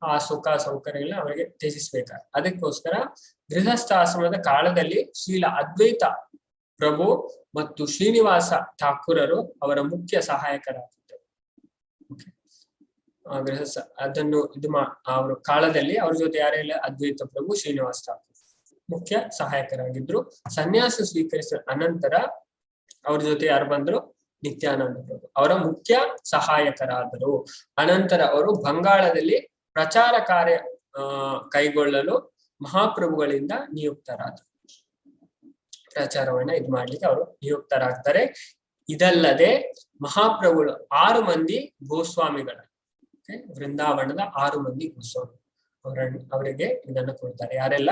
ಆ ಸುಖ ಸೌಕರ್ಯಗಳನ್ನ ಅವರಿಗೆ ತ್ಯಜಿಸ್ಬೇಕಾಗ. ಅದಕ್ಕೋಸ್ಕರ ಗೃಹಸ್ಥಾಶ್ರಮದ ಕಾಲದಲ್ಲಿ ಶ್ರೀಲ ಅದ್ವೈತ ಪ್ರಭು ಮತ್ತು ಶ್ರೀನಿವಾಸ ಠಾಕೂರರು ಅವರ ಮುಖ್ಯ ಸಹಾಯಕರಾಗಿದ್ದರು. ಅದನ್ನು ಅವರ ಕಾಲದಲ್ಲಿ ಅವ್ರ ಜೊತೆ ಯಾರೆಲ್ಲ ಅದ್ವೈತ ಪ್ರಭು ಶ್ರೀನಿವಾಸ ಠಾಕೂರ್ ಮುಖ್ಯ ಸಹಾಯಕರಾಗಿದ್ರು. ಸನ್ಯಾಸ ಸ್ವೀಕರಿಸಿದ ಅನಂತರ ಅವ್ರ ಜೊತೆ ಯಾರು ಬಂದ್ರು? ನಿತ್ಯಾನಂದ ಪ್ರಭು ಅವರ ಮುಖ್ಯ ಸಹಾಯಕರಾದರು. ಅನಂತರ ಅವರು ಬಂಗಾಳದಲ್ಲಿ ಪ್ರಚಾರ ಕಾರ್ಯ ಕೈಗೊಳ್ಳಲು ಮಹಾಪ್ರಭುಗಳಿಂದ ನಿಯುಕ್ತರಾದರು. ಪ್ರಚಾರವನ್ನ ಮಾಡ್ಲಿಕ್ಕೆ ಅವರು ನಿಯುಕ್ತರಾಗ್ತಾರೆ. ಇದಲ್ಲದೆ ಮಹಾಪ್ರಭುಗಳು 6 ಮಂದಿ ಗೋಸ್ವಾಮಿಗಳ ವೃಂದಾವನದ 6 ಮಂದಿ ಗೋಸ್ವಾಮಿ ಅವರಿಗೆ ಇದನ್ನು ಕೊಡ್ತಾರೆ. ಯಾರೆಲ್ಲ?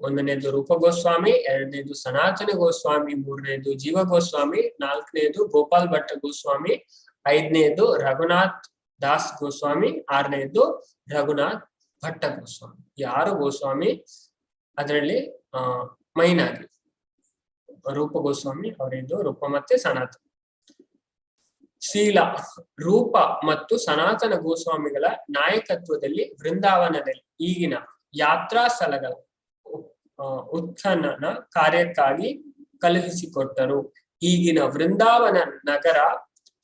1ನೇದು ರೂಪ ಗೋಸ್ವಾಮಿ, 2ನೇದು ಸನಾತನ ಗೋಸ್ವಾಮಿ, 3ನೇದು ಜೀವ ಗೋಸ್ವಾಮಿ, 4ನೇದು ಗೋಪಾಲ್ ಭಟ್ಟ ಗೋಸ್ವಾಮಿ, 5ನೇದು ರಘುನಾಥ್ ದಾಸ್ ಗೋಸ್ವಾಮಿ, 6ನೇದು ರಘುನಾಥ್ ಭಟ್ಟ ಗೋಸ್ವಾಮಿ. ಈ 6 ಗೋಸ್ವಾಮಿ ಅದರಲ್ಲಿ ಮೈನ್ ಆಗಿ ರೂಪ ಗೋಸ್ವಾಮಿ ಅವರಿದ್ದು ರೂಪ ಮತ್ತೆ ಸನಾತನ. ಶ್ರೀಲ ರೂಪ ಮತ್ತು ಸನಾತನ ಗೋಸ್ವಾಮಿಗಳ ನಾಯಕತ್ವದಲ್ಲಿ ವೃಂದಾವನದಲ್ಲಿ ಈಗಿನ ಯಾತ್ರಾ ಸ್ಥಳಗಳ ಉತ್ಖನನ ಕಾರ್ಯಕ್ಕಾಗಿ ಕಳುಹಿಸಿಕೊಟ್ಟರು. ಈಗಿನ ವೃಂದಾವನ ನಗರ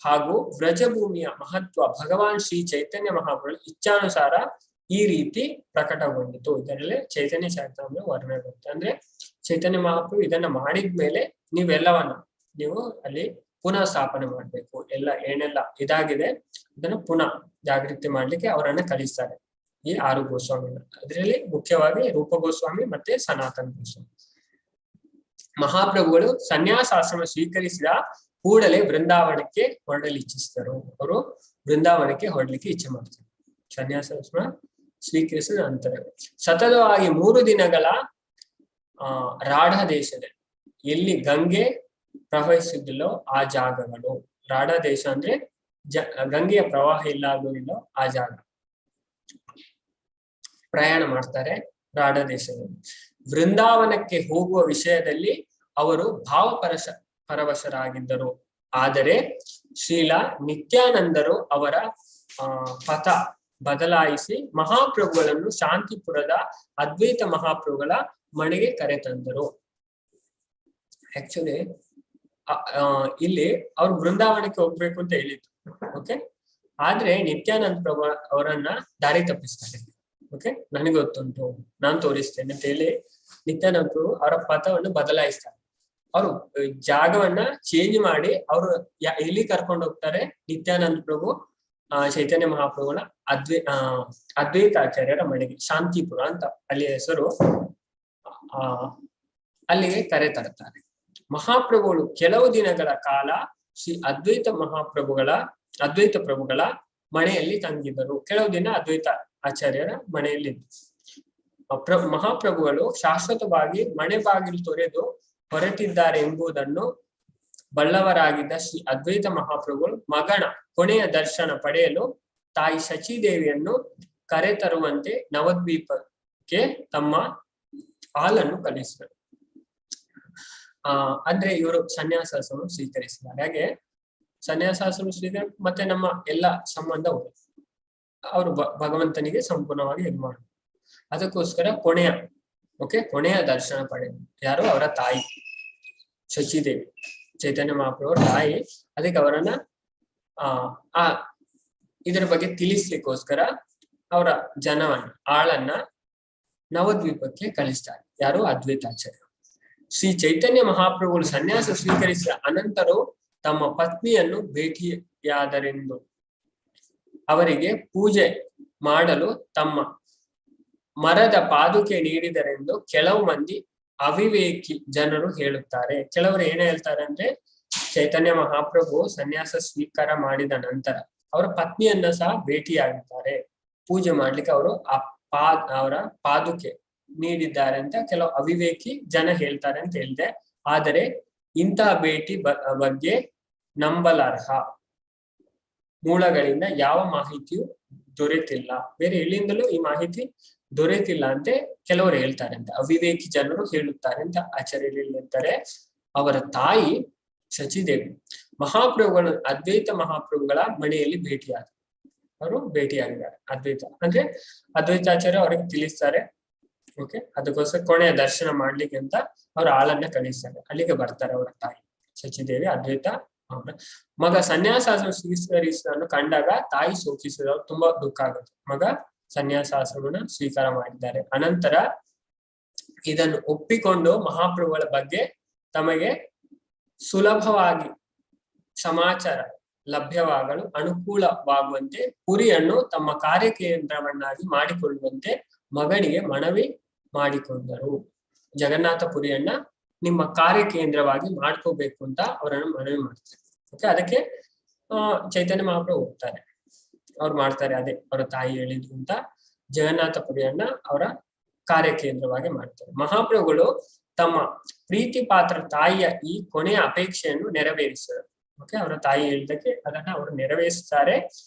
ಹಾಗೂ ವ್ರಜಭೂಮಿಯ ಮಹತ್ವ ಭಗವಾನ್ ಶ್ರೀ ಚೈತನ್ಯ ಮಹಾಪ್ರಭು ಇಚ್ಛಾನುಸಾರ ಈ ರೀತಿ ಪ್ರಕಟಗೊಂಡಿತು. ಇದರಲ್ಲಿ ಚೈತನ್ಯ ಚರಿತಾಮೃತ ವರ್ಣನೆ ಬರುತ್ತೆ. ಅಂದ್ರೆ ಚೈತನ್ಯ ಮಹಾಪ್ರಭು ಇದನ್ನ ಮಾಡಿದ್ಮೇಲೆ ನೀವು ಅಲ್ಲಿ ಪುನಃ ಸ್ಥಾಪನೆ ಮಾಡ್ಬೇಕು. ಏನೆಲ್ಲ ಇದಾಗಿದೆ ಅದನ್ನು ಪುನಃ ಜಾಗೃತಿ ಮಾಡ್ಲಿಕ್ಕೆ ಅವರನ್ನ ಕಲಿಸ್ತಾರೆ ಈ 6 ಗೋಸ್ವಾಮಿಗಳು. ಅದರಲ್ಲಿ ಮುಖ್ಯವಾಗಿ ರೂಪ ಗೋಸ್ವಾಮಿ ಮತ್ತೆ ಸನಾತನ ಗೋಸ್ವಾಮಿ. ಮಹಾಪ್ರಭುಗಳು ಸನ್ಯಾಸಾಶ್ರಮ ಸ್ವೀಕರಿಸಿದ ಕೂಡಲೇ ವೃಂದಾವನಕ್ಕೆ ಹೊರಡಲು ಇಚ್ಛಿಸಿದರು. ಅವರು ವೃಂದಾವನಕ್ಕೆ ಹೊರಡ್ಲಿಕ್ಕೆ ಇಚ್ಛೆ ಮಾಡ್ತಾರೆ ಸನ್ಯಾಸಾಶ್ರಮ ಸ್ವೀಕರಿಸಿದ ನಂತರ. ಸತತವಾಗಿ 3 ದಿನಗಳ ರಾಢ ದೇಶದಲ್ಲಿ ಎಲ್ಲಿ ಗಂಗೆ ಪ್ರವಹಿಸಿದಿಲ್ಲೋ ಆ ಜಾಗಗಳು. ರಾಢ ದೇಶ ಅಂದ್ರೆ ಗಂಗೆಯ ಪ್ರವಾಹ ಇಲ್ಲಾಗುವುದಿಲ್ಲೋ ಆ ಜಾಗ ಪ್ರಯಾಣ ಮಾಡ್ತಾರೆ ರಾಢ ದೇಶದಲ್ಲಿ. ವೃಂದಾವನಕ್ಕೆ ಹೋಗುವ ವಿಷಯದಲ್ಲಿ ಅವರು ಪರವಶರಾಗಿದ್ದರು. ಆದರೆ ಶ್ರೀಲ ನಿತ್ಯಾನಂದರು ಅವರ ಪಥ ಬದಲಾಯಿಸಿ ಮಹಾಪ್ರಭುಗಳನ್ನು ಶಾಂತಿಪುರದ ಅದ್ವೈತ ಮಹಾಪ್ರಭುಗಳ ಮನೆಗೆ ಕರೆತಂದರು. ಆಕ್ಚುಲಿ ಇಲ್ಲಿ ಅವ್ರು ಬೃಂದಾವನಕ್ಕೆ ಹೋಗ್ಬೇಕು ಅಂತ ಹೇಳಿದ್ರು. ಓಕೆ, ಆದ್ರೆ ನಿತ್ಯಾನಂದ ಪ್ರಭು ಅವರನ್ನ ದಾರಿ ತಪ್ಪಿಸ್ತಾರೆ. ಓಕೆ, ನನಗೆ ಗೊತ್ತುಂಟು, ನಾನ್ ತೋರಿಸ್ತೇನೆ ಅಂತ ಹೇಳಿ ನಿತ್ಯಾನಂದ ಪ್ರಭು ಅವರ ಪಥವನ್ನು ಬದಲಾಯಿಸ್ತಾರೆ. ಅವರು ಜಾಗವನ್ನ ಚೇಂಜ್ ಮಾಡಿ ಅವರು ಎಲ್ಲಿ ಕರ್ಕೊಂಡು ಹೋಗ್ತಾರೆ? ನಿತ್ಯಾನಂದ ಪ್ರಭು ಚೈತನ್ಯ ಮಹಾಪ್ರಭುಗಳ ಅದ್ವೈತಾಚಾರ್ಯರ ಮನೆಗೆ, ಶಾಂತಿಪುರ ಅಂತ ಅಲ್ಲಿ ಹೆಸರು. ಅಲ್ಲಿಗೆ ಕರೆ ತರ್ತಾರೆ. ಮಹಾಪ್ರಭುಗಳು ಕೆಲವು ದಿನಗಳ ಕಾಲ ಶ್ರೀ ಅದ್ವೈತ ಪ್ರಭುಗಳ ಮನೆಯಲ್ಲಿ ತಂಗಿದ್ದರು. ಕೆಲವು ದಿನ ಅದ್ವೈತ ಆಚಾರ್ಯರ ಮನೆಯಲ್ಲಿ ಮಹಾಪ್ರಭುಗಳು ಶಾಶ್ವತವಾಗಿ ಮನೆ ಬಾಗಿಲು ತೊರೆದು ಹೊರಟಿದ್ದಾರೆ ಎಂಬುದನ್ನು ಬಲ್ಲವರಾಗಿದ್ದ ಶ್ರೀ ಅದ್ವೈತ ಮಹಾಪ್ರಭುಗಳು ಮಗನ ಕೊನೆಯ ದರ್ಶನ ಪಡೆಯಲು ತಾಯಿ ಶಚಿದೇವಿಯನ್ನು ಕರೆತರುವಂತೆ ನವದ್ವೀಪಕ್ಕೆ ತಮ್ಮ ಹಾಲನ್ನು ಕಳಿಸಿದರು. ಅಂದ್ರೆ ಇವರು ಸನ್ಯಾಸಾಶ್ರಮ ಸ್ವೀಕರಿಸಿದ್ದಾರೆ. ಹಾಗೆ ಸನ್ಯಾಸಾಶ್ರಮ ಸ್ವೀಕಾರ ಮತ್ತೆ ನಮ್ಮ ಎಲ್ಲ ಸಂಬಂಧ ಅವರು ಭಗವಂತನಿಗೆ ಸಂಪೂರ್ಣವಾಗಿ ಇದು ಮಾಡುದು. ಅದಕ್ಕೋಸ್ಕರ ಕೊನೆಯ ದರ್ಶನ ಪಡೆದು ಯಾರು ಅವರ ತಾಯಿ ಶಚಿದೇವಿ, ಚೈತನ್ಯ ಮಹಾಪ್ರಭುವರ ತಾಯಿ. ಅದಕ್ಕೆ ಅವರನ್ನ ಆ ಇದರ ಬಗ್ಗೆ ತಿಳಿಸ್ಲಿಕ್ಕೋಸ್ಕರ ಅವರ ಆಳನ್ನ ನವದ್ವೀಪಕ್ಕೆ ಕಳಿಸ್ತಾರೆ. ಯಾರು? ಅದ್ವೈತಾಚಾರ್ಯ. ಶ್ರೀ ಚೈತನ್ಯ ಮಹಾಪ್ರಭುಗಳು ಸನ್ಯಾಸ ಸ್ವೀಕರಿಸಿದ ಅನಂತರವೂ ತಮ್ಮ ಪತ್ನಿಯನ್ನು ಭೇಟಿಯಾದರೆಂದು ಅವರಿಗೆ ಪೂಜೆ ಮಾಡಲು ತಮ್ಮ ಮರದ ಪಾದುಕೆ ನೀಡಿದರೆಂದು ಕೆಲವು ಮಂದಿ ಅವಿವೇಕಿ ಜನರು ಹೇಳುತ್ತಾರೆ. ಕೆಲವರು ಏನ್ ಹೇಳ್ತಾರೆ ಅಂದ್ರೆ, ಚೈತನ್ಯ ಮಹಾಪ್ರಭು ಸನ್ಯಾಸ ಸ್ವೀಕಾರ ಮಾಡಿದ ನಂತರ ಅವರ ಪತ್ನಿಯನ್ನ ಸಹ ಭೇಟಿಯಾಗಿದ್ದಾರೆ, ಪೂಜೆ ಮಾಡ್ಲಿಕ್ಕೆ ಅವರು ಅವರ ಪಾದುಕೆ ನೀಡಿದ್ದಾರೆ ಅಂತ ಕೆಲವು ಅವಿವೇಕಿ ಜನ ಹೇಳ್ತಾರೆ ಅಂತ ಹೇಳಿದೆ. ಆದರೆ ಇಂತಹ ಭೇಟಿ ಬಗ್ಗೆ ನಂಬಲಾರ್ಹ ಮೂಲಗಳಿಂದ ಯಾವ ಮಾಹಿತಿಯೂ ದೊರೆತಿಲ್ಲ. ಬೇರೆ ಎಲ್ಲಿಂದಲೂ ಈ ಮಾಹಿತಿ ದೊರೆತಿಲ್ಲ ಅಂತ ಕೆಲವರು ಹೇಳ್ತಾರೆ ಅಂತ, ಅವಿವೇಕಿ ಜನರು ಹೇಳುತ್ತಾರೆ ಅಂತ ಆಚಾರ್ಯರು ಹೇಳ್ತಾರೆ. ಅವರ ತಾಯಿ ಶಚಿದೇವಿ ಮಹಾಪ್ರಭುಗಳು ಅದ್ವೈತ ಮಹಾಪ್ರಭುಗಳ ಮನೆಯಲ್ಲಿ ಅವರು ಭೇಟಿಯಾಗಿದ್ದಾರೆ. ಅದ್ವೈತಾಚಾರ್ಯ ಅವರಿಗೆ ತಿಳಿಸ್ತಾರೆ. ಓಕೆ, ಅದಕ್ಕೋಸ್ಕರ ಕೊನೆಯ ದರ್ಶನ ಮಾಡ್ಲಿಕ್ಕೆ ಅಂತ ಅವ್ರ ಆಳನ್ನ ಕಳಿಸ್ತಾರೆ. ಅಲ್ಲಿಗೆ ಬರ್ತಾರೆ ಅವರ ತಾಯಿ ಶಚಿದೇವಿ. ಅದ್ವೈತ ಮಗ ಸನ್ಯಾಸಾಶ್ರಮ ಸ್ವೀಕರಿಸಿದನ್ನು ಕಂಡಾಗ ತಾಯಿ ಶೋಕಿಸಿದವರು ತುಂಬಾ ದುಃಖ ಆಗುತ್ತೆ. ಮಗ ಸನ್ಯಾಸಾಶ್ರಮನ ಸ್ವೀಕಾರ ಮಾಡಿದ್ದಾರೆ. ಅನಂತರ ಇದನ್ನು ಒಪ್ಪಿಕೊಂಡು ಮಹಾಪ್ರಭುಗಳ ಬಗ್ಗೆ ತಮಗೆ ಸುಲಭವಾಗಿ ಸಮಾಚಾರ ಲಭ್ಯವಾಗಲು ಅನುಕೂಲವಾಗುವಂತೆ ಪುರಿಯನ್ನು ತಮ್ಮ ಕಾರ್ಯಕೇಂದ್ರವನ್ನಾಗಿ ಮಾಡಿಕೊಳ್ಳುವಂತೆ ಮಗನಿಗೆ ಮನವಿ ಮಾಡಿಕೊಂಡರು. ಜಗನ್ನಾಥ ಪುರಿಯನ್ನ ನಿಮ್ಮ ಕಾರ್ಯಕೇಂದ್ರವಾಗಿ ಮಾಡ್ಕೋಬೇಕು ಅಂತ ಅವರನ್ನು ಮನವಿ ಮಾಡ್ತಾರೆ. ಓಕೆ, ಅದಕ್ಕೆ ಚೈತನ್ಯ ಮಹಾಪ್ರಭು ಹೋಗ್ತಾರೆ, ಅವ್ರು ಮಾಡ್ತಾರೆ. ಅದೇ ಅವರ ತಾಯಿ ಹೇಳಿದ್ರು ಅಂತ ಜಗನ್ನಾಥ ಪುರಿಯನ್ನ ಅವರ ಕಾರ್ಯಕೇಂದ್ರವಾಗಿ ಮಾಡ್ತಾರೆ. ಮಹಾಪ್ರಭುಗಳು ತಮ್ಮ ಪ್ರೀತಿ ಪಾತ್ರ ತಾಯಿಯ ಈ ಕೊನೆಯ ಅಪೇಕ್ಷೆಯನ್ನು ನೆರವೇರಿಸಿದರು. ಓಕೆ, ಅವರ ತಾಯಿ ಹೇಳಿದಕ್ಕೆ ಅದನ್ನ ಅವರು ನೆರವೇರಿಸುತ್ತಾರೆ.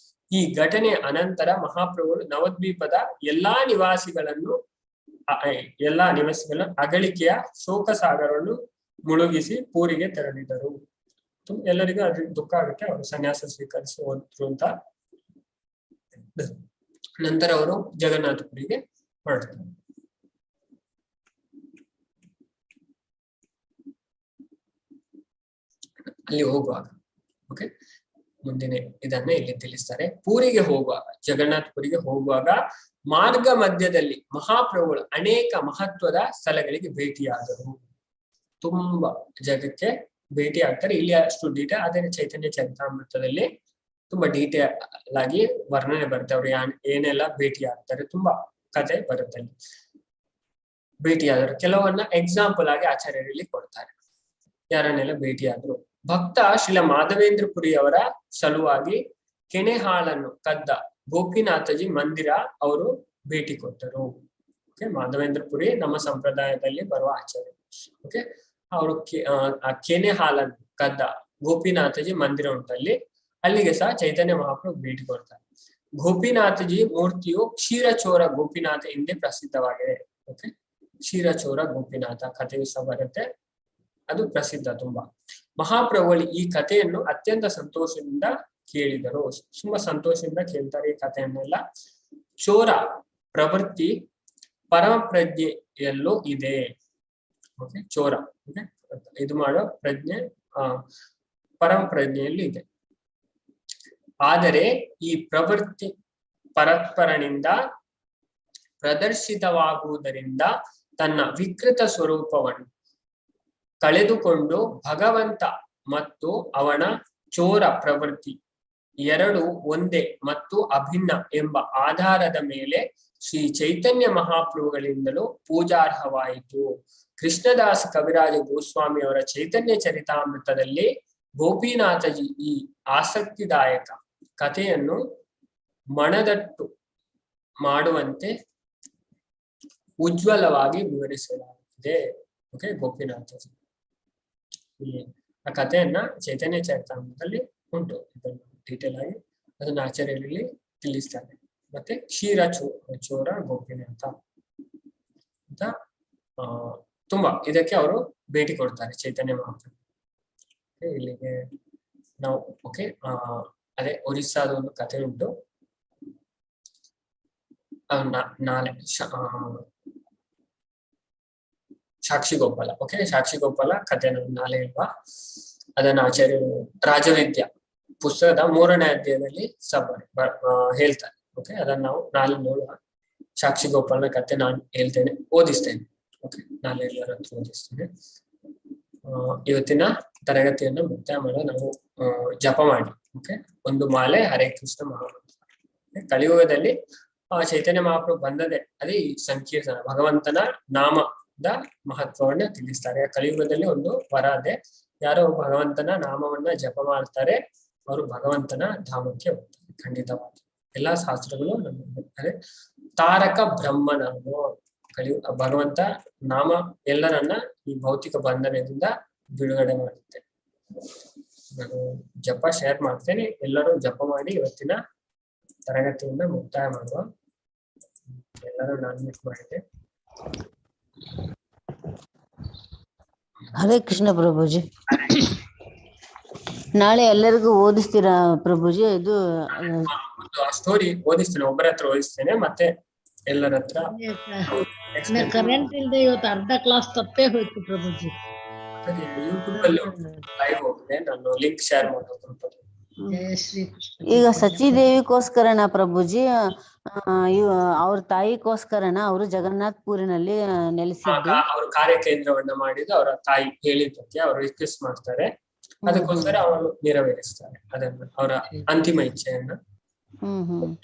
ಈ ಘಟನೆಯ ಅನಂತರ ಮಹಾಪ್ರಭುಗಳು ನವದ್ವೀಪದ ಎಲ್ಲಾ ನಿವಾಸಿಗಳನ್ನು ಅಗಳಿಕೆಯ ಶೋಕ ಸಾಗರವನ್ನು ಮುಳುಗಿಸಿ ಪೂರಿಗೆ ತೆರಳಿದರು. ಎಲ್ಲರಿಗೂ ಅದ್ರ ದುಃಖ ಆಗುತ್ತೆ, ಅವರು ಸನ್ಯಾಸ ಸ್ವೀಕರಿಸಿ ಹೋದ್ರು ಅಂತ. ನಂತರ ಅವರು ಜಗನ್ನಾಥಪುರಿಗೆ ಹೊರಡ್ತಾರೆ. ಅಲ್ಲಿ ಹೋಗುವಾಗ ಓಕೆ, ಮುಂದಿನ ಇದನ್ನ ಇಲ್ಲಿ ತಿಳಿಸ್ತಾರೆ. ಪೂರಿಗೆ ಹೋಗುವಾಗ, ಜಗನ್ನಾಥಪುರಿಗೆ ಹೋಗುವಾಗ ಮಾರ್ಗ ಮಧ್ಯದಲ್ಲಿ ಮಹಾಪ್ರಭುಗಳು ಅನೇಕ ಮಹತ್ವದ ಸ್ಥಳಗಳಿಗೆ ಭೇಟಿಯಾದರು. ತುಂಬಾ ಜಗಕ್ಕೆ ಭೇಟಿ ಆಗ್ತಾರೆ. ಇಲ್ಲಿ ಅಷ್ಟು ಡೀಟೇಲ್, ಅದೇ ಚೈತನ್ಯ ಚರಿತಾಮೃತದಲ್ಲಿ ತುಂಬಾ ಡೀಟೇಲ್ ಆಗಿ ವರ್ಣನೆ ಬರುತ್ತೆ. ಅವ್ರು ಏನೆಲ್ಲ ಭೇಟಿ ಆಗ್ತಾರೆ, ತುಂಬಾ ಕಥೆ ಬರುತ್ತೆ. ಅಲ್ಲಿ ಭೇಟಿಯಾದರು ಕೆಲವನ್ನ ಎಕ್ಸಾಂಪಲ್ ಆಗಿ ಆಚಾರ್ಯರಲ್ಲಿ ಕೊಡ್ತಾರೆ. ಯಾರನ್ನೆಲ್ಲ ಭೇಟಿಯಾದ್ರು? ಭಕ್ತ ಶ್ರೀಲ ಮಾಧವೇಂದ್ರ ಪುರಿಯವರ ಸಲುವಾಗಿ ಕೆನೆಹಾಳನ್ನು ಕದ್ದ ಗೋಪಿನಾಥಜಿ ಮಂದಿರ ಅವರು ಭೇಟಿ ಕೊಟ್ಟರು. ಓಕೆ, ಮಾಧವೇಂದ್ರ ಪುರಿ ನಮ್ಮ ಸಂಪ್ರದಾಯದಲ್ಲಿ ಬರುವ ಆಚಾರ್ಯ. ಓಕೆ, ಅವರು ಕೆನೆ ಹಾಲನ್ನು ಕದ್ದ ಗೋಪಿನಾಥಜಿ ಮಂದಿರ ಉಂಟಲ್ಲಿ, ಅಲ್ಲಿಗೆ ಸಹ ಚೈತನ್ಯ ಮಹಾಪ್ರಭು ಭೇಟಿ ಕೊಡ್ತಾರೆ. ಗೋಪಿನಾಥಜಿ ಮೂರ್ತಿಯು ಕ್ಷೀರಚೋರ ಗೋಪಿನಾಥ ಎಂದೇ ಪ್ರಸಿದ್ಧವಾಗಿದೆ. ಓಕೆ, ಕ್ಷೀರಚೋರ ಗೋಪಿನಾಥ ಕಥೆಯು ಸಹ ಬರುತ್ತೆ, ಅದು ಪ್ರಸಿದ್ಧ ತುಂಬಾ. ಮಹಾಪ್ರಭುಗಳು ಈ ಕಥೆಯನ್ನು ಅತ್ಯಂತ ಸಂತೋಷದಿಂದ ಕೇಳಿದರು. ತುಂಬಾ ಸಂತೋಷದಿಂದ ಕೇಳ್ತಾರೆ ಈ ಕಥೆಯನ್ನೆಲ್ಲ. ಚೋರ ಪ್ರವೃತ್ತಿ ಪರಮ ಪ್ರಜ್ಞೆಯಲ್ಲೂ ಇದೆ. ಓಕೆ, ಚೋರ ಓಕೆ ಇದು ಮಾಡೋ ಪ್ರಜ್ಞೆ ಪರಮ ಪ್ರಜ್ಞೆಯಲ್ಲೂ ಇದೆ. ಆದರೆ ಈ ಪ್ರವೃತ್ತಿ ಪರಸ್ಪರನಿಂದ ಪ್ರದರ್ಶಿತವಾಗುವುದರಿಂದ ತನ್ನ ವಿಕೃತ ಸ್ವರೂಪವನ್ನು ಕಳೆದುಕೊಂಡು ಭಗವಂತ ಮತ್ತು ಅವನ ಚೋರ ಪ್ರವೃತ್ತಿ ಎರಡು ಒಂದೇ ಮತ್ತು ಅಭಿನ್ನ ಎಂಬ ಆಧಾರದ ಮೇಲೆ ಶ್ರೀ ಚೈತನ್ಯ ಮಹಾಪ್ರಭುಗಳಿಂದಲೂ ಪೂಜಾರ್ಹವಾಯಿತು. ಕೃಷ್ಣದಾಸ ಕವಿರಾಜ ಗೋಸ್ವಾಮಿ ಅವರ ಚೈತನ್ಯ ಚರಿತಾಮೃತದಲ್ಲಿ ಗೋಪಿನಾಥಜಿ ಈ ಆಸಕ್ತಿದಾಯಕ ಕಥೆಯನ್ನು ಮನದಟ್ಟು ಮಾಡುವಂತೆ ಉಜ್ವಲವಾಗಿ ವಿವರಿಸಲಾಗಿದೆ. ಓಕೆ, ಗೋಪಿನಾಥಜಿ ಆ ಕಥೆಯನ್ನ ಚೈತನ್ಯ ಚರಿತಾಮೃತದಲ್ಲಿ ಉಂಟು, ಇದನ್ನು ಡೀಟೇಲ್ ಆಗಿ ಅದನ್ನ ಆಚಾರ್ಯರಲ್ಲಿ ತಿಳಿಸ್ತಾರೆ. ಮತ್ತೆ ಚೋರ ಗೋಪಿನಾಥ ಅಂತ ತುಂಬಾ ಇದಕ್ಕೆ ಅವರು ಭೇಟಿ ಕೊಡ್ತಾರೆ ಚೈತನ್ಯ ಮಹಾಪ್ರಭು. ಇಲ್ಲಿಗೆ ನಾವು ಓಕೆ, ಅದೇ ಒರಿಸ್ಸಾದ ಒಂದು ಕಥೆ ಉಂಟು, ನಾಳೆ ಸಾಕ್ಷಿ ಗೋಪಾಲ. ಓಕೆ, ಸಾಕ್ಷಿ ಗೋಪಾಲ ಕಥೆ ನಾನು ನಾಳೆ ಇಲ್ವಾ, ಅದನ್ನ ಆಚಾರ್ಯರು ರಾಜವಿದ್ಯಾ ಪುಸ್ತಕದ 3ನೇ ಅಧ್ಯಾಯದಲ್ಲಿ ಹೇಳ್ತಾರೆ. ಓಕೆ, ಅದನ್ನ ನಾವು ನಾಳೆ ನೋಡುವ. ಸಾಕ್ಷಿ ಗೋಪಾಲನ ಕಥೆ ನಾನು ಹೇಳ್ತೇನೆ, ಓದಿಸ್ತೇನೆ. ಓಕೆ, ನಾಳೆ ಎಲ್ಲರ ಹತ್ರ ಓದಿಸ್ತೇನೆ. ಇವತ್ತಿನ ತರಗತಿಯನ್ನು ಮುಕ್ತಾಯ ಮಾಡೋ ನಾವು ಜಪ ಮಾಡಿ. ಓಕೆ, ಒಂದು ಮಾಲೆ ಹರೇ ಕೃಷ್ಣ ಮಹಾಮಂತ್ರ. ಕಲಿಯುಗದಲ್ಲಿ ಚೈತನ್ಯ ಮಹಾಪ್ರಭು ಬಂದದೆ ಅದೇ ಈ ಸಂಕೀರ್ತನ, ಭಗವಂತನ ನಾಮದ ಮಹತ್ವವನ್ನ ತಿಳಿಸ್ತಾರೆ. ಕಲಿಯುಗದಲ್ಲಿ ಒಂದು ವರ ಅದೇ, ಯಾರೋ ಭಗವಂತನ ನಾಮವನ್ನ ಜಪ ಮಾಡ್ತಾರೆ ಅವರು ಭಗವಂತನ ಧಾಮಕ್ಕೆ ಹೋಗ್ತಾರೆ ಖಂಡಿತವಾಗಿ. ಎಲ್ಲಾ ಶಾಸ್ತ್ರಗಳು ನಮಗೆ ತಾರಕ ಬ್ರಹ್ಮನಾಮ ಭಗವಂತ ನಾಮ ಎಲ್ಲರನ್ನ ಈ ಭೌತಿಕ ಬಂಧನದಿಂದ ಬಿಡುಗಡೆ ಮಾಡುತ್ತೆ. ನಾನು ಜಪ ಶೇರ್ ಮಾಡ್ತೇನೆ, ಎಲ್ಲರೂ ಜಪ ಮಾಡಿ ಇವತ್ತಿನ ತರಗತಿಯಿಂದ ಮುಕ್ತಾಯ ಮಾಡುವ. ಎಲ್ಲರೂ ನಾನು ಮಿಸ್ ಮಾಡಿದ್ದೆ. ಹರೇ ಕೃಷ್ಣ ಪ್ರಭುಜಿ. ನಾಳೆ ಎಲ್ಲರಿಗೂ ಓದಿಸ್ತೀರಾ ಪ್ರಭುಜಿ? ಇದು ಸ್ಟೋರಿ ಓದಿಸ್ತೇನೆ, ಒಬ್ಬರ ಹತ್ರ ಓದಿಸ್ತೇನೆ, ಮತ್ತೆ ಎಲ್ಲರ ಹತ್ರ. ಕರೆಂಟ್ ಇಲ್ಲದೆ ಇವತ್ತು ಅರ್ಧ ಕ್ಲಾಸ್ ತಪ್ಪೇ ಹೋಯ್ತು ಪ್ರಭುಜಿ. ಯೂಟ್ಯೂಬ್ ಅಲ್ಲಿ ಲೈವ್ ಹೋಗಿದೆ, ನಾನು ಲಿಂಕ್ ಶೇರ್ ಮಾಡೋದು. ಜಯ ಶ್ರೀ ಕೃಷ್ಣ. ಈಗ ಸಚಿದೇವಿಗೋಸ್ಕರನ ಪ್ರಭುಜಿ, ಅವ್ರ ತಾಯಿಗೋಸ್ಕರನ ಅವರು ಜಗನ್ನಾಥ್ ಪುರಿನಲ್ಲಿ ನೆಲೆಸಿದ್ದು. ಅವರು ಕಾರ್ಯಕೇಂದ್ರವನ್ನ ಮಾಡಿದ್ದು ಅವರ ತಾಯಿ ಹೇಳಿದ್ದಕ್ಕೆ ಅವರು ರಿಕ್ವೆಸ್ಟ್ ಮಾಡ್ತಾರೆ, ಅದಕ್ಕೋಸ್ಕರ ಅವರು ನೆರವೇರಿಸ್ತಾರೆ ಅದನ್ನ, ಅವರ ಅಂತಿಮ ಇಚ್ಛೆಯನ್ನ.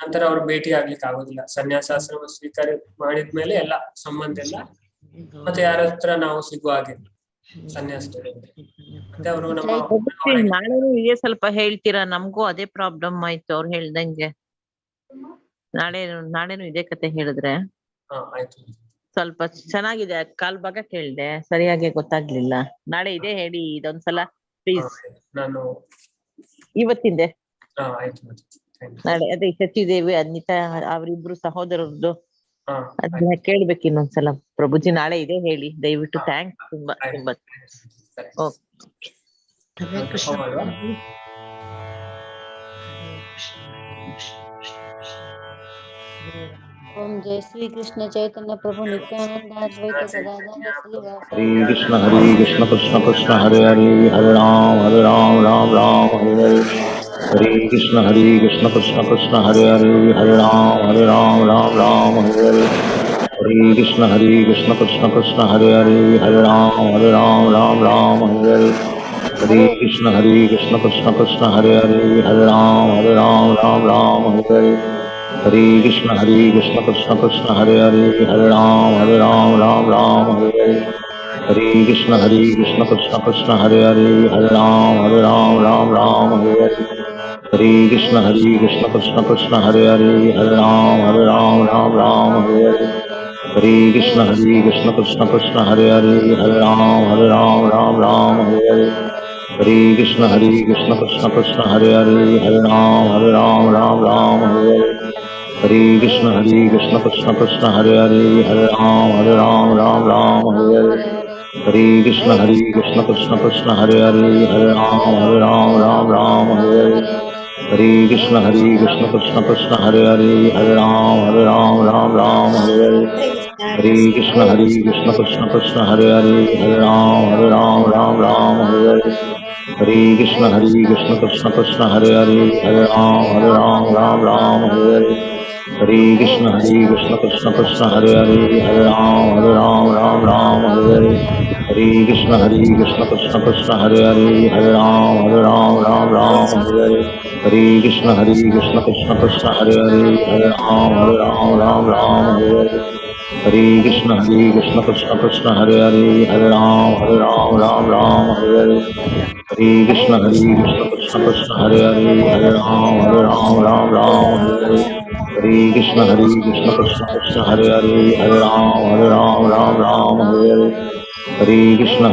ನಂತರ ಅವ್ರು ಭೇಟಿ ಆಗ್ಲಿಕ್ಕೆ ಆಗೋದಿಲ್ಲ. ಸನ್ಯಾಸಾಶ್ರಮ ಸ್ವೀಕಾರ ಮಾಡಿದ್ಮೇಲೆ ಎಲ್ಲ ಸಂಬಂಧ ಎಲ್ಲ ಮತ್ತೆ ಯಾರ ಹತ್ರ ನಾವು ಸಿಗುವ ಹಾಗಿಲ್ಲ ಸನ್ಯಾಸ. ಮತ್ತೆ ಅವರು ನಾಳೆನೂ ಇದೇ ಸ್ವಲ್ಪ ಹೇಳ್ತೀರಾ? ನಮ್ಗೂ ಅದೇ ಪ್ರಾಬ್ಲಮ್ ಆಯ್ತು ಅವ್ರು ಹೇಳ್ದಂಗೆ. ನಾಳೆನು ಇದೇ ಕತೆ ಹೇಳಿದ್ರೆ ಆಯ್ತು. ಸ್ವಲ್ಪ ಚೆನ್ನಾಗಿದೆ, ಕಾಲ್ ಭಾಗ ಕೇಳ್ದೆ, ಸರಿಯಾಗಿ ಗೊತ್ತಾಗ್ಲಿಲ್ಲ. ನಾಳೆ ಇದೇ ಹೇಳಿ ಇದೊಂದ್ಸಲ ಪ್ಲೀಸ್. ನಾನು ಇವತ್ತಿಂದೆ ಆಯ್ತು. ನಾಳೆ ಅದೇ ಸಚಿದೇವಿ ಅನಿತಾ ಅವರಿಬ್ರು ಸಹೋದರರದ್ದು ಅದನ್ನ ಕೇಳ್ಬೇಕು ಇನ್ನೊಂದ್ಸಲ ಪ್ರಭುಜಿ. ನಾಳೆ ಇದೇ ಹೇಳಿ ದಯವಿಟ್ಟು. ಥ್ಯಾಂಕ್ಸ್ ತುಂಬಾ ತುಂಬಾ. ಹರೇ ಕೃಷ್ಣ. ಓಂ ಜಯ ಶ್ರೀ ಕೃಷ್ಣ ಚೈತನ್ಯ ಪ್ರಭು ನಿತ್ಯಾನಂದ ಅದ್ವೈತ ಗದಾಧರ ಶ್ರೀವಾಸ. ಹರೇ ಕೃಷ್ಣ ಕೃಷ್ಣ ಕೃಷ್ಣ ಹರೇ ಹರೇ, ಹರೇ ರಾಮ ರಾಮ ರಾಮ ಹರೇ ಹರೇ. ಹರೇ ಕೃಷ್ಣ ಕೃಷ್ಣ ಕೃಷ್ಣ ಹರೇ ಹರೇ, ಹರೇ ರಾಮ ರಾಮ ಹರೇ ಹರೇ. ಹರೇ ಕೃಷ್ಣ ಕೃಷ್ಣ ಕೃಷ್ಣ ಹರೇ ಹರೇ, ಹರೇ ರಾಮ ರಾಮ ಹರೇ ಹರೇ. ಹರೇ ಕೃಷ್ಣ ಕೃಷ್ಣ ಕೃಷ್ಣ ಹರೇ ಹರೇ, ಹರೇ ರಾಮ ಹರೇ ಹರೇ. ಹರೇ ಕೃಷ್ಣ ಕೃಷ್ಣ ಕೃಷ್ಣ ಹರೇ ಹರೇ, ಹರೇ ರಾಮ ಹರೇ ಹರೇ. ಹರೇ ಕೃಷ್ಣ ಕೃಷ್ಣ ಕೃಷ್ಣ ಹರೇ ಹರೇ, ಹರೇ ರಾಮ ಹರೇ ಹರೇ. ಹರೇ ಕೃಷ್ಣ ಕೃಷ್ಣ ಕೃಷ್ಣ ಹರೇ ಹರೇ, ಹರೇ ರಾಮ ಹರೇ ಹರೇ. ಹರೇ ಕೃಷ್ಣ ಕೃಷ್ಣ ಕೃಷ್ಣ ಹರೇ ಹರೇ, ಹರೇ ರಾಮ ಹರೇ ಹರೇ. ಹರೇ ಕೃಷ್ಣ ಕೃಷ್ಣ ಕೃಷ್ಣ ಹರೇ ಹರೇ, ಹರೇ ರಾಮ ಹರೇ ಹರೇ. ಹರೇ ಕೃಷ್ಣ ಕೃಷ್ಣ ಕೃಷ್ಣ ಹರೇ ಹರೇ, ಹರೇ ರಾಮ ಹರೇ ಹರೇ. ಹರೇ ಕೃಷ್ಣ ಕೃಷ್ಣ ಕೃಷ್ಣ ಹರೇ ಹರೇ, ಹರೇ ರಾಮ ಹರೇ ಹರೇ. ಹರೇ ಕೃಷ್ಣ ಕೃಷ್ಣ ಕೃಷ್ಣ ಹರೇ ಹರೇ, ಹರೇ ರಾಮ ಹರೇ ಹರೇ. ಹರೇ ಕೃಷ್ಣ ಕೃಷ್ಣ ಕೃಷ್ಣ ಹರೇ ಹರೇ, ಹರೇ ರಾಮ ಹರೇ ಹರೇ. ಹರೇ ಕೃಷ್ಣ ಕೃಷ್ಣ ಕೃಷ್ಣ ಹರೇ ಹರೇ, ಹರೇ ರಾಮ ಹರೇ ಹರೇ. ಹರೇ ಕೃಷ್ಣ ಕೃಷ್ಣ ಕೃಷ್ಣ ಹರೇ ಹರೇ, ಹರೇ ರಾಮ ಹರೇ ಹರೇ. ಹರೇ ಕೃಷ್ಣ ಕೃಷ್ಣ ಕೃಷ್ಣ ಹರೇ ಹರೇ, ಹರೇ ರಾಮ ಹರೇ ಹರೇ. ಹರೇ ಕೃಷ್ಣ ಕೃಷ್ಣ ಕೃಷ್ಣ ಹರೇ ಹರೇ, ಹರೇ ರಾಮ ಹರೇ ಹರೇ. ಹರೇ ಕೃಷ್ಣ ಕೃಷ್ಣ ಕೃಷ್ಣ ಹರೇ ಹರೇ, ಹರೇ ರಾಮ ಹರೇ ಹರೇ. ಹರೇ ಕೃಷ್ಣ ಕೃಷ್ಣ ಕೃಷ್ಣ ಹರೇ ಹರೇ, ಹರೇ ರಾಮ ಹರೇ ಹರೇ. ಹರೇ ಕೃಷ್ಣ ಕೃಷ್ಣ ಕೃಷ್ಣ ಹರೇ ಹರೇ, ಹರೇ ರಾಮ ಹರೇ ಹರೇ. ಹರೇ ಕೃಷ್ಣ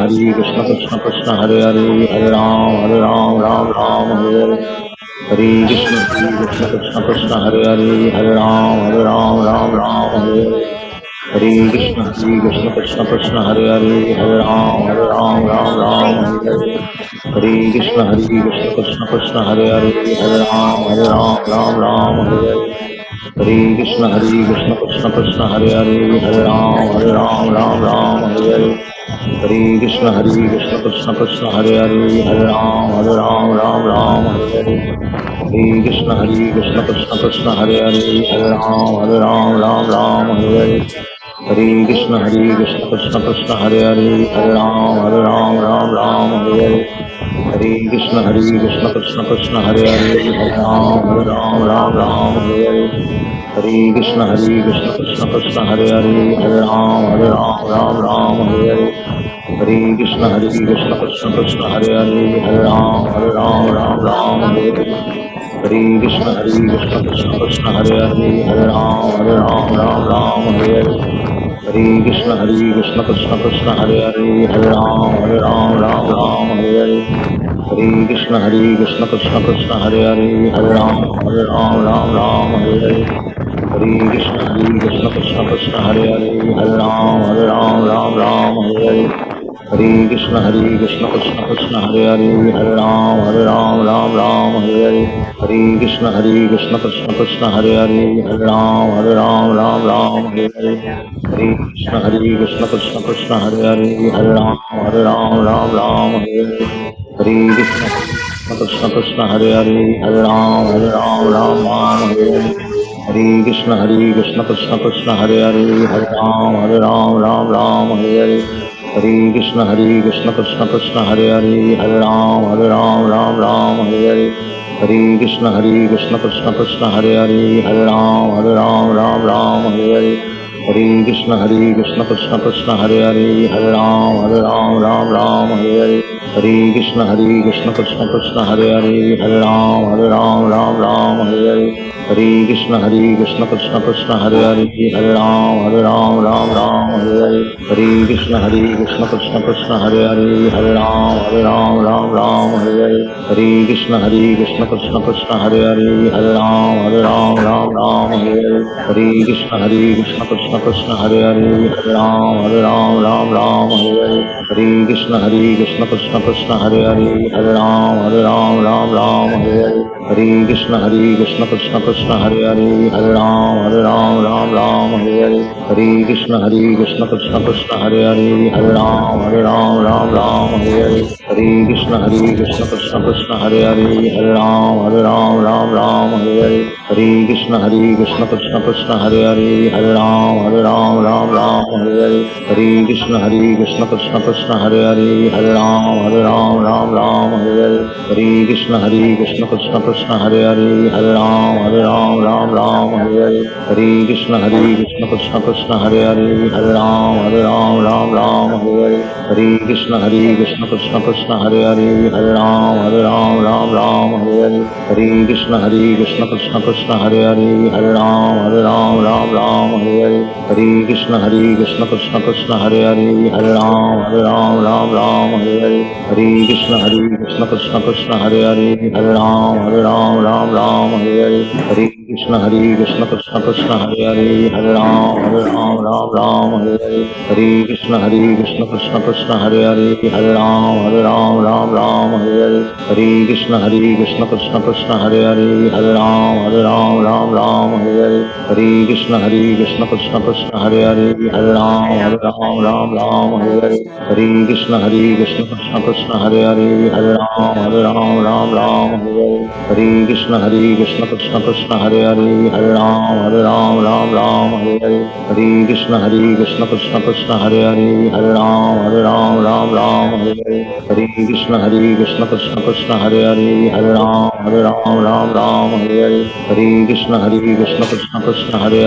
ಕೃಷ್ಣ ಕೃಷ್ಣ ಹರೇ ಹರೇ, ಹರೇ ರಾಮ ಹರೇ ಹರೇ. ಹರೇ ಕೃಷ್ಣ ಕೃಷ್ಣ ಕೃಷ್ಣ ಹರೇ ಹರೇ, ಹರೇ ರಾಮ ಹರೇ ಹರೇ. ಹರೇ ಕೃಷ್ಣ ಕೃಷ್ಣ ಕೃಷ್ಣ ಹರೇ ಹರೇ, ಹರೇ ರಾಮ ಹರೇ ಹರೇ. ಹರೇ ಕೃಷ್ಣ ಕೃಷ್ಣ ಕೃಷ್ಣ ಹರೇ ಹರೇ, ಹರೇ ರಾಮ ಹರೇ ಹರೇ. हरे कृष्ण कृष्ण कृष्ण हरे हरे हरे राम राम हरे हरे हरे कृष्ण कृष्ण कृष्ण हरे राम राम हरे हरे हरे कृष्ण कृष्ण कृष्ण हरे राम राम हरे हरे हरे कृष्ण कृष्ण कृष्ण हरे राम राम हरे हरे हरे कृष्ण कृष्ण कृष्ण हरे राम राम हरे हरे हरे कृष्ण कृष्ण कृष्ण हरे राम हरे हरे हरे कृष्ण कृष्ण कृष्ण हरे राम हरे हरे हरे कृष्ण कृष्ण कृष्ण हरे राम हरे हरे हरे कृष्ण कृष्ण कृष्ण हरे राम हरे हरे हरे कृष्ण कृष्ण कृष्ण हरे राम हरे हरे हरे कृष्ण कृष्ण कृष्ण हरे राम हरे हरे हरे कृष्ण कृष्ण कृष्ण हरे राम हरे हरे हरे कृष्ण कृष्ण कृष्ण हरे राम हरे हरे हरे कृष्ण कृष्ण कृष्ण हरे राम हरे हरे हरे कृष्ण कृष्ण कृष्ण हरे राम हरे हरे हरे कृष्ण कृष्ण कृष्ण हरे राम हरे हरे हरे कृष्ण कृष्ण कृष्ण हरे राम हरे हरे हरे कृष्ण कृष्ण कृष्ण हरे राम हरे हरे हरे कृष्ण कृष्ण कृष्ण हरे राम हरे हरे हरे कृष्ण कृष्ण कृष्ण कृष्ण हरे राम हरे हरे हरे कृष्ण कृष्ण कृष्ण कृष्ण हरे राम हरे हरे हरे कृष्ण कृष्ण कृष्ण कृष्ण हरे राम हरे हरे हरे कृष्ण कृष्ण कृष्ण कृष्ण हरे राम हरे हरे हरे कृष्ण कृष्ण कृष्ण कृष्ण हरे राम हरे हरे हरे कृष्ण कृष्ण कृष्ण कृष्ण हरे राम हरे हरे हरे कृष्ण कृष्ण कृष्ण कृष्ण हरे राम हरे हरे हरे कृष्ण कृष्ण कृष्ण कृष्ण हरे राम हरे हरे हरे कृष्ण कृष्ण कृष्ण कृष्ण हरे राम हरे हरे हरे कृष्ण कृष्ण कृष्ण कृष्ण हरे राम हरे हरे हरे कृष्ण कृष्ण कृष्ण कृष्ण हरे राम हरे हरे हरे कृष्ण कृष्ण कृष्ण कृष्ण हरे राम हरे हरे हरे कृष्ण कृष्ण कृष्ण कृष्ण हरे राम हरे हरे हरे कृष्ण कृष्ण कृष्ण कृष्ण हरे राम हरे हरे हरे कृष्ण कृष्ण कृष्ण कृष्ण हरे राम हरे हरे हरे कृष्ण कृष्ण कृष्ण कृष्ण हरे राम हरे हरे हरे कृष्ण कृष्ण कृष्ण कृष्ण हरे राम हरे हरे हरे कृष्ण कृष्ण कृष्ण कृष्ण हरे राम हरे हरे हरे कृष्ण कृष्ण कृष्ण कृष्ण हरे राम हरे हरे हरे कृष्ण कृष्ण कृष्ण कृष्ण हरे राम हरे हरे हरे कृष्ण कृष्ण कृष्ण कृष्ण हरे राम हरे हरे हरे कृष्ण कृष्ण कृष्ण कृष्ण हरे राम हरे हरे हरे कृष्ण कृष्ण कृष्ण कृष्ण हरे राम हरे हरे हरे कृष्ण कृष्ण कृष्ण कृष्ण हरे राम हरे हरे हरे कृष्ण कृष्ण कृष्ण कृष्ण हरे राम हरे हरे हरे कृष्ण कृष्ण कृष्ण कृष्ण हरे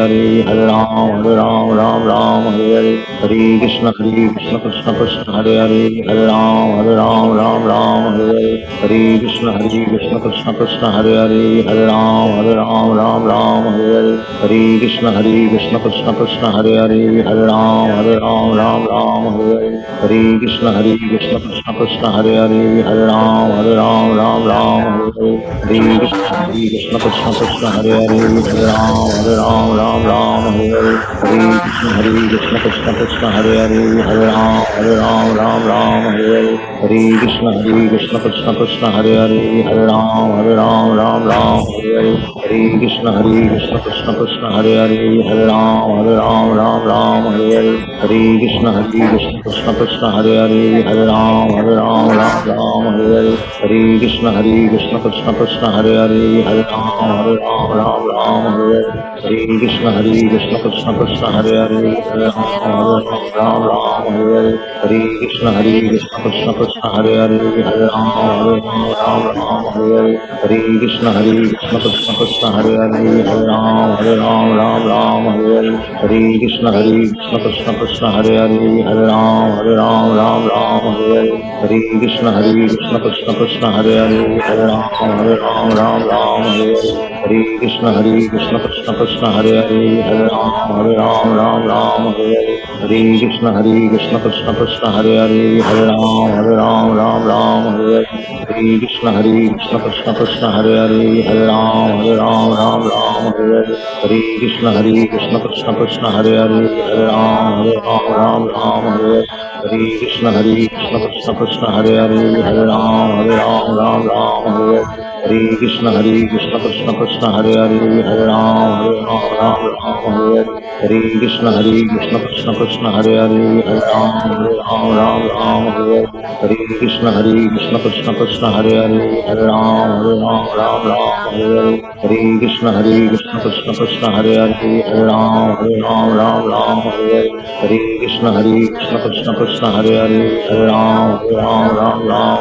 राम हरे हरे हरे कृष्ण कृष्ण कृष्ण कृष्ण हरे राम हरे हरे हरे कृष्ण कृष्ण कृष्ण कृष्ण हरे राम हरे हरे हरे कृष्ण कृष्ण कृष्ण कृष्ण हरे राम हरे हरे हरे कृष्ण कृष्ण कृष्ण कृष्ण हरे राम हरे हरे हरे कृष्ण कृष्ण कृष्ण हरे हरे हरे राम राम राम हरे हरे हरे कृष्ण कृष्ण कृष्ण हरे हरे हरे राम राम राम हरे हरे कृष्ण कृष्ण कृष्ण हरे हरे हरे राम राम राम हरे हरे कृष्ण कृष्ण कृष्ण हरे हरे हरे राम राम राम हरे हरे कृष्ण कृष्ण कृष्ण हरे हरे हरे राम राम राम हरे हरे कृष्ण कृष्ण कृष्ण हरे हरे हरे राम राम हरे हरे कृष्ण कृष्ण कृष्ण हरे हरे हरे राम राम हरे हरे कृष्ण कृष्ण कृष्ण हरे हरे हरे राम राम हरे हरे कृष्ण कृष्ण कृष्ण हरे हरे हरे राम राम हरे हरे कृष्ण कृष्ण कृष्ण हरे हरे हरे राम राम हरे हरे कृष्ण कृष्ण कृष्ण हरे हरे हरे राम राम हरे हरे कृष्ण कृष्ण कृष्ण हरे हरे हरे राम राम हरे हरे कृष्ण कृष्ण कृष्ण हरे हरे हरे राम राम हरे हरे कृष्ण कृष्ण कृष्ण हरे हरे हरे राम राम हरे हरे कृष्ण कृष्ण कृष्ण हरे हरे हरे राम राम हरे हरे कृष्ण कृष्ण कृष्ण हरे हरे हरे राम राम हरे हरे कृष्ण कृष्ण कृष्ण हरे हरे हरे राम हरे हरे कृष्ण कृष्ण कृष्ण हरे हरे हरे राम हरे हरे कृष्ण कृष्ण कृष्ण हरे हरे हरे राम हरे हरे कृष्ण कृष्ण कृष्ण हरे हरे हरे राम हरे हरे कृष्ण कृष्ण कृष्ण हरे हरे हरे राम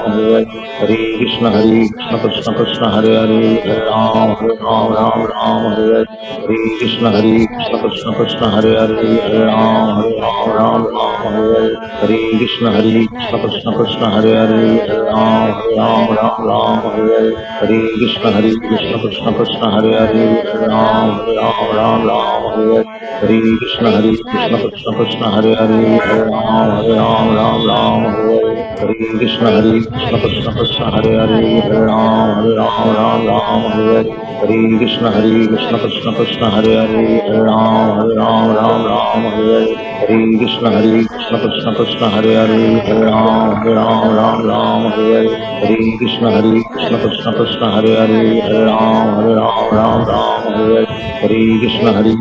हरे हरे कृष्ण कृष्ण कृष्ण हरे हरे हरे राम हरे हरे कृष्ण कृष्ण कृष्ण हरे हरे हरे राम हरे हरे कृष्ण कृष्ण कृष्ण हरे हरे हरे राम हरे हरे कृष्ण कृष्ण कृष्ण हरे हरे हरे राम हरे हरे कृष्ण कृष्ण कृष्ण हरे हरे हरे राम हरे हरे कृष्ण कृष्ण कृष्ण हरे हरे हरे राम हरे हरे कृष्ण कृष्ण कृष्ण हरे हरे हरे राम हरे हरे कृष्ण कृष्ण कृष्ण हरे हरे हरे राम हरे हरे कृष्ण कृष्ण कृष्ण हरे हरे हरे राम हरे